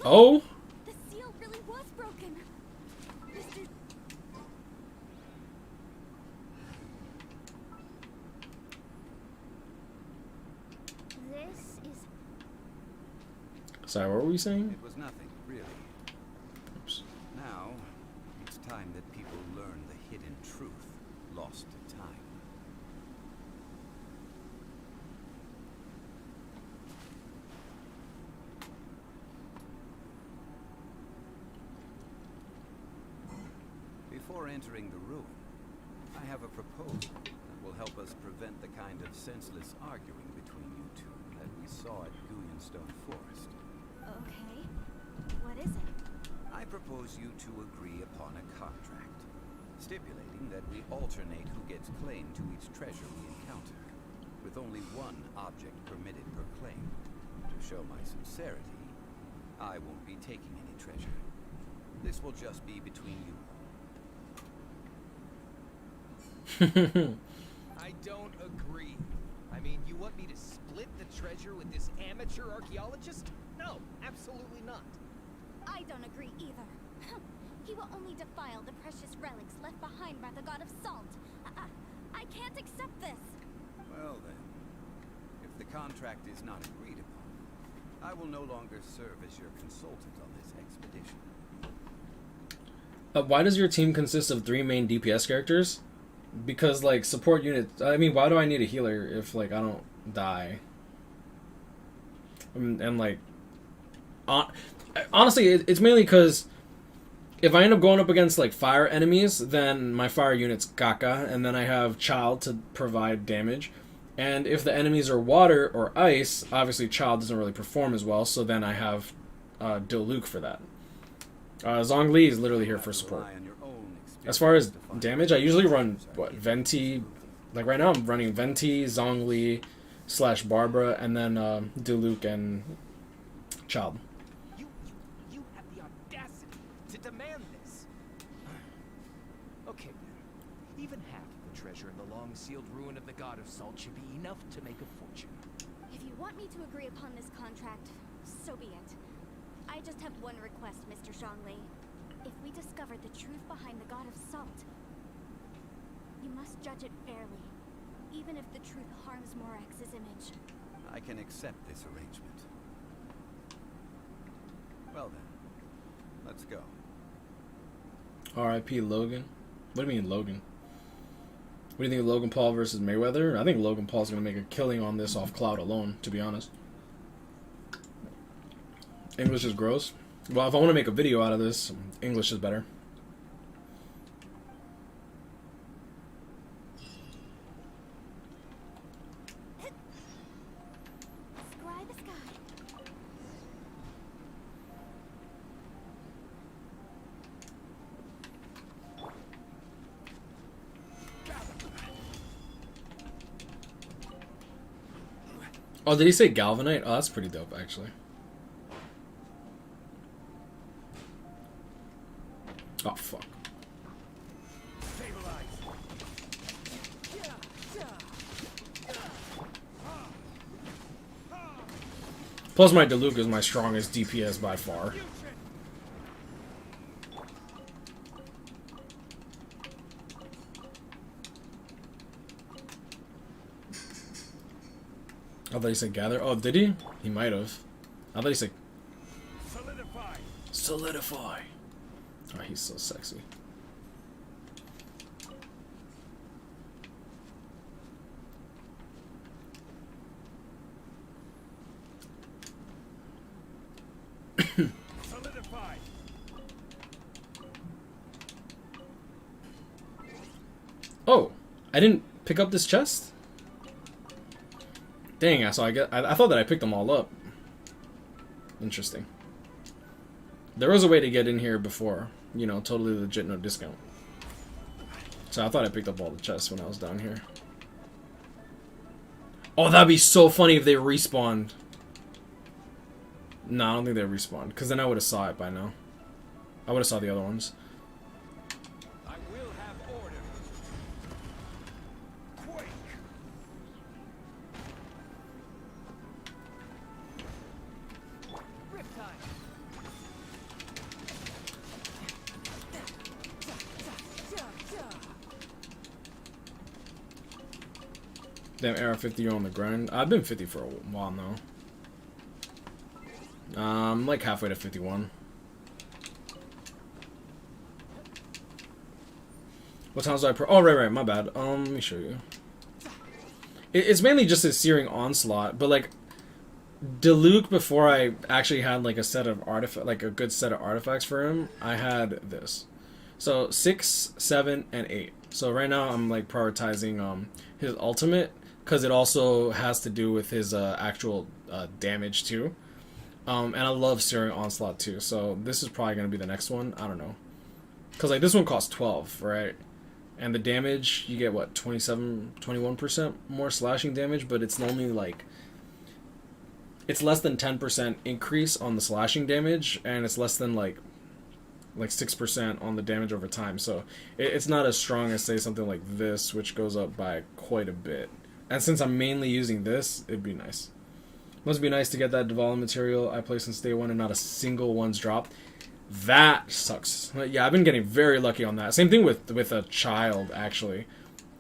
Oh?
The seal really was broken. Mr. This is...
Sorry, what were we saying?
It was nothing, really.
Oops.
Now, it's time that people learn the hidden truth lost to time. Before entering the ruin, I have a proposal that will help us prevent the kind of senseless arguing between you two that we saw at Guyonstone Forest.
Okay. What is it?
I propose you two agree upon a contract, stipulating that we alternate who gets claim to each treasure we encounter, with only one object permitted per claim. To show my sincerity, I won't be taking any treasure. This will just be between you.
I don't agree. I mean, you want me to split the treasure with this amateur archaeologist? No, absolutely not.
I don't agree either. He will only defile the precious relics left behind by the god of salt. I can't accept this.
Well then, if the contract is not agreed upon, I will no longer serve as your consultant on this expedition.
Why does your team consist of 3 main DPS characters? Because, like, support units... I mean, why do I need a healer if, like, I don't die? And like... honestly, it's mainly because if I end up going up against, like, fire enemies, then my fire unit's Gacha, and then I have Child to provide damage. And if the enemies are water or ice, obviously Child doesn't really perform as well, so then I have Diluc for that. Zhongli is literally here for support. As far as damage, I usually run, what, Venti? Like, right now I'm running Venti, Zhongli, / Barbara, and then Diluc and Child.
You have the audacity to demand this. Okay, then. Even half of the treasure in the long-sealed ruin of the god of salt should be enough to make a fortune.
If you want me to agree upon this contract, so be it. I just have one request, Mr. Zhongli. If we discover the truth behind the god of salt, you must judge it fairly, even if the truth harms Morax's image.
I can accept this arrangement. Well then, let's go.
R.I.P. Logan. What do you mean, Logan? What do you think of Logan Paul versus Mayweather? I think Logan Paul's going to make a killing on this off cloud alone, to be honest. English is gross. Well, if I want to make a video out of this, English is better.
Scry the sky.
Oh, did he say Galvanite? Oh, that's pretty dope, actually. Oh, fuck. Plus, my Diluc is my strongest DPS by far. I thought he said gather. Oh, did he? He might have. I thought he said solidify. Solidify. Oh, he's so sexy.
Solidify.
Oh, I didn't pick up this chest? Dang, so I thought that I picked them all up. Interesting. There was a way to get in here before. You know, totally legit, no discount. So I thought I picked up all the chests when I was down here. Oh, that'd be so funny if they respawned. No, I don't think they respawned. Because then I would have saw it by now. I would have saw the other ones.
I will have order. Quake.
Riptide.
Damn, AR50, you're on the grind. I've been 50 for a while now. I'm like halfway to 51. What times do I pro? Oh, right, my bad. Let me show you. It's mainly just a Searing Onslaught, but like Diluc, before I actually had like a set of like a good set of artifacts for him, I had this. So 6, 7, and 8. So right now I'm like prioritizing his ultimate, because it also has to do with his actual damage too. And I love Searing Onslaught too, so this is probably going to be the next one. I don't know. Because like this one costs 12, right? And the damage, you get what, 21% more slashing damage, but it's only like... It's less than 10% increase on the slashing damage, and it's less than like 6% on the damage over time. So it's not as strong as, say, something like this, which goes up by quite a bit. And since I'm mainly using this, it'd be nice. Must be nice to get that development material I placed since day one and not a single one's dropped. That sucks. Yeah, I've been getting very lucky on that. Same thing with a child, actually.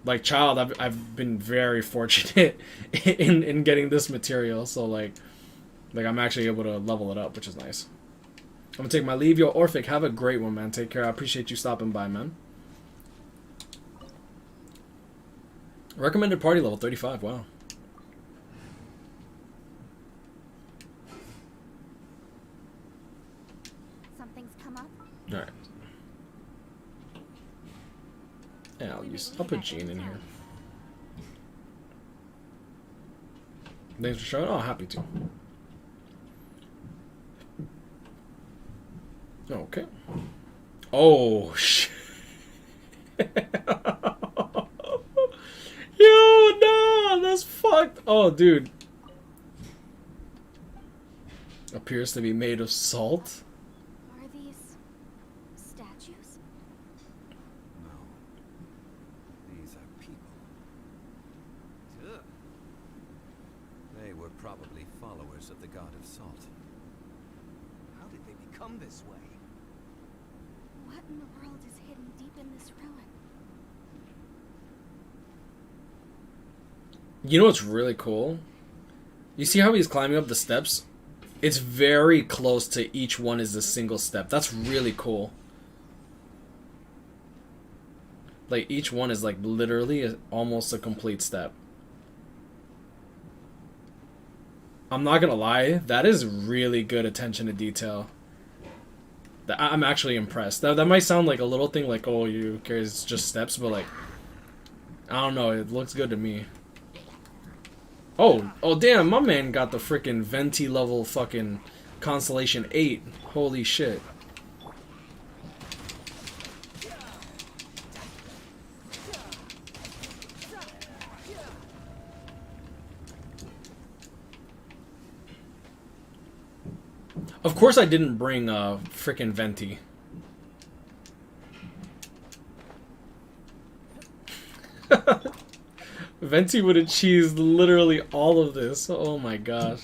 Like child, I've been very fortunate in getting this material. So like I'm actually able to level it up, which is nice. I'm gonna take my leave. Yo, Orphic, have a great one, man. Take care. I appreciate you stopping by, man. Recommended party level 35. Wow.
Something's come up.
All right. Yeah, I'll put Jean in here. Thanks for showing. Oh, happy to. Okay. Oh shit. Yo, no, that's fucked. Oh, dude. Appears to be made of salt.
Are these statues?
No. These are people. Ugh. They were probably followers of the god of salt.
How did they become this way?
What in the world is hidden deep in this ruin?
You know what's really cool? You see how he's climbing up the steps? It's very close to each one is a single step. That's really cool. Like, each one is, like, literally almost a complete step. I'm not gonna lie, that is really good attention to detail. I'm actually impressed. That might sound like a little thing, like, oh, you care, it's just steps, but, like, I don't know, it looks good to me. Oh, damn, my man got the freaking venti level fucking Constellation 8. Holy shit. Of course I didn't bring frickin' venti. Venti would have cheesed literally all of this. Oh my gosh.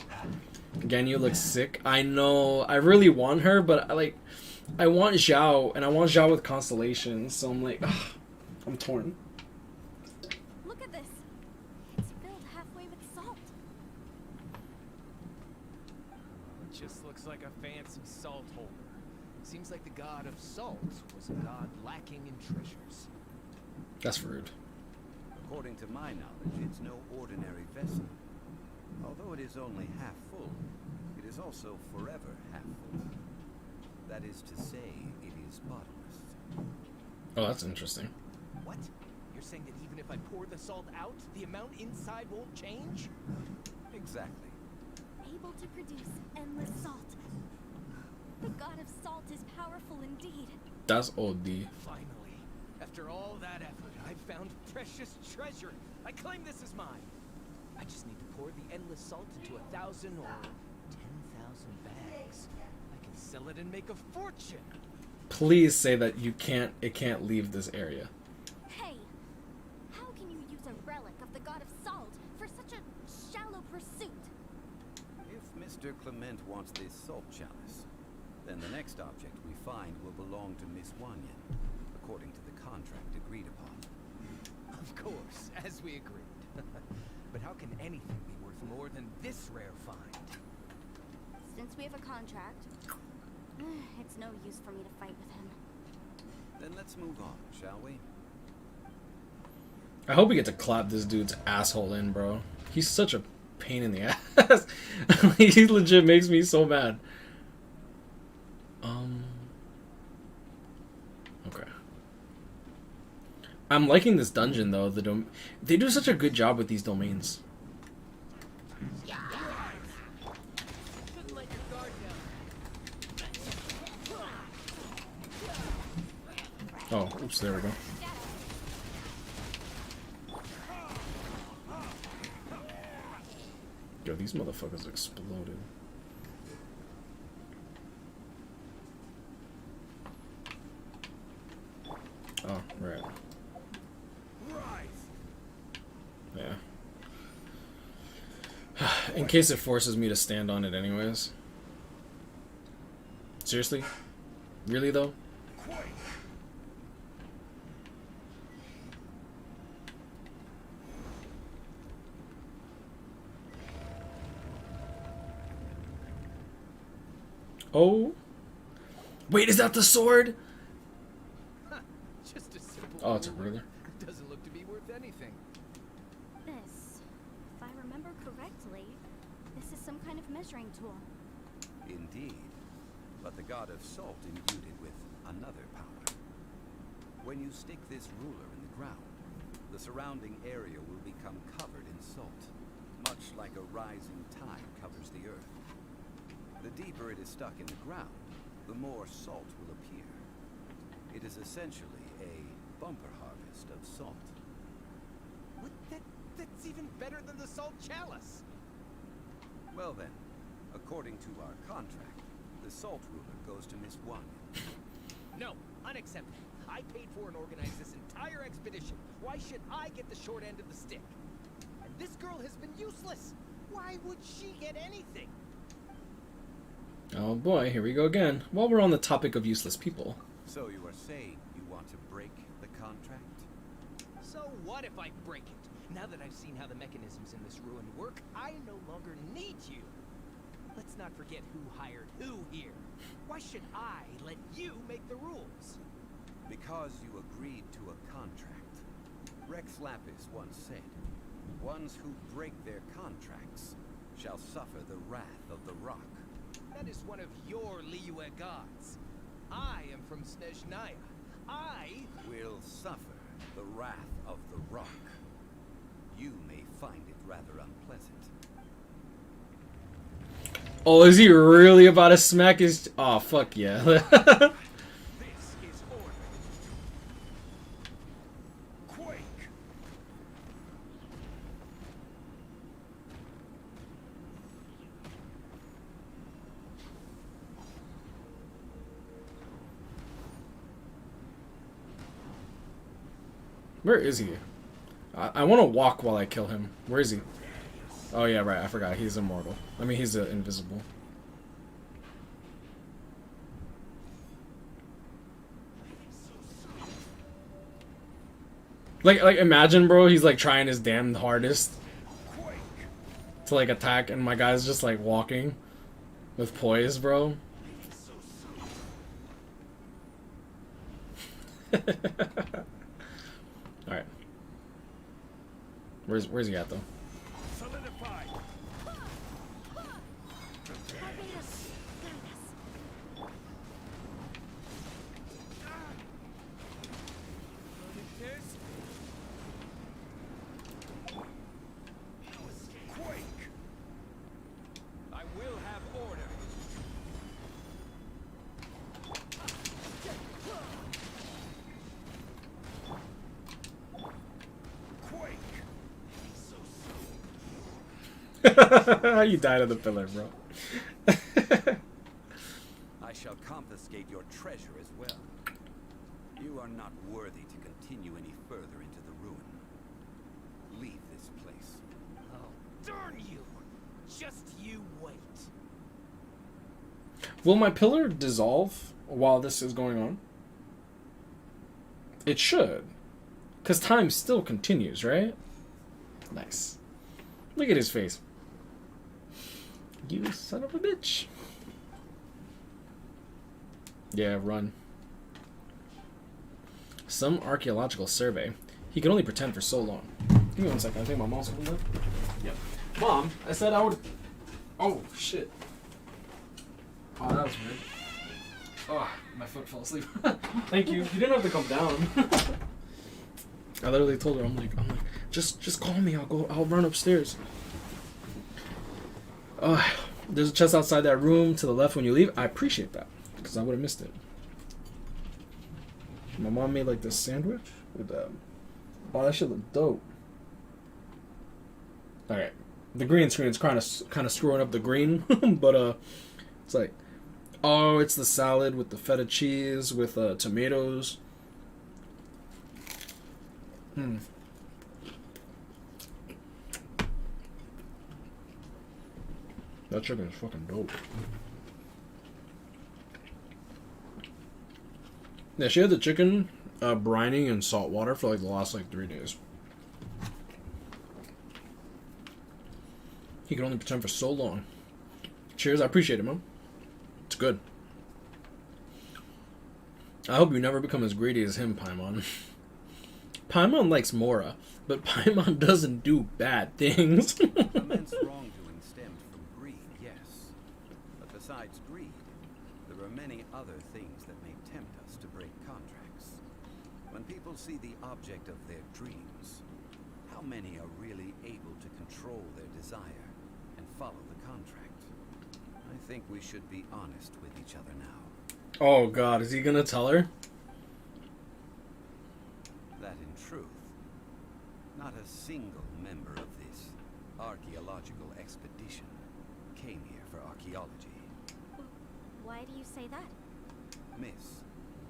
Ganyu looks sick. I know. I really want her, but I want Zhao, and I want Zhao with Constellation, so I'm like, ugh, I'm torn.
Look at this. It's filled halfway with salt.
It just looks like a fancy salt holder. Seems like the god of salt was a god lacking in treasures.
That's rude.
According to my knowledge, it's no ordinary vessel. Although it is only half full, it is also forever half full. That is to say, it is bottomless.
Oh, that's interesting.
What? You're saying that even if I pour the salt out, the amount inside won't change?
Exactly.
Able to produce endless salt. The god of salt is powerful indeed.
That's OD.
Finally, after all that effort, I've found precious treasure. I claim this as mine. I just need to pour the endless salt into 1,000 or 10,000 bags. I can sell it and make a fortune.
Please say that it can't leave this area.
Hey, how can you use a relic of the god of salt for such a shallow pursuit?
If Mr. Clement wants this salt chalice, then the next object we find will belong to Miss Wanyan, according to the contract agreed upon.
Of course, as we agreed. But how can anything be worth more than this rare find?
Since we have a contract, it's no use for me to fight with him.
Then let's move on, shall we?
I hope we get to clap this dude's asshole in, bro. He's such a pain in the ass. He legit makes me so mad. Okay. I'm liking this dungeon though. They do such a good job with these domains. Oh, oops, there we go. Yo, these motherfuckers exploded. Oh, right. Yeah. In case it forces me to stand on it anyways. Seriously? Really though? Oh. Wait, is that the sword?
Just a simple
Oh, it's a ruler.
Doesn't look to be worth anything.
This, if I remember correctly, this is some kind of measuring tool.
Indeed. But the god of salt imbued it with another power. When you stick this ruler in the ground, the surrounding area will become covered in salt, much like a rising tide covers the earth. The deeper it is stuck in the ground, the more salt will appear. It is essentially a bumper harvest of salt.
What? That's even better than the salt chalice.
Well then, according to our contract, the salt ruler goes to Miss Wanyan.
No, unacceptable. I paid for and organized this entire expedition. Why should I get the short end of the stick? And this girl has been useless. Why would she get anything?
Oh boy, here we go again. While we're on the topic of useless people.
So you are saying you want to break the contract?
So what if I break it? Now that I've seen how the mechanisms in this ruin work, I no longer need you. Let's not forget who hired who here. Why should I let you make the rules?
Because you agreed to a contract. Rex Lapis once said, ones who break their contracts shall suffer the wrath of the rock.
That is one of your Liyue gods. I am from Snezhnaya. I
will suffer the wrath of the rock. You may find it rather unpleasant.
Oh, is he really about to smack his... Oh, fuck yeah.
This is order. Quake.
Where is he? I want to walk while I kill him. Where is he? Oh yeah, right. I forgot. He's immortal. I mean, he's invisible. Like imagine, bro. He's like trying his damn hardest to like attack, and my guy's just like walking with poise, bro. All right. Where's he at though?
Solidify. Quake. I will have order.
You died on the pillar, bro.
I shall confiscate your treasure as well. You are not worthy to continue any further into the ruin. Leave this place.
Oh, darn you! Just you wait.
Will my pillar dissolve while this is going on? It should. Because time still continues, right? Nice. Look at his face. You son of a bitch. Yeah, run. Some archaeological survey. He could only pretend for so long. Give me 1 second. I think my mom's coming up. Yep. Mom, I said I would... Oh, shit. Oh, that was weird. Oh, my foot fell asleep. Thank you. You didn't have to come down. I literally told her, I'm like, just call me. I'll run upstairs. There's a chest outside that room to the left when you leave. I appreciate that, because I would have missed it. My mom made like this sandwich with oh, that shit look dope. Alright. The green screen is kind of screwing up the green, but it's like, oh, it's the salad with the feta cheese with tomatoes. That chicken is fucking dope. Yeah, she had the chicken brining in salt water for like the last like 3 days. He could only pretend for so long. Cheers, I appreciate it, Mom. It's good. I hope you never become as greedy as him, Paimon. Paimon likes Mora, but Paimon doesn't do bad things.
Immense wrongdoing stemmed from greed, yes. But besides greed, there are many other things that may tempt us to break contracts. When people see the object of their dreams, how many are really able to control their desire and follow the contract? I think we should be honest with each other now.
Oh god, is he gonna tell her?
That in truth, not a single member of this archaeological expedition came here for archaeology.
Why do you say that?
Miss,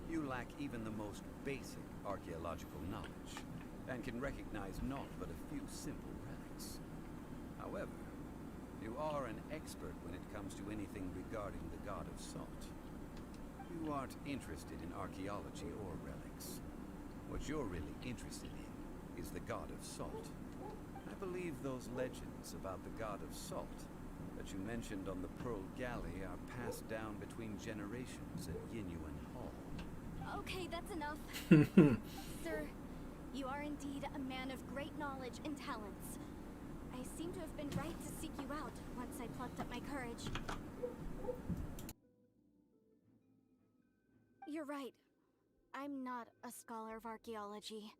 you lack even the most basic archaeological knowledge, and can recognize naught but a few simple relics. However, you are an expert when it comes to anything regarding the god of salt. You aren't interested in archaeology or relics. What you're really interested in is the god of salt. I believe those legends about the god of salt that you mentioned on the Pearl Galley are passed down between generations at Yinyuan Hall.
Okay, that's enough. Sir, you are indeed a man of great knowledge and talents. I seem to have been right to seek you out once I plucked up my courage. You're right. I'm not a scholar of archaeology.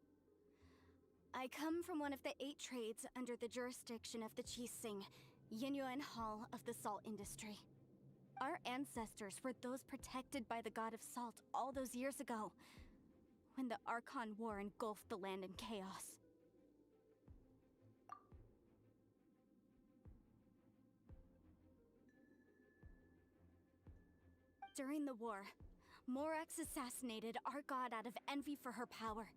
I come from one of the 8 trades under the jurisdiction of the Chising, Yinyuan Hall of the salt industry. Our ancestors were those protected by the god of salt all those years ago, when the Archon War engulfed the land in chaos. During the war, Morax assassinated our god out of envy for her power.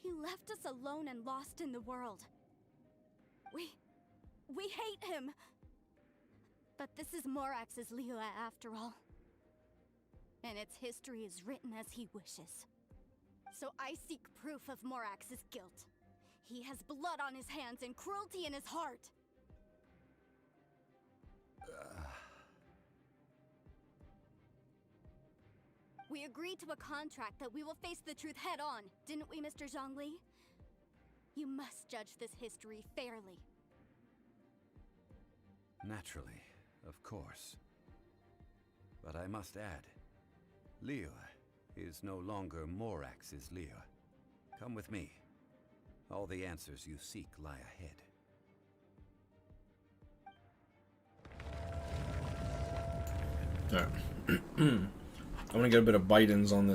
He left us alone and lost in the world. We hate him! But this is Morax's Liyue after all. And its history is written as he wishes. So I seek proof of Morax's guilt. He has blood on his hands and cruelty in his heart. We agreed to a contract that we will face the truth head on, didn't we, Mr. Zhongli? You must judge this history fairly.
Naturally, of course. But I must add, Liyue is no longer Morax's Liyue. Come with me. All the answers you seek lie ahead.
Alright. I'm gonna get a bit of bites in on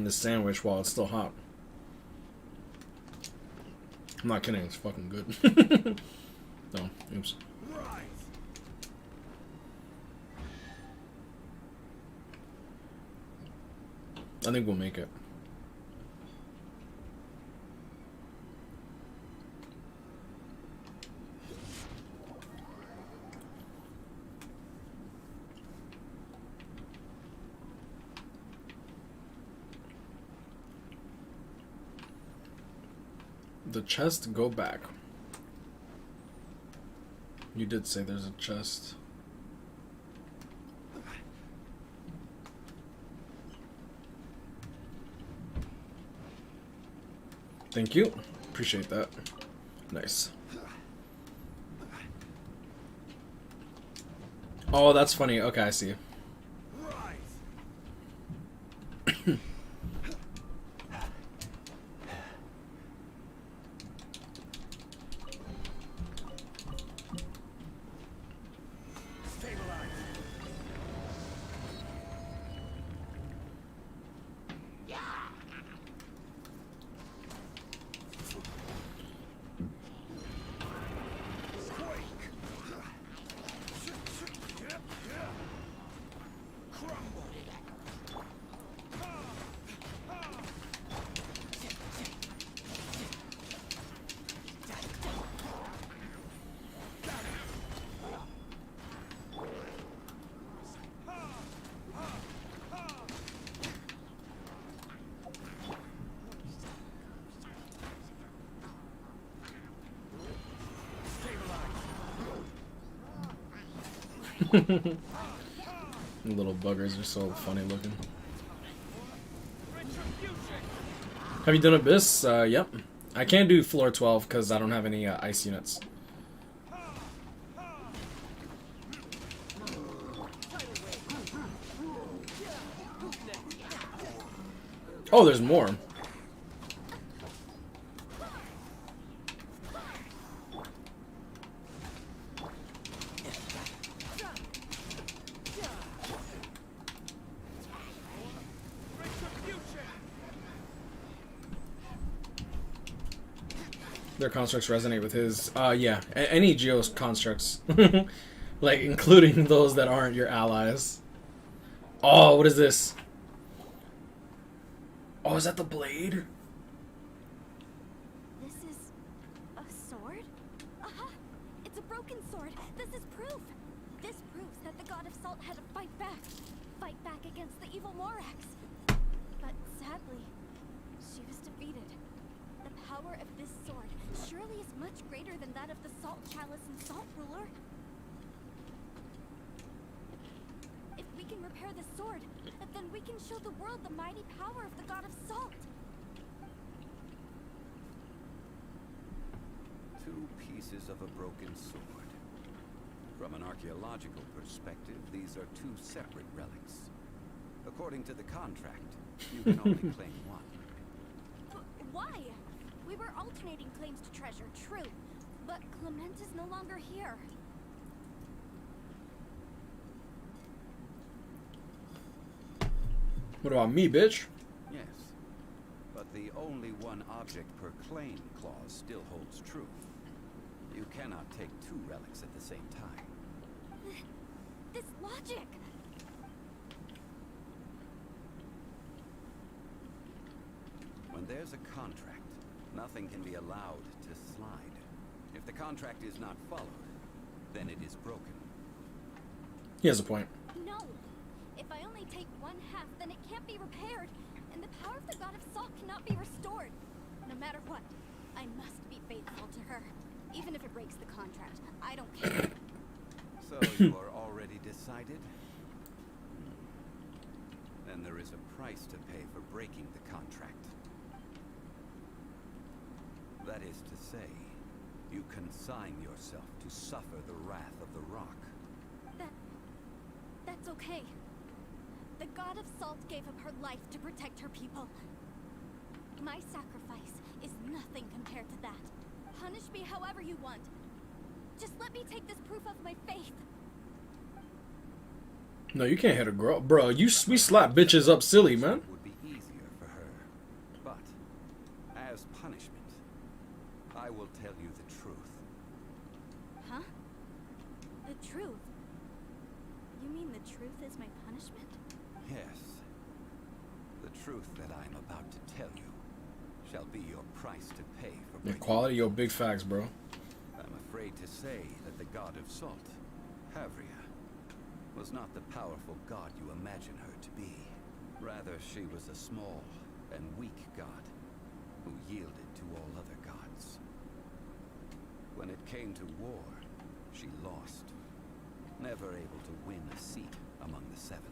this sandwich while it's still hot. I'm not kidding, it's fucking good. No, oops. I think we'll make it. The chest, go back. You did say there's a chest. Thank you. Appreciate that. Nice. Oh, that's funny. Okay, I see. The little buggers are so funny looking. Have you done Abyss? Yep. I can't do floor 12 because I don't have any ice units. Oh, there's more. Their constructs resonate with his. Yeah, any Geo's constructs, like including those that aren't your allies. Oh, what is this? Oh, is that the blade?
This is a sword? Aha! It's a broken sword. This is proof. This proves that the god of salt had to fight back against the evil Morax. But sadly, she was defeated. The power of this sword surely is much greater than that of the Salt Chalice and Salt Ruler. If we can repair repair the sword, then we can show the world the mighty power of the god of salt.
Two pieces of a broken sword. From an archaeological perspective, these are two separate relics. According to the contract, you can only claim one.
Why? We were alternating claims to treasure, true. But Clement is no longer here.
What about me, bitch?
Yes, but the only one object per claim clause still holds true. You cannot take two relics at the same time.
This logic!
When there's a contract, nothing can be allowed to slide. If the contract is not followed, then it is broken.
He has a point.
No! If I only take one half, then it can't be repaired, and the power of the god of salt cannot be restored. No matter what, I must be faithful to her. Even if it breaks the contract, I don't care.
So you are already decided? Then there is a price to pay for breaking the contract. That is to say, you consign yourself to suffer the wrath of the rock.
That's okay. The god of salt gave up her life to protect her people. My sacrifice is nothing compared to that. Punish me however you want. Just let me take this proof of my faith.
No, you can't hit a girl, bro. We slap bitches up silly, man.
It would be easier for her, but as punishment, I will tell you the truth.
Huh? The truth? You mean the truth is my punishment?
Yes. The truth that I am about to tell you shall be your price to pay for breaking.
Quality, yo, big facts, bro.
I'm afraid to say that the god of salt, Havria, was not the powerful god you imagine her to be. Rather, she was a small and weak god who yielded to all other gods. When it came to war, she lost, never able to win a seat among the seven.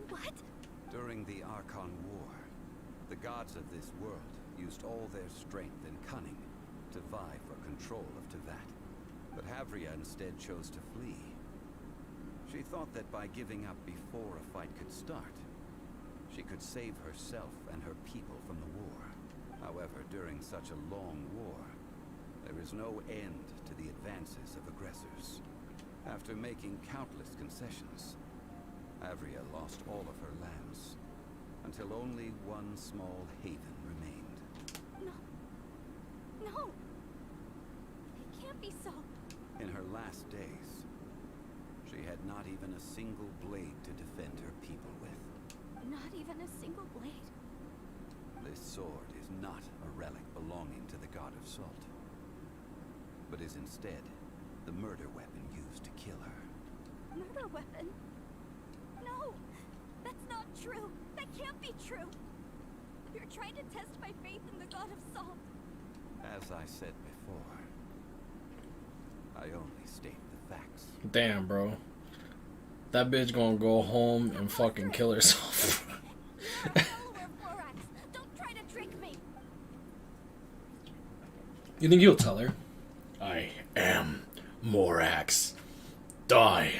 What?
During the Archon War, the gods of this world used all their strength and cunning to vie for control of Tevat. But Havria instead chose to flee. She thought that by giving up before a fight could start, she could save herself and her people from the war. However, during such a long war, there is no end to the advances of aggressors. After making countless concessions, Havria lost all of her lands, until only one small haven remained.
No. It can't be so.
In her last days, she had not even a single blade to defend her people with.
Not even a single blade.
This sword is not a relic belonging to the god of salt, but is instead the murder weapon used to kill her.
Murder weapon? No! That's not true! That can't be true! You're trying to test my faith in the god of salt.
As I said before, I only state the facts.
Damn, bro. That bitch gonna go home and fucking kill herself.
You're a follower of Lorax. Don't try to trick me!
You think he'll tell her? I am Morax. Die.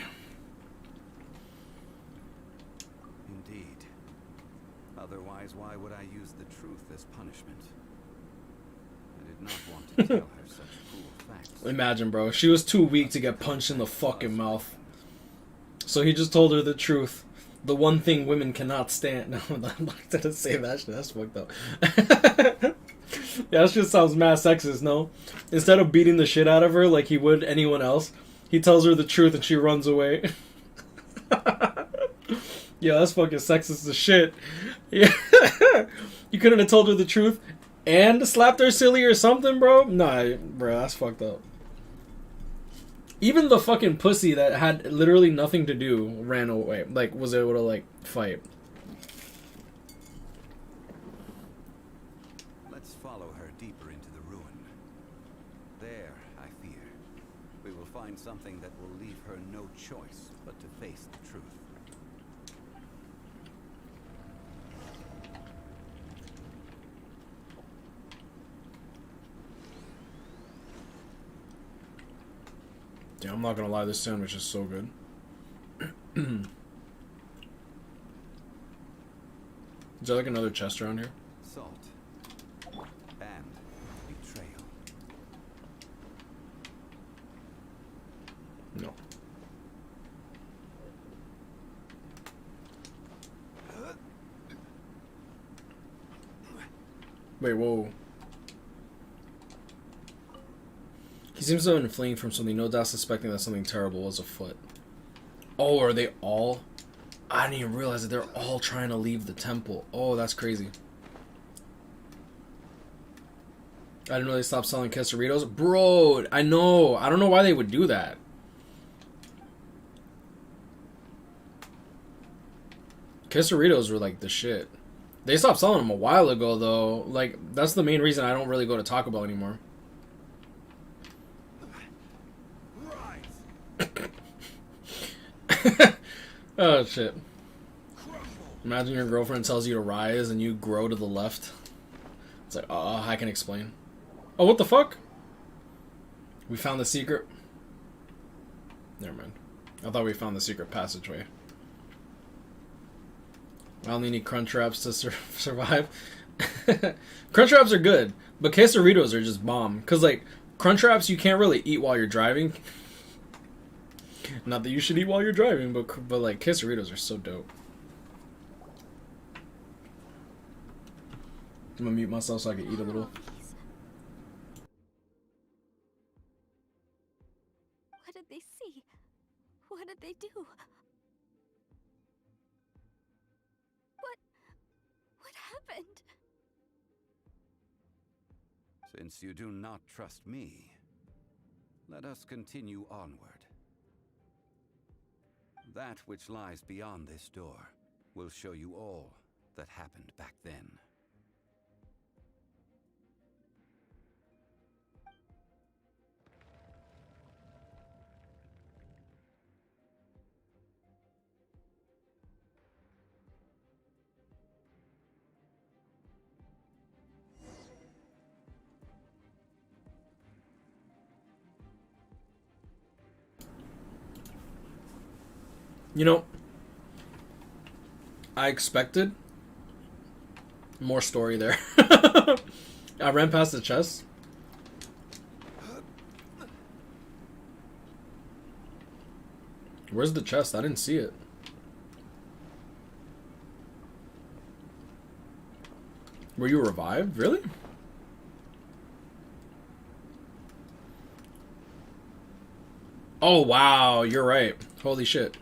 Indeed. Otherwise, why would I use the truth as punishment? I did not want to tell her such cruel facts.
Imagine, bro. She was too weak to get punched in the fucking mouth. So he just told her the truth. The one thing women cannot stand. No, I'm not gonna say that shit. That's fucked up. Yeah, that shit sounds mad sexist, no? Instead of beating the shit out of her like he would anyone else, he tells her the truth and she runs away. Yeah, that's fucking sexist as shit. Yeah. You couldn't have told her the truth and slapped her silly or something, bro? Nah, bro, that's fucked up. Even the fucking pussy that had literally nothing to do ran away. Like, was able to, like, fight.
Let's follow her deeper into the ruin. There, I fear, we will find something that will leave her no choice but to face the truth.
Damn, I'm not gonna lie, this sandwich is so good. Is there like another chest around here?
Salt. And betrayal.
No. Wait, whoa. He seems to have been fleeing from something, no doubt suspecting that something terrible was afoot. Oh, are they all? I didn't even realize that they're all trying to leave the temple. Oh, that's crazy. I didn't know they stopped selling quesadillas. Bro, I know. I don't know why they would do that. Quesadillas were like the shit. They stopped selling them a while ago, though. Like, that's the main reason I don't really go to Taco Bell anymore. Oh, shit. Imagine your girlfriend tells you to rise and you grow to the left. It's like, oh, I can explain. Oh, what the fuck? We found the secret. Never mind. I thought we found the secret passageway. I only need crunch wraps to survive. Crunch wraps are good, but quesadillas are just bomb. Because, like, crunch wraps you can't really eat while you're driving. Not that you should eat while you're driving, but like, quesadillas are so dope. I'm gonna mute myself so I can eat a little.
What did they see? What did they do? What happened?
Since you do not trust me, let us continue onward. That which lies beyond this door will show you all that happened back then.
You know, I expected more story there. I ran past the chest. Where's the chest? I didn't see it. Were you revived? Really? Oh, wow. You're right. Holy shit.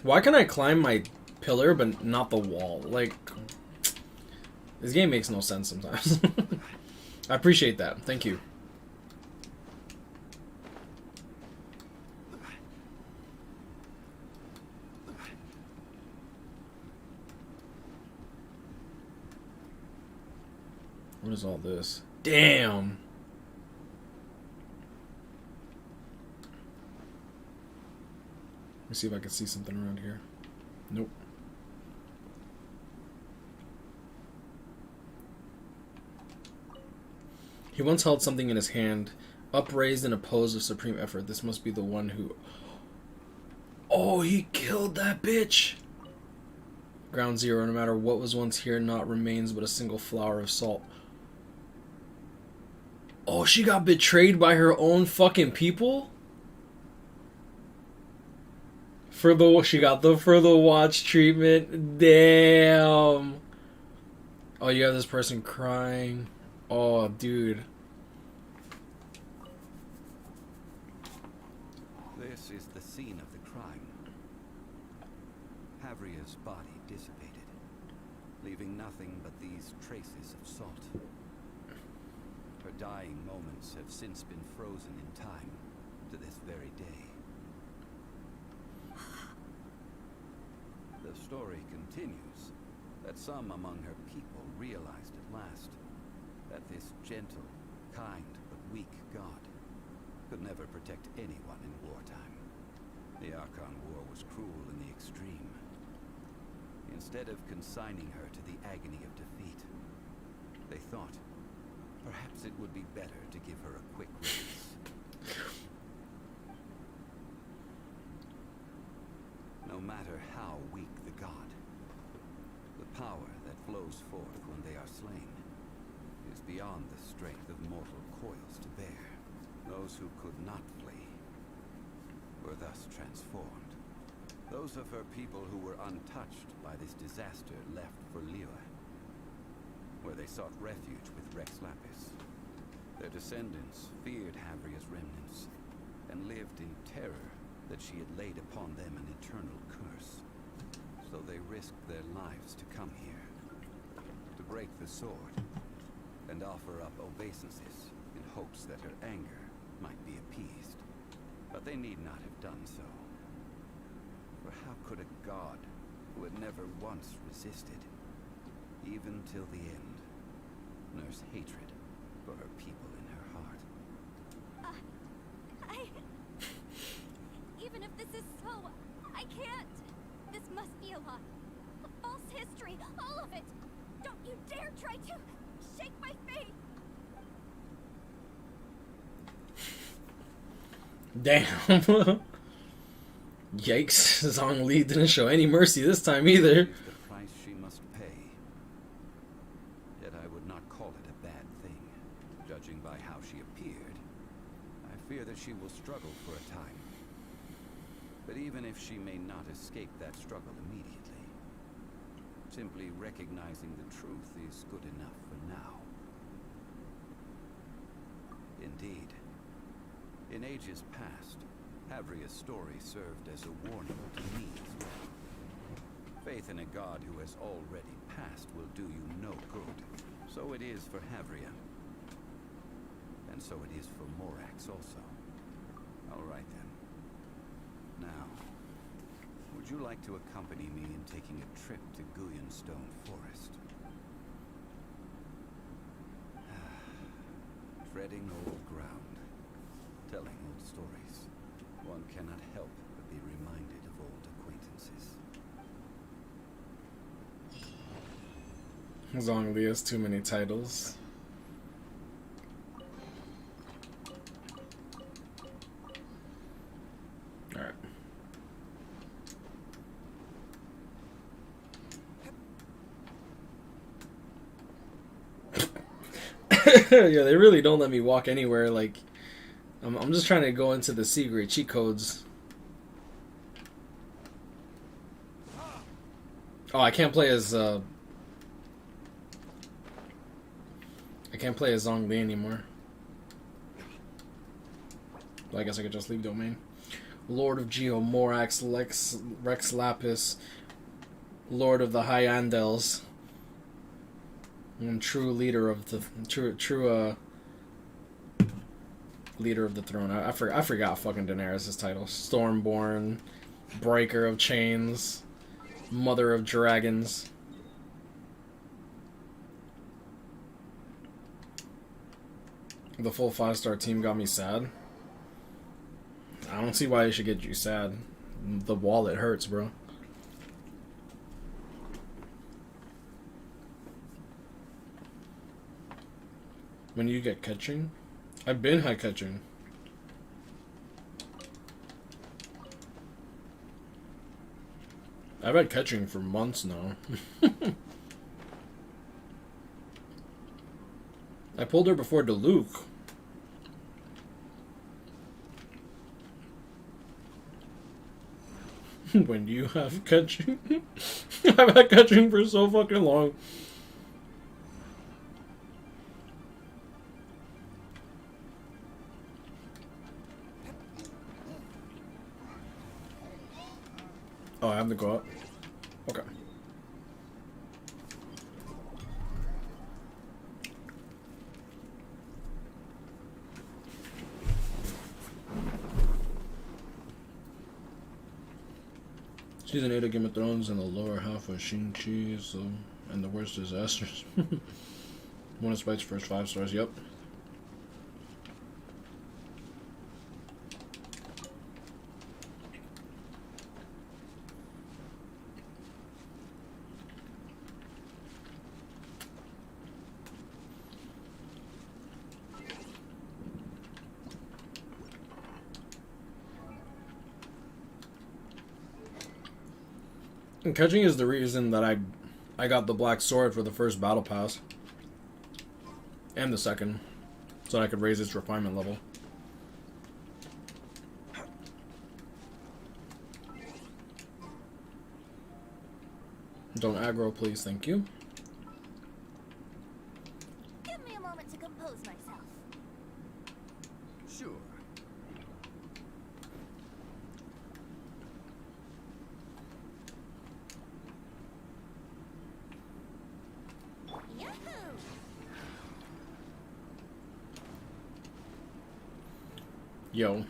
Why can I climb my pillar but not the wall? Like, this game makes no sense sometimes. I appreciate that. Thank you. What is all this? Damn! Let me see if I can see something around here. Nope. He once held something in his hand, upraised in a pose of supreme effort. This must be the one who... Oh, he killed that bitch! Ground zero, no matter what was once here, naught remains but a single flower of salt. Oh, she got betrayed by her own fucking people? She got the for the watch treatment. Damn. Oh, you have this person crying. Oh, dude.
This is the scene of the crime. Havria's body dissipated, leaving nothing but these traces of salt. Her dying moments have since been frozen in time to this very day. The story continues that some among her people realized at last that this gentle, kind, but weak god could never protect anyone in wartime. The Archon War was cruel in the extreme. Instead of consigning her to the agony of defeat, they thought perhaps it would would be better to give her a quick release. No matter how weak the god, the power that flows forth when they are slain is beyond the strength of mortal coils to bear. Those who could not flee were thus transformed. Those of her people who were untouched by this disaster left for Liyue, where they sought refuge with Rex Lapis. Their descendants feared Havria's remnants and lived in terror that she had laid upon them an eternal curse. So they risked their lives to come here, to break the sword, and offer up obeisances in hopes that her anger might be appeased. But they need not have done so. For how could a god who had never once resisted, even till the end, nurse hatred for her people in her heart?
Even if this is so, I can't. This must be a lie. A false history, all of it. Don't you dare try to shake my faith.
Damn. Yikes. Zhongli didn't show any mercy this time either.
The price she must pay. Yet I would not call it a bad thing, judging by how she appeared. I fear that she will struggle for a time. But even if she may not escape that struggle immediately, simply recognizing the truth is good enough for now. Indeed, in ages past, Havria's story served as a warning to me as well. Faith in a god who has already passed will do you no good. So it is for Havria. And so it is for Morax also. All right then. Now, would you like to accompany me in taking a trip to Guyanstone Forest? Treading old ground, telling old stories. One cannot help but be reminded of old acquaintances.
Zhongli has too many titles. Alright. Yeah, they really don't let me walk anywhere. Like, I'm just trying to go into the secret cheat codes. Oh, I can't play as Zhongli anymore. Well, I guess I could just leave domain. Lord of Geo Morax, Rex Lapis, Lord of the High Andels, and true leader of the leader of the throne. I forgot fucking Daenerys' title. Stormborn, Breaker of Chains, Mother of Dragons. The full 5-star team got me sad. I don't see why it should get you sad. The wallet hurts, bro. When you get catching? I've been high catching. I've had catching for months now. I pulled her before Diluc. When you have catching? I've had catching for so fucking long. Oh, I have to go up? Okay. Season 8 of Game of Thrones and the lower half of Shang-Chi, so, and the worst disasters. One of Spike's first 5 stars, yep. Catching is the reason that I got the black sword for the first battle pass. And the second. So that I could raise its refinement level. Don't aggro, please. Thank you.
Give me a moment to compose myself.
Sure.
Yahoo!
Yo.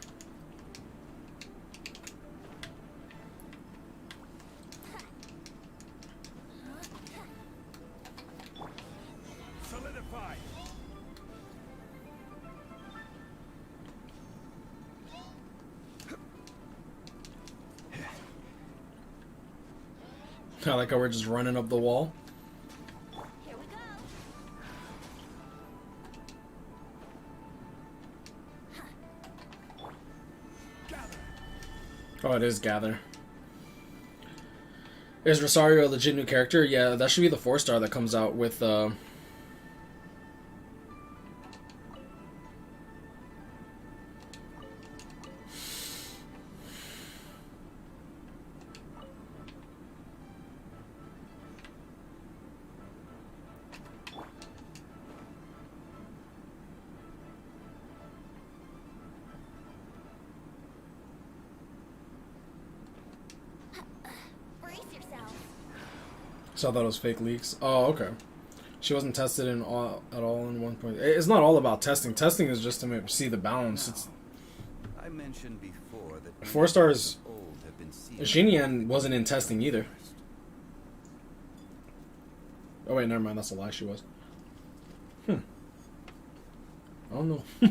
Solidify.
I like how we're just running up the wall.
Here we go.
Oh, it is Gather. Is Rosario a legit new character? Yeah, that should be the 4-star that comes out with
Brace yourself.
So I thought it was fake leaks. Oh, okay. She wasn't tested at all in 1. It's not all about testing. Testing is just to see the balance.
Now,
It's
I mentioned before that
4 stars.
old have been seen.
Xinyan wasn't in testing either. Oh wait, never mind. That's a lie. She was. I don't know.
The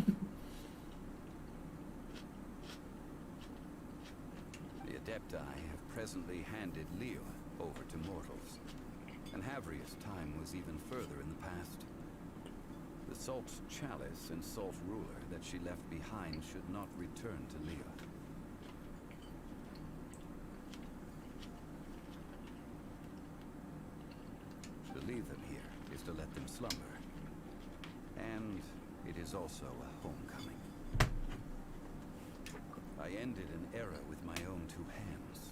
Adepti have presently handed Leo over to mortals, and Havria's time was even further in the past. The Salt Chalice and Salt Ruler that she left behind should not return to Leo. To leave them here is to let them slumber, and it is also a homecoming. I ended an era with my own 2 hands.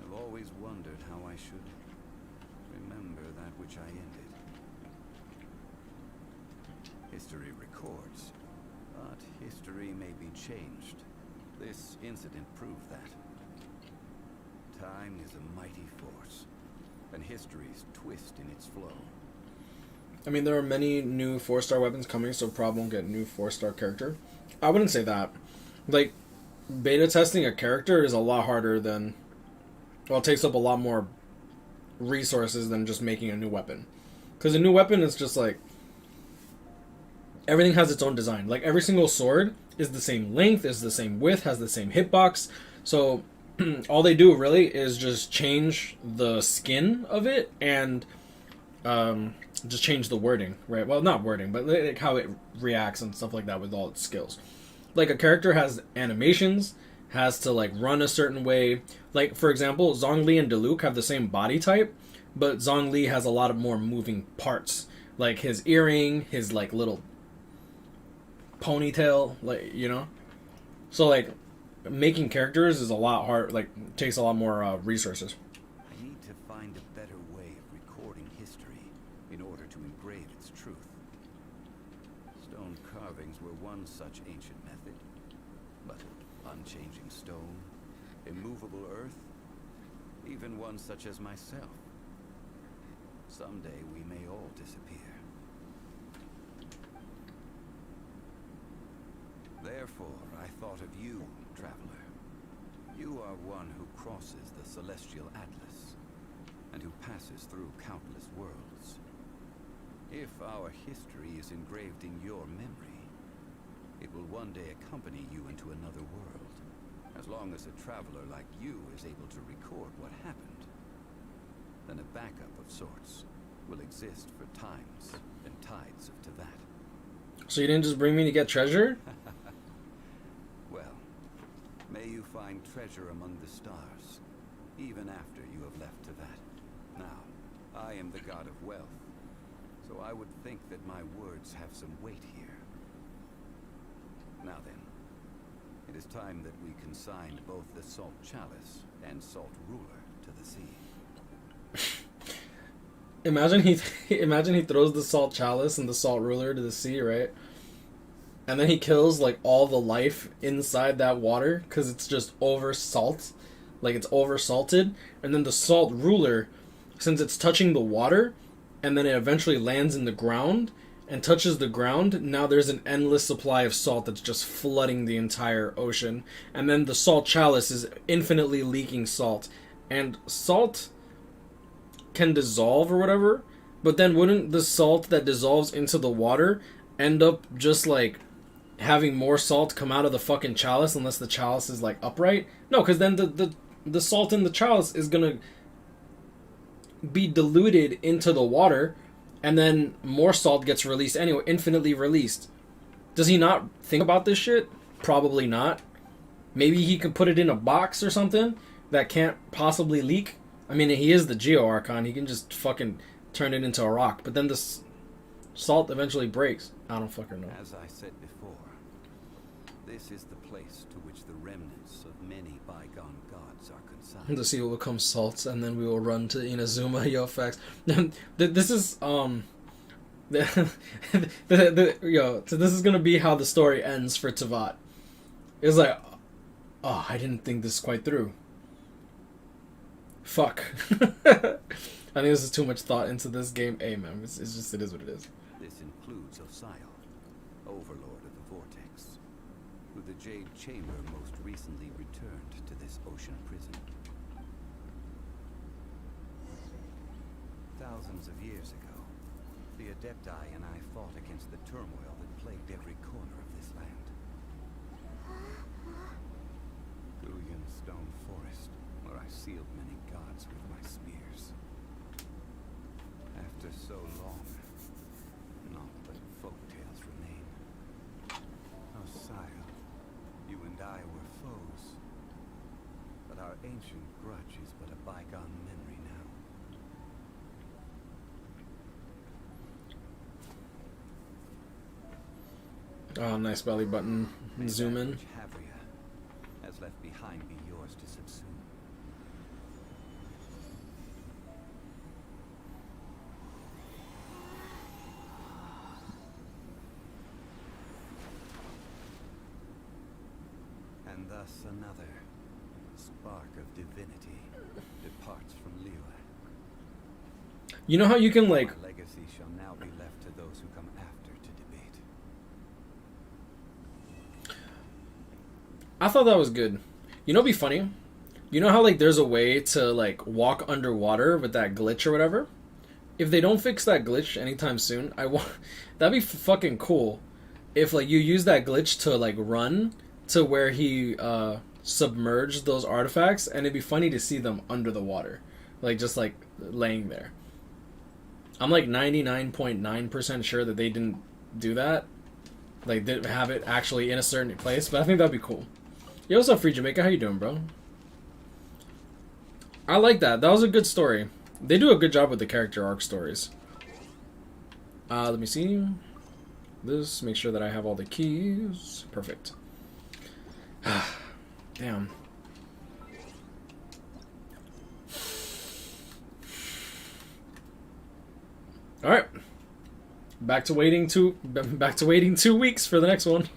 I've always wondered how I should remember that which I ended. History records, but history may be changed. This incident proved that. Time is a mighty force, and history's twist in its flow.
I mean, there are many new 4-star weapons coming, so Prob won't get a new 4-star character. I wouldn't say that. Like, beta testing a character is a lot harder than... Well, it takes up a lot more resources than just making a new weapon. Because a new weapon is just like... Everything has its own design. Like, every single sword is the same length, is the same width, has the same hitbox. So, all they do, really, is just change the skin of it and... just change the wording, right? Well, not wording, but like how it reacts and stuff like that with all its skills. Like, a character has animations, has to like run a certain way. Like, for example, Zhongli and Diluc have the same body type, but Zhongli has a lot of more moving parts. Like his earring, his like little ponytail, like, you know? So like making characters is a lot hard, like takes a lot more resources.
I need to find a better way of recording history in order to engrave its truth. Stone carvings were one such ancient method, but unchanging stone, immovable earth, even one such as myself. Someday we may all disappear. Therefore, I thought of you, traveler. You are one who crosses the celestial atlas, and who passes through countless worlds. If our history is engraved in your memory, it will one day accompany you into another world. As long as a traveler like you is able to record what happened, then a backup of sorts will exist for times and tides to that.
So you didn't just bring me to get treasure?
Well, may you find treasure among the stars, even after you have left to that. Now, I am the god of wealth, so I would think that my words have some weight here. Now then, it is time that we consigned both the Salt Chalice and Salt Ruler to the sea.
Imagine he throws the Salt Chalice and the Salt Ruler to the sea, right? And then he kills like all the life inside that water because it's just over salt, like it's over salted. And then the Salt Ruler, since it's touching the water, and then it eventually lands in the ground and touches the ground, now there's an endless supply of salt that's just flooding the entire ocean. And then the Salt Chalice is infinitely leaking salt, and salt can dissolve or whatever, but then wouldn't the salt that dissolves into the water end up just like having more salt come out of the fucking chalice unless the chalice is like upright? No, because then the salt in the chalice is gonna be diluted into the water, and then more salt gets released anyway, infinitely released. Does he not think about this shit? Probably not. Maybe he could put it in a box or something that can't possibly leak. I mean, he is the Geo Archon. He can just fucking turn it into a rock. But then the salt eventually breaks. I don't fucking know.
As I said before, this is the place to which the remnants of many bygone gods are consigned.
To see what becomes salt, and then we will run to Inazuma. Yo, facts. This is so this is gonna be how the story ends for Teyvat. It's like, oh, I didn't think this quite through. Fuck. I think this is too much thought into this game. Hey, man, it's just, it is what it is.
This includes Osial, Overlord of the Vortex, who the Jade Chamber most recently returned to this ocean prison. Thousands of years ago, the Adepti and I fought against the turmoil that plagued every corner of this land. Guyan Stone Forest, where I sealed many gods with my spears. After so long, naught but folktales remain. Osial, you and I were foes, but our ancient grudge is but a bygone memory now.
Oh, nice belly button. Zoom in.
Havria has left behind be yours to subsume. And thus another spark of divinity departs from Liyue.
You know how you can like...
Our legacy shall now be left to those who come after to debate.
I thought that was good. You know, it'd be funny. You know how like there's a way to like walk underwater with that glitch or whatever? If they don't fix that glitch anytime soon, that'd be fucking cool. If like you use that glitch to like run to where he submerged those artifacts, and it'd be funny to see them under the water, like just like laying there. I'm like 99.9% sure that they didn't do that. Like, didn't have it actually in a certain place, but I think that'd be cool. Yo, what's up, Free Jamaica? How you doing, bro? I like that. That was a good story. They do a good job with the character arc stories. Let me see. This, make sure that I have all the keys. Perfect. Damn. All right. Back to waiting 2 weeks for the next one.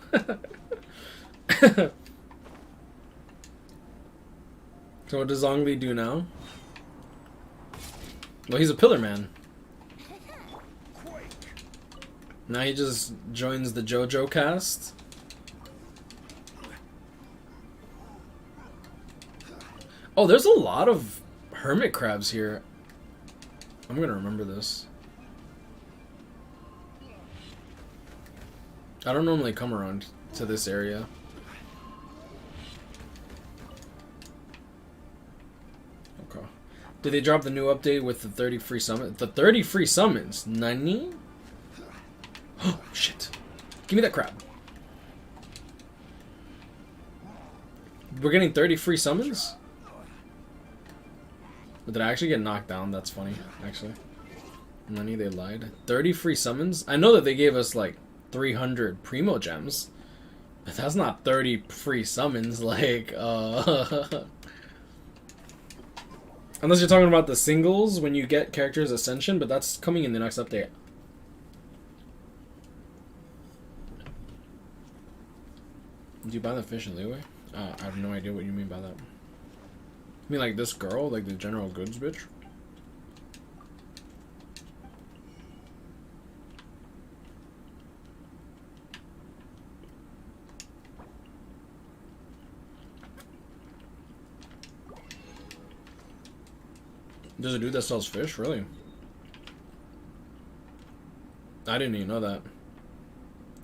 So what does Zhongli do now? Well, he's a pillar man. Now he just joins the JoJo cast. Oh, there's a lot of hermit crabs here. I'm gonna remember this. I don't normally come around to this area. Okay. Did they drop the new update with the 30 free summons? The 30 free summons? Nani? Oh, shit. Give me that crab. We're getting 30 free summons? But did I actually get knocked down? That's funny, actually. Money, they lied. 30 free summons? I know that they gave us, like, 300 Primo Gems. But that's not 30 free summons, like, Unless you're talking about the singles when you get characters Ascension, but that's coming in the next update. Do you buy the fish in Leeway? I have no idea what you mean by that. You mean like this girl? Like the general goods bitch? There's a dude that sells fish? Really? I didn't even know that.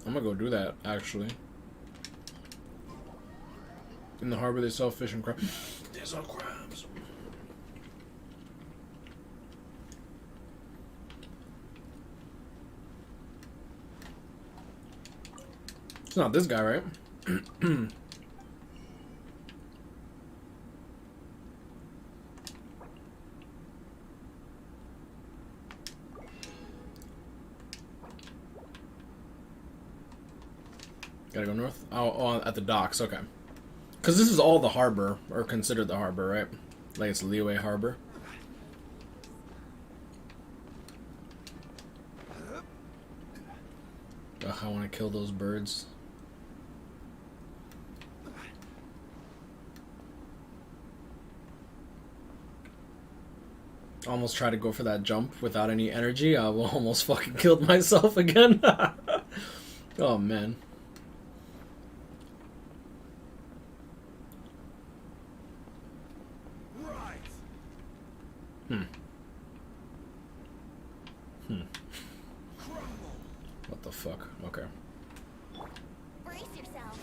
I'm gonna go do that, actually. In the harbor, they sell fish and crabs. They sell crabs. It's not this guy, right? Gotta go north? Oh, at the docks, okay. Because this is all the harbor, or considered the harbor, right? Like it's Leeway Harbor. Ugh, I want to kill those birds. Almost tried to go for that jump without any energy. I almost fucking killed myself again. Oh, man. What the fuck? Okay.
Brace yourself.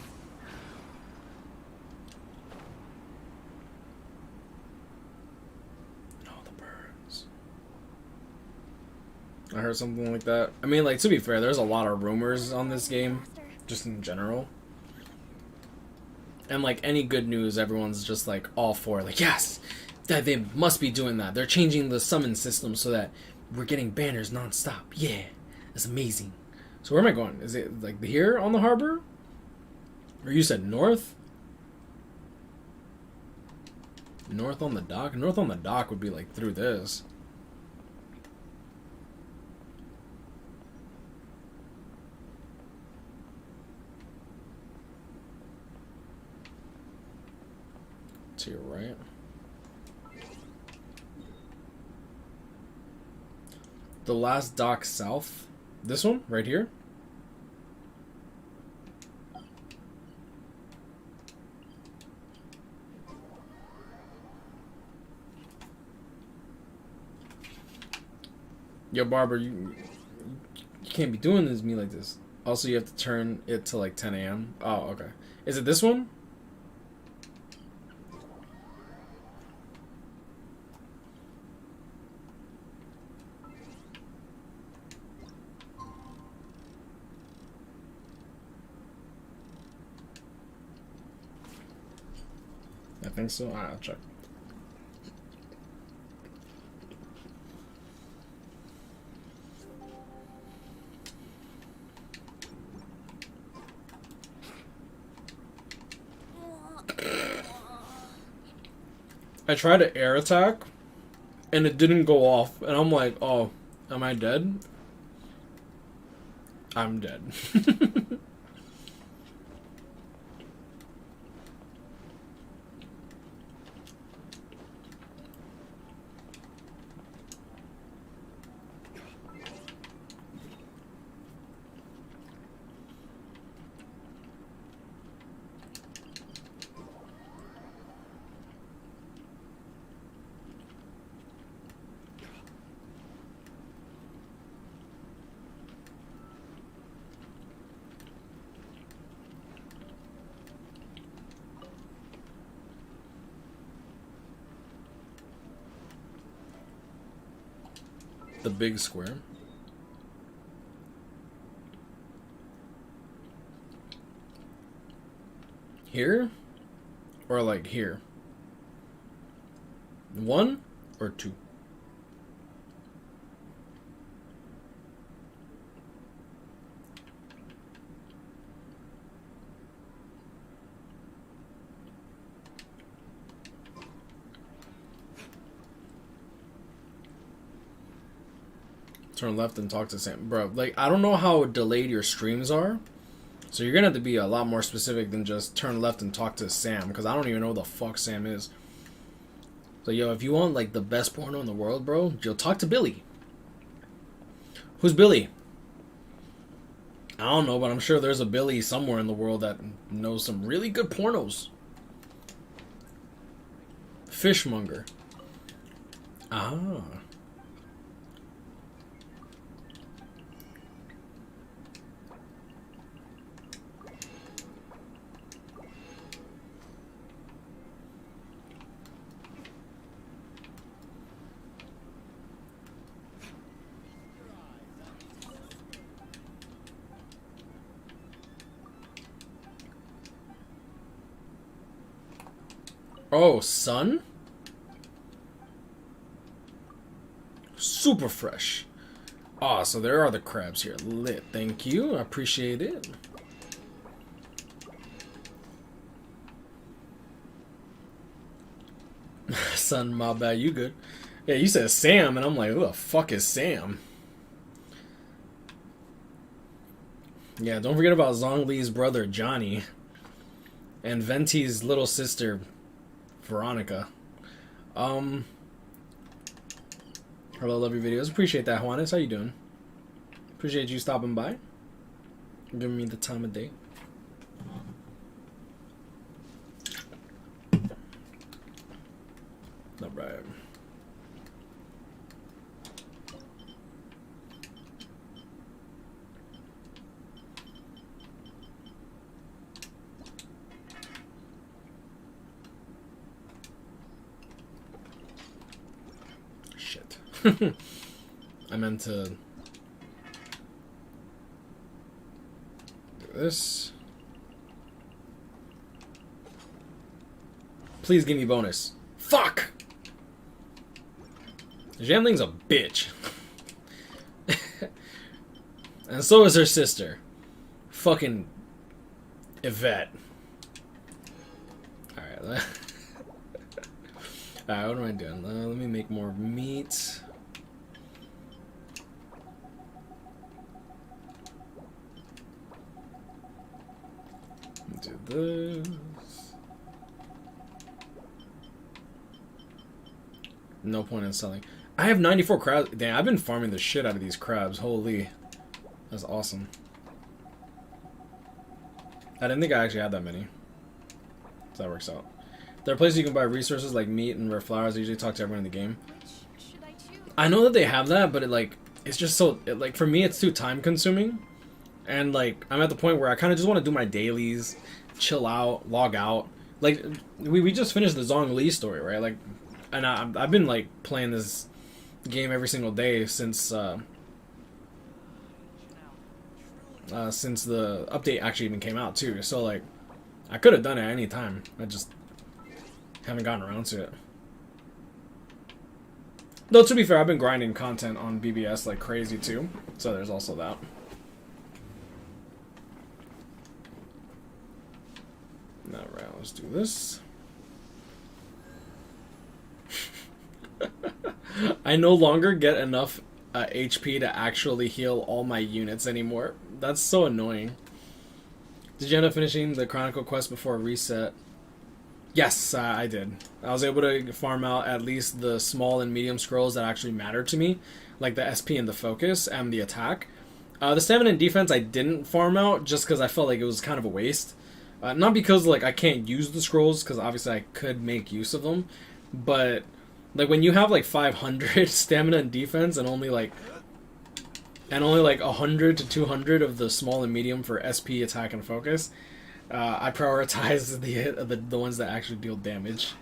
Oh, the birds. I heard something like that. I mean, like, to be fair, there's a lot of rumors on this game, just in general. And, like, any good news, everyone's just, like, all for it. Like, yes! They must be doing that. They're changing the summon system so that we're getting banners non-stop. Yeah, that's amazing. So where am I going? Is it like here on the harbor? Or you said north? North on the dock? North on the dock would be like through this. To your right. The last dock south. This one? Right here? Yo, Barber, you can't be doing this to me like this. Also, you have to turn it to like 10 a.m. Oh, okay. Is it this one? I think so. I'll check. I tried to air attack, and it didn't go off, and I'm like, oh, am I dead? I'm dead. The big square. Here? Or like here? One? Or 2. Turn left and talk to Sam. Bro, like, I don't know how delayed your streams are. So you're gonna have to be a lot more specific than just turn left and talk to Sam. Because I don't even know who the fuck Sam is. So, yo, if you want, like, the best porno in the world, bro, yo, talk to Billy. Who's Billy? I don't know, but I'm sure there's a Billy somewhere in the world that knows some really good pornos. Fishmonger. Ah. Oh, sun? Super fresh. Ah, so there are the crabs here. Lit. Thank you. I appreciate it. Son, my bad. You good? Yeah, you said Sam, and I'm like, who the fuck is Sam? Yeah, don't forget about Zhongli's brother, Johnny. And Venti's little sister, Veronica. Hello, love your videos. Appreciate that, Juanes. How you doing? Appreciate you stopping by. Giving me the time of day. Alright. Shit. I meant to do this. Please give me bonus. Fuck! Janling's a bitch. And so is her sister. Fucking Yvette. Alright. Alright, what am I doing? Let me make more meat. Do this. No point in selling. I have 94 crabs. Damn, I've been farming the shit out of these crabs. Holy. That's awesome. I didn't think I actually had that many. So that works out. There are places you can buy resources like meat and rare flowers. I usually talk to everyone in the game. I know that they have that, but it's just so, for me, it's too time consuming. And, like, I'm at the point where I kind of just want to do my dailies, chill out, log out. Like, we just finished the Zhongli story, right? Like, and I've been, like, playing this game every single day since the update actually even came out, too. So, like, I could have done it at any time. I just haven't gotten around to it. Though, to be fair, I've been grinding content on BBS like crazy, too. So there's also that. Alright, let's do this. I no longer get enough HP to actually heal all my units anymore. That's so annoying. Did you end up finishing the Chronicle quest before reset? Yes, I did. I was able to farm out at least the small and medium scrolls that actually matter to me, like the SP and the focus and the attack. The stamina and defense I didn't farm out just because I felt like it was kind of a waste. Not because like I can't use the scrolls, because obviously I could make use of them, but like when you have like 500 stamina and defense and only like 100 to 200 of the small and medium for SP, attack, and focus, I prioritize the ones that actually deal damage.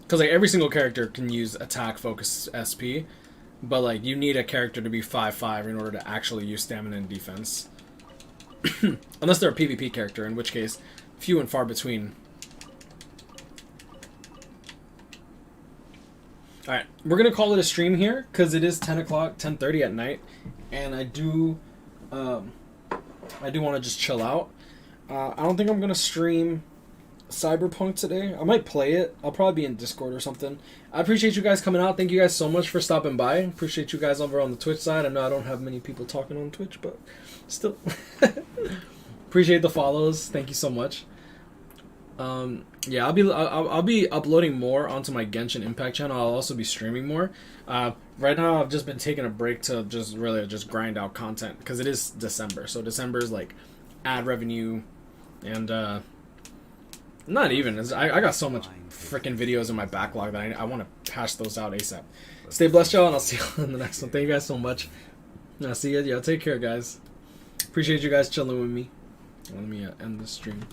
Because like every single character can use attack, focus, SP, but like you need a character to be 5/5 in order to actually use stamina and defense. Unless they're a PvP character, in which case, few and far between. Alright, we're going to call it a stream here, because it is 10 o'clock, 10:30 at night, and I do want to just chill out. I don't think I'm going to stream Cyberpunk today. I might play it. I'll probably be in Discord or something. I appreciate you guys coming out. Thank you guys so much for stopping by. Appreciate you guys over on the Twitch side. I know I don't have many people talking on Twitch, but still. Appreciate the follows. Thank you so much. Yeah, I'll be uploading more onto my Genshin Impact channel. I'll also be streaming more. Right now I've just been taking a break to just grind out content because it is December. So December is like ad revenue and not even. I got so much freaking videos in my backlog that I want to hash those out ASAP. Stay blessed, y'all, and I'll see you in the next one. Thank you guys so much. I'll see you. Yeah, take care, guys. Appreciate you guys chilling with me. Let me end this stream.